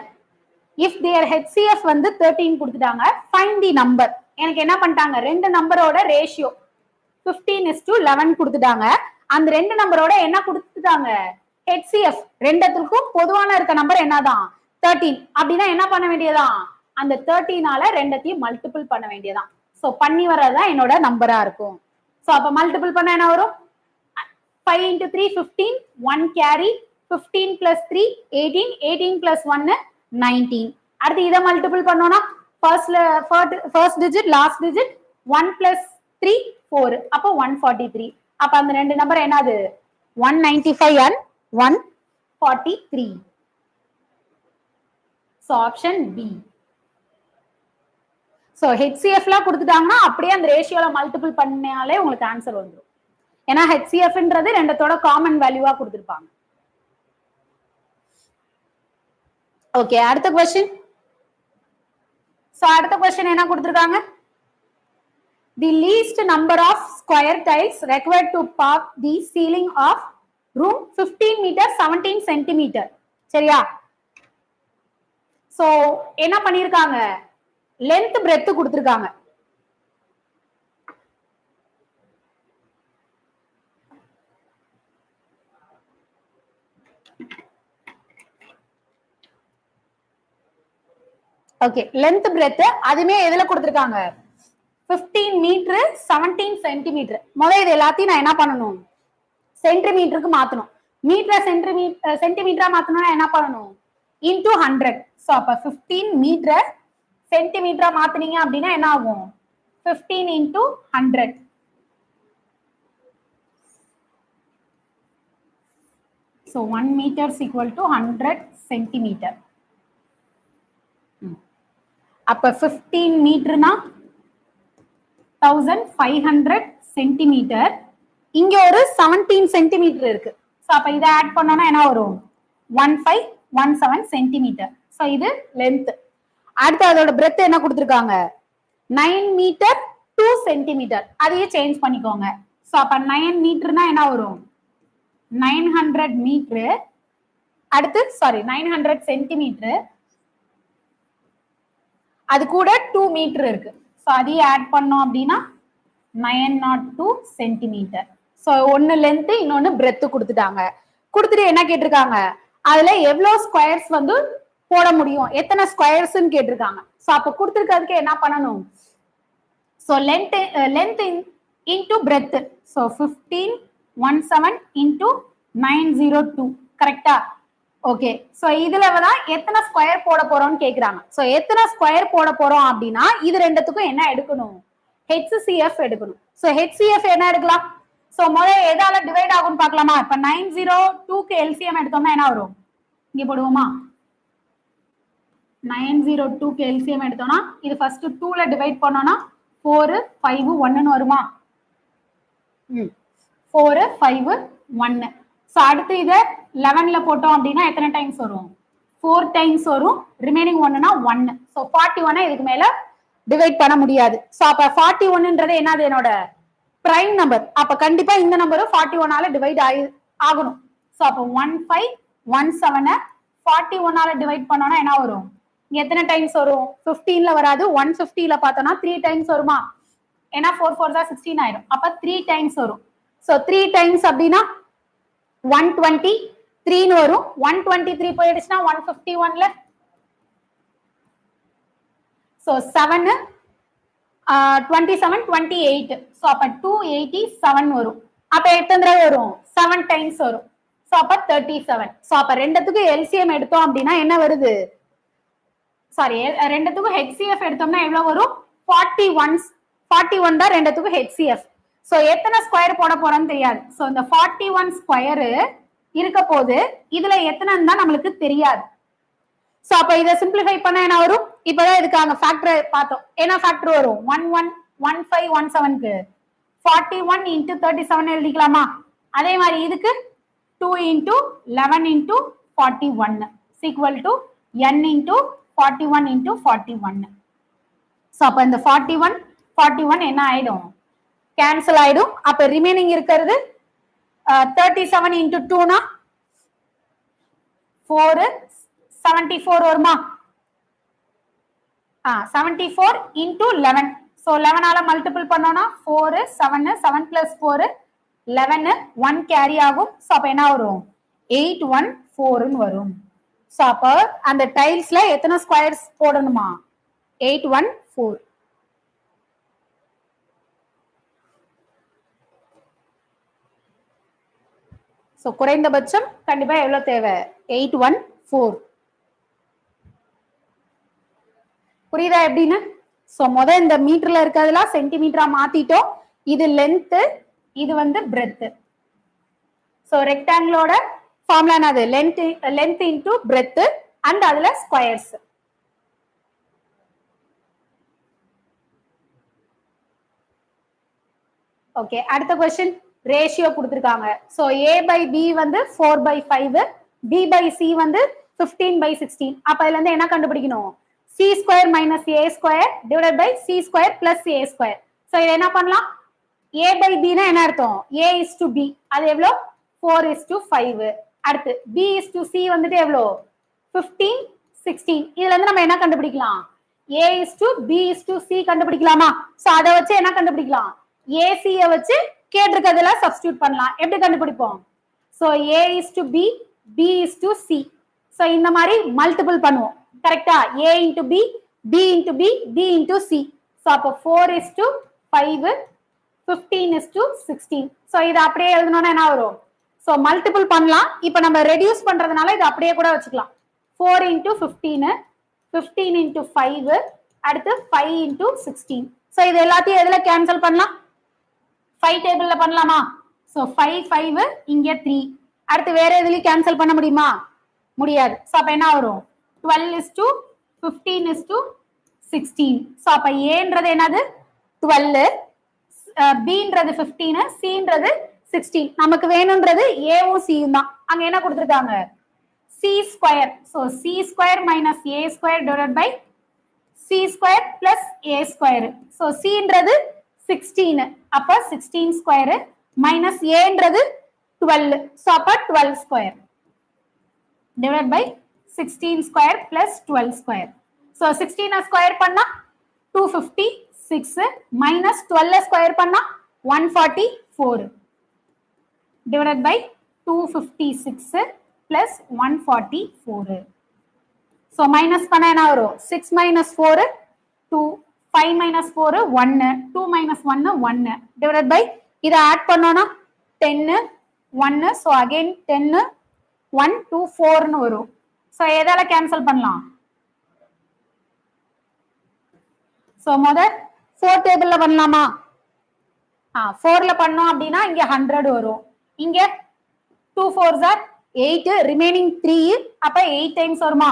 if their HCF வந்து 13 கொடுத்துட்டாங்க find the number எனக்கு என்ன பண்ணிட்டாங்க ரெண்டு நம்பரோட ரேஷியோ 15:11 கொடுத்துட்டாங்க அந்த ரெண்டு நம்பரோட என்ன கொடுத்துட்டாங்க HCF ரெண்டுத்துக்கும் பொதுவான இருக்க நம்பர் என்னதான் 13 அப்படின்னா என்ன பண்ண வேண்டியதான் அந்த 13ஆல ரெண்டத்தையும் மல்டிபிள் பண்ண வேண்டியதான் சோ பண்ணி வரதான் என்னோட நம்பரா இருக்கும் சோ அப்ப மல்டிபிள் பண்ண என்ன வரும் 5 into 3 15 1 carry 15 plus 3 18 18 plus 1 19 அடுத்து இதை மல்டிபிள் பண்ணோம்னா first digit last digit 1 plus 3 4 அப்போ 143 அப்ப அந்த ரெண்டு நம்பர் என்னது 195 and 143 so option B so HCF ல கொடுத்துட்டாங்கன்னா அப்படியே அந்த ரேஷியோல மல்டிபிள் பண்ணாலே உங்களுக்கு ஆன்சர் வந்துரும் ஏன்னா HCFன்றது ரெண்டத்தோட காமன் வேல்யூவா கொடுத்திருப்பாங்க ஓகே அடுத்த क्वेश्चन சோ அடுத்த क्वेश्चन என்ன கொடுத்திருக்காங்க the least number of square tiles required to park the ceiling of room 15 meter 17 centimeter சரியா சோ என்ன பண்ணிருக்காங்க லென்த் பிரெத் கொடுத்திருக்காங்க ஓகே லென்த் பிரெத் அதுமே எதுல கொடுத்திருக்காங்க 15 மீட்டர் 17 சென்டிமீட்டர் முதல்ல இது எல்லாத்தையும் நான் என்ன பண்ணணும் சென்டிமீட்டருக்கு மாத்தணும் மீட்டர் சென்டிமீட்டரா மாத்தணும்னா என்ன பண்ணணும் இன்டூ 100 சோ அப்ப 15 மீட்டர் சென்டிமீட்டரா மாத்துனீங்க அப்படின்னா என்ன ஆகும் 15 into 100 so 1 meter is equal to 100 centimeter அப்ப 15 மீட்டர்னா 1500 சென்டிமீட்டர் இங்க ஒரு 17 சென்டிமீட்டர் இருக்கு சோ அப்ப இத ஆட் பண்ணோம்னா என்ன வரும் 1517 சென்டிமீட்டர் சோ இது லென்த் அடுத்து அதோட பிரெத் என்ன கொடுத்திருக்காங்க 9 மீட்டர் 2 சென்டிமீட்டர் அதையே சேஞ்ச் பண்ணிக்கோங்க சோ அப்ப 9 மீட்டர்னா என்ன வரும் 900 மீட்டர் அடுத்து 900 சென்டிமீட்டர் அது கூட 2 மீட்டர் இருக்கு சோ அதையே ஆட் பண்ணோம் அப்படின்னா 902 சென்டிமீட்டர் சோ ஒன்னு லென்த் இன்னொன்னு பிரெத் கொடுத்துட்டாங்க கொடுத்துட்டு என்ன கேட்டிருக்காங்க அதுல எவ்வளவு ஸ்கொயர்ஸ் வந்து போட முடியும் எத்தனை ஸ்கொயர்ஸ்ன்னு கேட்டிருக்காங்க சோ அப்ப கொடுத்துருக்கிறதுக்கு என்ன பண்ணணும் So length into breadth. So 1517 into 902. Correct? Okay so இதுல தான் எத்தனை ஸ்கொயர் போட போறோம்னு கேக்குறாங்க. சோ எத்தனை ஸ்கொயர் போட போறோம் அப்படின்னா இது ரெண்டுத்துக்கும் என்ன எடுக்கணும்? HCF எடுக்கணும். சோ HCF என்ன எடுக்கலாம்? சோ முதல்ல எதால டிவைட் ஆகும்னு பார்க்கலாமா? இப்ப 902 க்கு LCM எடுத்தோம்னா என்ன வரும்? இங்க போடுவோமா? 902 க்கு LCM எடுத்தோம்னா இது ஃபர்ஸ்ட் 2 ல டிவைட் பண்ணோம்னா 4 5 1 ன்னு வருமா? 4 5 1. சோ அடுத்து இத 11 ல போட்டோம் அப்படின்னா எத்தனை டைம்ஸ் வரும்? 4 டைம்ஸ் வரும். ரிமைனிங் 1னா 1. சோ 41 இதுக்கு மேல டிவைட் பண்ண முடியாது. சோ அப்ப 41ன்றது என்னது? என்னோட பிரைம் நம்பர். அப்ப கண்டிப்பா இந்த நம்பரும் 41 ஆல டிவைட் ஆகணும். சோ அப்ப 1517 41 ஆல டிவைட் பண்ணோம்னா என்ன வரும்? இங்க எத்தனை டைம்ஸ் வரும்? 15 ல வராது. 150 ல பார்த்தோம்னா 3 டைம்ஸ் வருமா? ஏன்னா 4 4 தான் 16 ஆயிடும். அப்ப 3 டைம்ஸ் வரும். சோ 3 டைம்ஸ் அப்படின்னா 123 ன்னு வரும். 123 போயிடுச்சுன்னா 151 ல சோ 7 27 28. சோ அப்ப 287 வரும். அப்ப எத்தனை தடவை வரும்? 7 டைம்ஸ் வரும். சோ அப்ப 37. சோ அப்ப ரெண்டுத்துக்கு LCM எடுத்தோம் அப்படின்னா என்ன வருது? சாரி ரெண்டுத்துக்கும் HCF எடுத்தோம்னா எவ்வளவு வரும்? 41 தான் ரெண்டுத்துக்கும் HCF. சோ எத்தனை ஸ்கொயர் போட போறோம்னு தெரியாது. சோ இந்த 41 ஸ்கொயர் இருக்க போது இதுல எத்தனைன்னு தான் நம்மளுக்கு தெரியாது. சோ அப்ப இத சிம்பிளிஃபை பண்ணா என்ன வரும்? இப்பதான் இதுக்கான ஃபேக்டர் பார்த்தோம். என்ன ஃபேக்டர் வரும்? 1517 க்கு 41 into 37 எழுதிக்கலாமா? அதே மாதிரி இதுக்கு 2 into 11 into 41 is equal to n into 41 into 41. So அப்ப இந்த 41 என்ன ஆயிடும்? கேன்சல் ஆயிடும். அப்ப ரிமைனிங் இருக்கிறது 37 into 2 னா 4 74 வருமா? 74 into 11. சோ 11 ஆல மல்டிபிள் பண்ணோம்னா 4 7 7 plus 4 11 1 கேரி ஆகும். சோ அப்ப என்ன வரும்? 814 ன்னு வரும். சோ அப்ப அந்த டைல்ஸ்ல எத்தனை ஸ்கொயர்ஸ் போடணுமா? 814. சோ குறைந்தபட்சம் கண்டிப்பா எவ்வளவு தேவை? 814. புரியுதா எப்படின்னு? சோ இந்த மீட்டர்ல இருக்கிறதுலாம் சென்டிமீட்டரா மாத்திட்டோம். இது லென்த், இது வந்து பிரெத். சோ ரெக்டாங்கிளோட ஃபார்முலா என்னது? லென்த் இன்டு பிரெத் அண்ட் அதுல ஸ்கொயர்ஸ். ஓகே அடுத்த क्वेश्चन ரேஷியோ கொடுத்திருக்காங்க. சோ a by b வந்து 4 by 5, b by c வந்து 15 by 16. அப்ப இதுல இருந்து என்ன கண்டுபிடிக்கணும்? c square minus a square divided by c square plus a square. So இத என்ன பண்ணலாம்? a by b னா என்ன அர்த்தம்? a is to b. அது எவ்வளவு? 4 is to 5. அடுத்து b is to c வந்துட்டு எவ்வளவு? 15 16. இதுல இருந்து நம்ம என்ன கண்டுபிடிக்கலாம்? a is to b is to c கண்டுபிடிக்கலாமா? சோ அத வச்சு என்ன கண்டுபிடிக்கலாம்? ac ய வச்சு கேட்டிருக்கிறதுல சப்ஸ்டிட்யூட் பண்ணலாம். எப்படி கண்டுபிடிப்போம்? So a is to b, b is to c. So இந்த மாதிரி மல்டிபிள் பண்ணுவோம். கரெக்ட்டா? a into b, b into b, b into c. So அப்ப 4 is to 5, 15 is to 16. So இது அப்படியே எழுதணும்னா என்ன வரும்? சோ மல்டிபிள் பண்ணலாம். இப்போ நம்ம ரெடியூஸ் பண்றதுனால இது அப்படியே கூட வச்சுக்கலாம். 4 into 15, 15 into 5, அடுத்து 5 into 16. சோ இது எல்லாத்தையும் எதுல கேன்சல் பண்ணலாம்? 5 டேபிள்ல பண்ணலாமா? சோ 5 5 இங்க 3. அடுத்து வேற எதுலயும் கேன்சல் பண்ண முடியுமா? முடியாது. சோ அப்ப என்ன வரும்? 12 is to 15 is to 16. So அப்ப a-ன்றது என்னது? 12, b-ன்றது 15, c-ன்றது 16. நமக்கு வேணும்ன்றது a-வும் c-யும் தான். அங்க என்ன கொடுத்திருக்காங்க? c square. So c square minus a square divided by c square plus a square. So c-ன்றது 16. அப்ப 16 square minus a-ன்றது 12. So அப்ப 12 square divided by 16 square plus 12 square. So 16 square பண்ணா 256 minus 12 square பண்ணா 144 divided by 256 plus 144. So minus பண்ணா என்ன வரும்? 6 minus 4 2, 5 minus 4 1, 2 minus 1 1 divided by இதை add பண்ணோம்னா 10 1, so again 10 1 2 4 வரும். so எதால கேன்சல் பண்ணலாம்? so முத 4 டேபிள்ல பண்ணலாமா? 4ல பண்ணோம் அப்படின்னா இங்க 100 வரும். இங்க 2 4s are 8, remaining 3, அப்ப 8 times வருமா?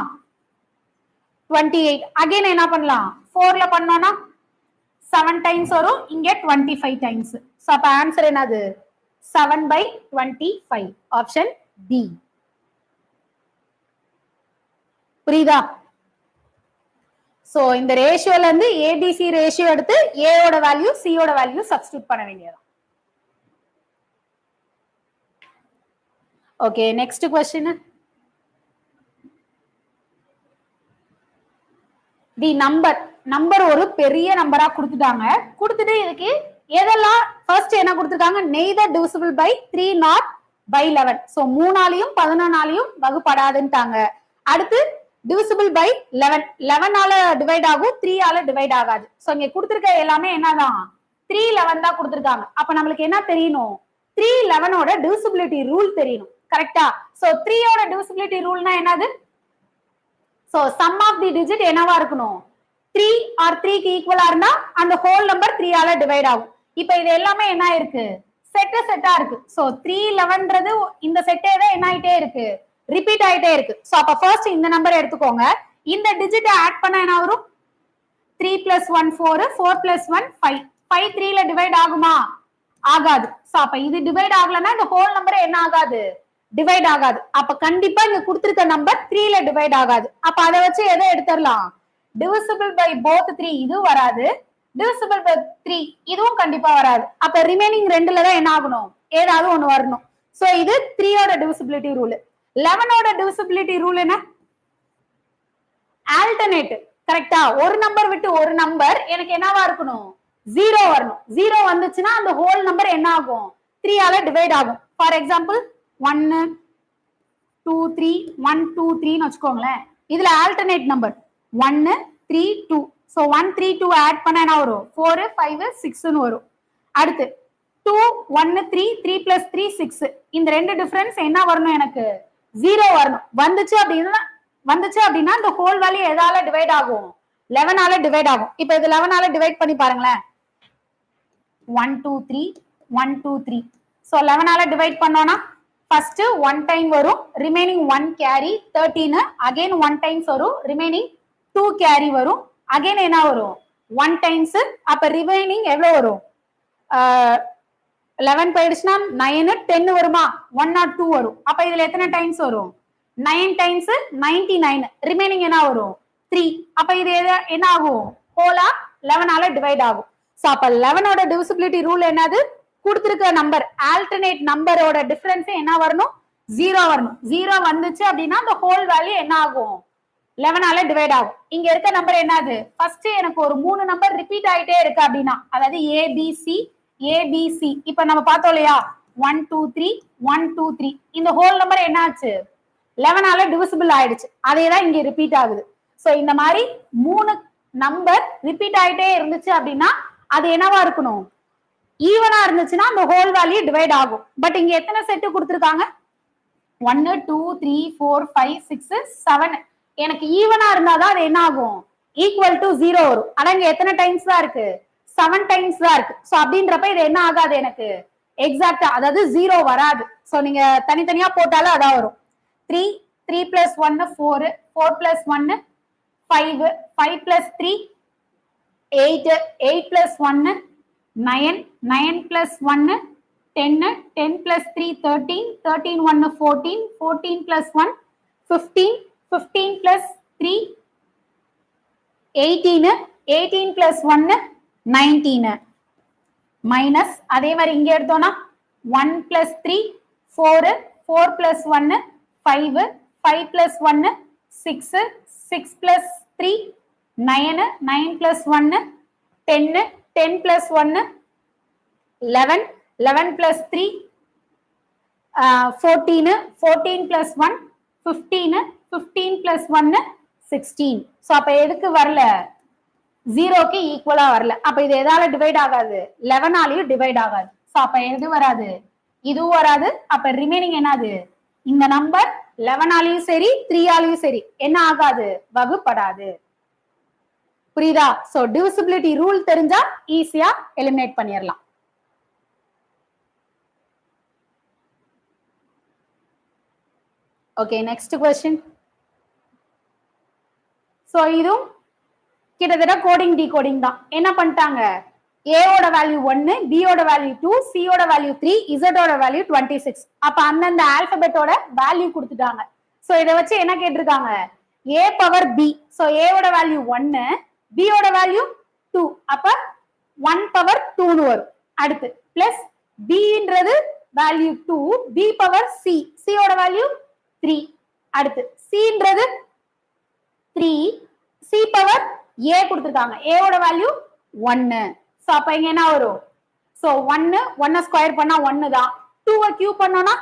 28. again என்ன பண்ணலாம்? 4ல பண்ணோம்னா 7 times வரும், இங்க 25 times. so அப்ப ஆன்சர் என்னது? 7/25. Option B. புரியுதா? சோ இந்த ரேஷியோல இருந்து ஏபிசி ரேஷியோ எடுத்து ஏ ஓட வேல்யூ சி ஓட வேல்யூ சப்ஸ்டிட்யூட் பண்ண வேண்டியது. Okay, next question. The number ஒரு பெரிய நம்பரா கொடுத்துட்டாங்க. கொடுத்துட்டு இதுக்கு எதெல்லாம் ஃபர்ஸ்ட் என்ன கொடுத்துருக்காங்க? Neither divisible by 3 not by 11. So 3ஆலையும் 11ஆலையும் வகுப்படாதுன்ட்டாங்க. அடுத்து டிவிசிபிள் பை 11, 11ஆல டிவைட் ஆகும், 3ஆல டிவைட் ஆகாது. சோ இங்க கொடுத்திருக்க எல்லாமே என்னதான்? 311 தான் கொடுத்திருக்காங்க. அப்ப நம்மளுக்கு என்ன தெரியணும்? 311ஓட டிவிசிபிலிட்டி ரூல் தெரியணும். கரெக்டா? சோ 3ஓட டிவிசிபிலிட்டி ரூல்னா என்னது? So sum of the digit என்னவா இருக்கணும்? 3 ஆர் 3க்கு ஈக்குவலா இருந்தா அந்த ஹோல் நம்பர் 3ஆல டிவைட் ஆகும். இப்போ இது எல்லாமே என்ன இருக்கு? செட்டா இருக்கு. சோ 311ன்றது இந்த செட்டே தான் என்ன ஆயிட்டே இருக்கு? ரிப்பீட் ஆயிட்டே இருக்கு. சோ அப்ப ஃபர்ஸ்ட் இந்த நம்பர் எடுத்துக்கோங்க. இந்த டிஜிட் ஆட் பண்ணா என்ன வரும்? 3 + 1 4, 4 + 1 5. 5 3ல டிவைட் ஆகுமா? ஆகாது. சோ அப்ப இது டிவைட் ஆகலன்னா இந்த ஹோல் நம்பர் என்ன ஆகாது? டிவைட் ஆகாது. அப்ப கண்டிப்பா இங்க கொடுத்திருக்க நம்பர் 3ல டிவைட் ஆகாது. அப்ப அதை வச்சு எதை எடுத்துடலாம்? டிவிசிபிள் பை போத் 3 இது வராது, டிவிசிபிள் பை 3 இதுவும் கண்டிப்பா வராது. அப்ப ரிமைனிங் ரெண்டுல தான் என்ன ஆகணும்? ஏதாவது ஒண்ணு வரணும். சோ இது 3ஓட டிவிசிபிலிட்டி ரூல். 11ஓட டிவிசிபிலிட்டி ரூல் என்ன? ஆல்டர்னேட். கரெக்டா? ஒரு நம்பர் விட்டு ஒரு நம்பர் எனக்கு என்னவா இருக்கணும்? 0 வரணும். 0 வந்துச்சுன்னா அந்த ஹோல் நம்பர் என்ன ஆகும்? 3ஆல டிவைட் ஆகும். ஃபார் எக்ஸாம்பிள் 1 2 3 1 2 3 ன்னு வச்சுக்கோங்களேன். இதுல ஆல்டர்னேட் நம்பர் 1 3 2. சோ 1 3 2 ஆட் பண்ணா என்ன வரும்? 4 5 6 ன்னு வரும். அடுத்து 2 1 3 3 + 3 6. இந்த ரெண்டு டிஃபரன்ஸ் என்ன வரணும்? எனக்கு 0 வரணும். வந்துச்சு அப்படின்னா இந்த ஹோல் வேல்யூ எதால டிவைட் ஆகும்? 11ஆல டிவைட் ஆகும். இப்போ இது 11ஆல டிவைட் பண்ணி பாருங்களேன். 1 2 3 1 2 3. சோ 11ஆல டிவைட் பண்ணோம்னா ஃபர்ஸ்ட் 1 டைம் வரும், ரிமைனிங் 1 கேரி 13. அகைன் 1 டைம்ஸ் வரும், ரிமைனிங் 2 கேரி வரும். அகைன் என்ன வரும்? 1 டைம்ஸ். அப்ப ரிமைனிங் எவ்வளவு வரும்? 11 போயிடுச்சுன்னா 9 10 வருமா? 102 வரும். அப்ப இதுல எத்தனை டைம்ஸ் வரும்? 9 டைம்ஸ் 99. ரிமைனிங் என்ன வரும்? 3. அப்ப இது என்ன ஆகும்? ஹோலா 11ஆல டிவைட் ஆகும். சோ அப்ப 11ஓட டிவிசிபிலிட்டி ரூல் என்னது? கொடுத்திருக்க நம்பர் ஆல்டர்னேட் நம்பரோட டிஃபரன்ஸ் என்ன வரணும்? 0 வரணும். 0 வந்துச்சு அப்படின்னா அந்த ஹோல் வேல்யூ என்ன ஆகும்? 11ஆல டிவைட் ஆகும். இங்க இருக்க நம்பர் என்னது? ஃபர்ஸ்ட் எனக்கு ஒரு 3 நம்பர் ரிப்பீட் ஆயிட்டே இருக்கு அப்படின்னா, அதாவது ஏபிசி. இப்ப நம்ம பார்த்தோம் இல்லையா? 1 2 3 1 2 3. இந்த ஹோல் நம்பர் என்ன ஆச்சு? 11ஆல டிவிசிபிள் ஆயிடுச்சு. அதேதான் இங்க ரிப்பீட் ஆகுது. சோ இந்த மாதிரி 3 நம்பர் ரிப்பீட் ஆயிட்டே இருந்துச்சு அப்படின்னா அது என்னவா இருக்கணும்? ஈவனா இருந்துச்சுன்னா அந்த ஹோல் வேல்யூ டிவைட் ஆகும். பட் இங்க எத்தனை செட் கொடுத்திருக்காங்க? 1 2 3 4 5 6 7. எனக்கு ஈவனா இருந்தாதான் அது என்ன ஆகும்? ஈக்குவல் டு 0 வரும். ஆனா இங்க எத்தனை டைம்ஸ் தான் இருக்கு? 7 டைம்ஸ் தான் இருக்கு. சோ அப்படின்றப்ப இது என்ன ஆகாது எனக்கு? எக்ஸாக்டா, அதாவது 0 வராது. சோ நீங்க தனித்தனியா போட்டாலும் அதான் வரும். 3 3 + 1 4 4 + 1 5 5 + 3 8 8 + 1 9 9 + 1 10 10 + 3 13 13 1 14 14 + 1 15 15 + 3 18 18 + 1 19 மைனஸ் அதே மாதிரி இங்க எடுத்தோம்னா 1 + 3 4 4 + 1 5 5 + 1 6 6 + 3 9 9 + 1 10 10 + 1 11 11 + 3 14 14 + 1 15 15 + 1 16. சோ அப்ப எதுக்கு வரல? ஜீரோக்கு ஈக்குவலா வரல. அப்ப இது எதால டிவைட் ஆகாது? 11ஆலையும் டிவைட் ஆகாது. சோ அப்ப எது வராது? இதுவும் வராது. அப்ப ரிமைனிங் என்னது? இந்த நம்பர் 11ஆலையும் சரி 3ஆலையும் சரி என்ன ஆகாது? வகுப்படாது. புரியுதா? சோ டிவிசிபிலிட்டி ரூல் தெரிஞ்சா ஈஸியா எலிமினேட் பண்ணிடலாம். Okay, next question. சோ இதுவும் கிட்டத்தட்ட கோடிங் டிகோடிங் தான். என்ன பண்ணிட்டாங்க? ஏவோட வேல்யூ 1, பியோட வேல்யூ 2, சியோட வேல்யூ 3, இசட்டோட வேல்யூ 26. அப்ப அந்தந்த ஆல்பபெட்டோட வேல்யூ கொடுத்துட்டாங்க. சோ இத வச்சு என்ன கேட்டிருக்காங்க? A power B. சோ ஏவோட வேல்யூ 1, பியோட வேல்யூ 2. அப்ப 1 பவர் 2னு வரும். அடுத்து பிளஸ் பின்றது வேல்யூ 2, பி பவர் சி, சியோட வேல்யூ 3. அடுத்து சின்றது 3, சி பவர் ஏ கொடுத்திருக்காங்க. ஏவோட வேல்யூ 1. சோ அப்ப இங்க என்ன வரும்? சோ 1 ஸ்கொயர் பண்ணா 1 தான். 2 கியூப் பண்ணோம்னா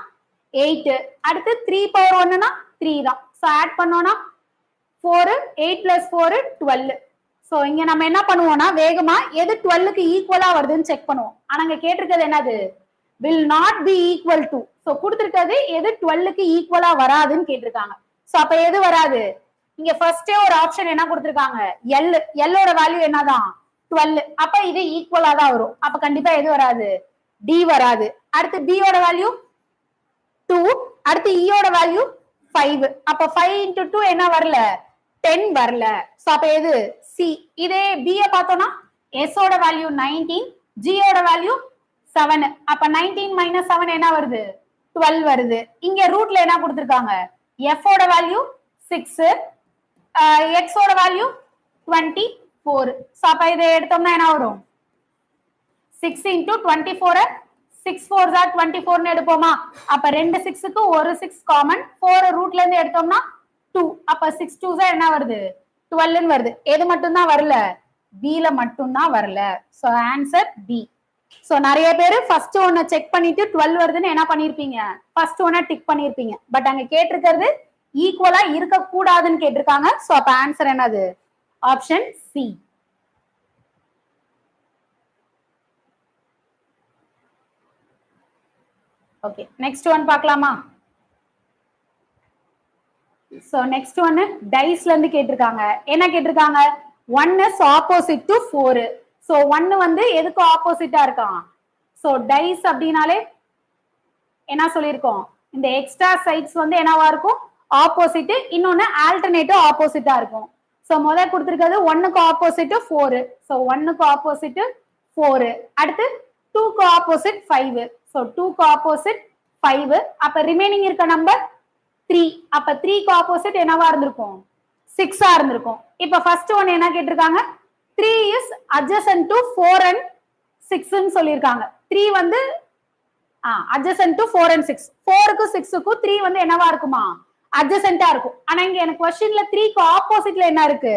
8. அடுத்து 3 பவர் 1னா 3 தான். சோ ஆட் பண்ணோம்னா 4, 8 plus 4 12. சோ இங்க நம்ம என்ன பண்ணுவோம்னா வேகமா எது 12க்கு ஈக்குவலா வருதுன்னு செக் பண்ணுவோம். ஆனா இங்க கேட்டிருக்கிறது என்னது? will not be equal to. So கொடுத்திருக்கிறது எது 12க்கு ஈக்குவலா வராதுன்னு கேட்டிருக்காங்க. சோ அப்ப எது வராது? இங்க ஃபர்ஸ்டே ஒரு ஆப்ஷன் என்ன கொடுத்திருக்காங்க? எல் ஓட வேல்யூ என்னதான்? 12. அப்ப இது ஈக்குவலா தான் வரும். அப்ப கண்டிப்பா எது வராது? டி வராது. அடுத்து பி ஓட வேல்யூ 2. அடுத்து ஈயோட வேல்யூ 5. அப்ப 5 into 2 என்ன வரல? 10 வரல. சோ அப்ப எது? சி. இதே பி பார்த்தோம்னா எஸ் ஓட வேல்யூ 19, ஜி ஓட வேல்யூ 7. அப்ப 19 minus 7 என்ன வருது? 12 வருது. இங்க ரூட்ல என்ன கொடுத்திருக்காங்க? எஃப் ஓட வேல்யூ 6, எக்ஸ் ஓட வேல்யூ 24. சோ அப்ப இதை எடுத்தோம்னா என்ன வரும்? 6 into 24 6 4s are 24 எடுப்போமா? அப்ப ரெண்டு 6க்கு ஒரு 6 காமன். 4 ரூட்ல இருந்து எடுத்தோம்னா 2. அப்ப 6 2s என்ன வருது? 12 வருது. எது மட்டும் தான் வரல? B ல மட்டும் தான் வரல. So answer B. சோ நிறைய பேர் ஃபர்ஸ்ட் ஒன்ன செக் பண்ணிட்டு 12 வருதுன்னு என்ன பண்ணிருப்பீங்க? ஃபர்ஸ்ட் ஒன்ன டிக் பண்ணிருப்பீங்க. பட் அங்க கேட்டிருக்கிறது ஈக்குவலா இருக்க கூடாதுன்னு கேட்டிருக்காங்க. சோ அப்ப ஆன்சர் என்னது? Option C. Okay, next one பார்க்கலாமா? சோ நெக்ஸ்ட் ஒன் டைஸ்ல இருந்து கேட்டிருக்காங்க. என்ன கேட்டிருக்காங்க? 1 is opposite to 4. சோ 1 வந்து எதுக்கு ஆப்போசிட்டா இருக்கான்? சோ டைஸ் அப்படினாலே என்ன சொல்லிருக்கோம்? இந்த எக்ஸ்ட்ரா சைட்ஸ் வந்து என்னவா இருக்கும்? ஆப்போசிட். இன்னொன்னு ஆல்டர்னேட்டிவ் ஆப்போசிட்டா இருக்கும். சோ முதல்ல கொடுத்திருக்கிறது 1க்கு ஆப்போசிட் 4. சோ 1க்கு ஆப்போசிட் 4. அடுத்து 2க்கு ஆப்போசிட் 5. சோ 2க்கு ஆப்போசிட் 5. அப்ப ரிமைனிங் இருக்க நம்பர் 3. அப்ப 3க்கு ஆப்போசிட் என்னவா இருந்திருக்கும்? 6ஆ இருந்திருக்கும். இப்ப ஃபர்ஸ்ட் ஒன் என்ன கேட்டிருக்காங்க? 3 is adjacent to 4 and 6 ன்னு சொல்லிருக்காங்க. 3 வந்து adjacent to 4 and 6. 4க்கு 6க்கு 3 வந்து என்னவா இருக்குமா? adjacent-ஆ இருக்கும். ஆனா இங்க எனக்கு क्वेश्चनல 3க்கு ஆப்போசிட்ல என்ன இருக்கு?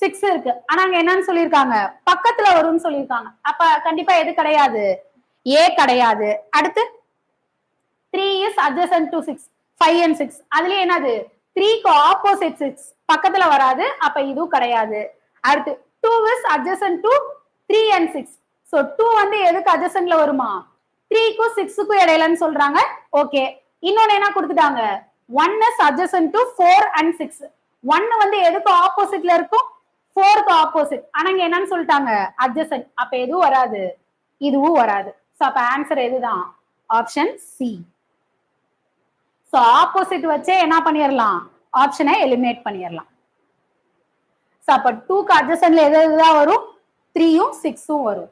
6 இருக்கு. ஆனா அங்க என்னன்னு சொல்லிருக்காங்க? பக்கத்துல வரும்னு சொல்லிருக்காங்க. அப்ப கண்டிப்பா எது கிடையாது? A கிடையாது. அடுத்து 3 is adjacent to 6, 5 and 6. அதுலயே என்னது? 3க்கு ஆப்போசிட் 6 பக்கத்துல வராது. அப்ப இதுவும் கிடையாது. அடுத்து 2 is adjacent to 3 and 6. So 2 வந்து எதுக்கு adjacentல வருமா? 3க்கும் 6க்கும் இடையிலன்னு சொல்றாங்க. ஓகே, இன்னொன்னு என்ன கொடுத்துட்டாங்க? 1 is adjacent to 4 and 6. 1 வந்து எதுக்கு ஆப்போசிட்ல இருக்கும்? 4க்கு ஆப்போசிட். ஆனா இங்க என்னன்னு சொல்லிட்டாங்க? adjacent. அப்ப எதுவும் வராது, இதுவும் வராது. சோ அப்ப ஆன்சர் எதுதான்? Option C. சோ ஆப்போசிட் வச்சே என்ன பண்ணிரலாம்? ஆப்ஷனை எலிமினேட் பண்ணிரலாம். சோ அப்ப 2க்கு adjacentல எது எதுதான் வரும்? 3யும் 6ம் வரும்.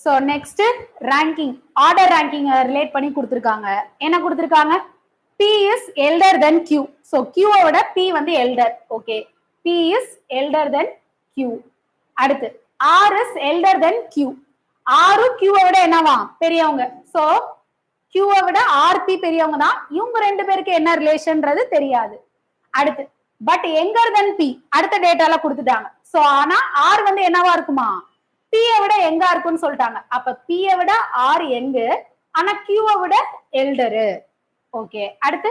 So next ranking, order ranking relate பண்ணி கொடுத்திருக்காங்க. என்ன கொடுத்திருக்காங்க? P is elder than Q. So Q விட P வந்து elder. Okay, P is elder than Q. அடுத்து R is elder than Q. R Q விட என்னவா? பெரியவங்க. சோ Q விட RP பெரியவங்க தான். இவங்க ரெண்டு பேருக்கு என்ன ரிலேஷன்ன்றது தெரியாது. அடுத்து பட் எங்கர் தென் P அடுத்த டேட்டால கொடுத்துட்டாங்க. சோ ஆனா R வந்து என்னவா இருக்குமா? P விட எங்க இருக்குன்னு சொல்லிட்டாங்க. அப்ப P விட R எங்க, ஆனா Q விட எல்டரு. ஓகே, அடுத்து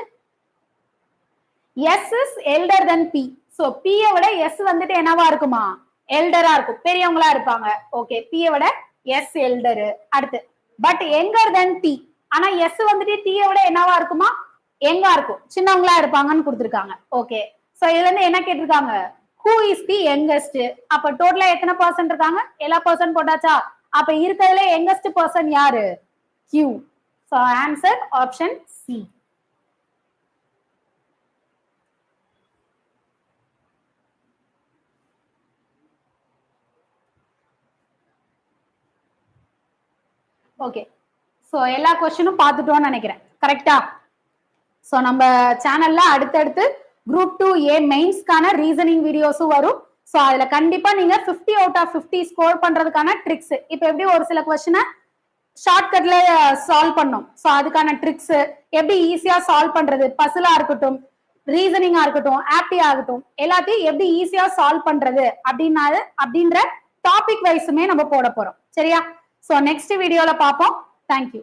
S is elder then B. So B விட எஸ் வந்துட்டு என்னவா இருக்குமா? எல்டரா இருக்கும், பெரியவங்களா இருப்பாங்க. ஓகே, பி விட எஸ் எல்டர். அடுத்து பட் எங்கர் தென் டி. ஆனா எஸ் வந்துட்டு டி விட என்னவா இருக்குமா? எங்கா இருக்கும், சின்னவங்களா இருப்பாங்கன்னு கொடுத்துருக்காங்க. ஓகே, சோ இதுல இருந்து என்ன கேட்டிருக்காங்க? Who is the youngest. அப்ப டோட்டலா எத்தனை பர்சன்ட் இருக்காங்க? எல்லா பர்சன்ட் போட்டாச்சா? அப்ப இருக்கிறதுல யங்கஸ்ட் பர்சன் யாரு? Q. So answer option C. Okay, so எல்லா கொஸ்டினும் பார்த்துட்டோம்னு நினைக்கிறேன். கரெக்டா? சோ நம்ம சேனல்ல அடுத்தடுத்து குரூப் 2A மெயின்ஸ்க்கான ரீசனிங் வீடியோஸும் வரும். சோ அதுல கண்டிப்பா நீங்க 50 அவுட் ஆஃப் 50 ஸ்கோர் பண்றதுக்கான ட்ரிக்ஸ், இப்ப எப்படி ஒரு சில கொஸ்டினை ஷார்ட்கட்ல சால்வ் பண்ணோம், சோ அதுக்கான ட்ரிக்ஸ் எப்படி ஈஸியா சால்வ் பண்றது, பசிலா இருக்கட்டும், ரீசனிங்கா இருக்கட்டும், ஆப்டி ஆகட்டும், எல்லாத்தையும் எப்படி ஈஸியா சால்வ் பண்றது அப்படின்ற டாபிக் வைஸுமே நம்ம போட போறோம். சரியா? சோ நெக்ஸ்ட் வீடியோல பார்ப்போம். தேங்க்யூ.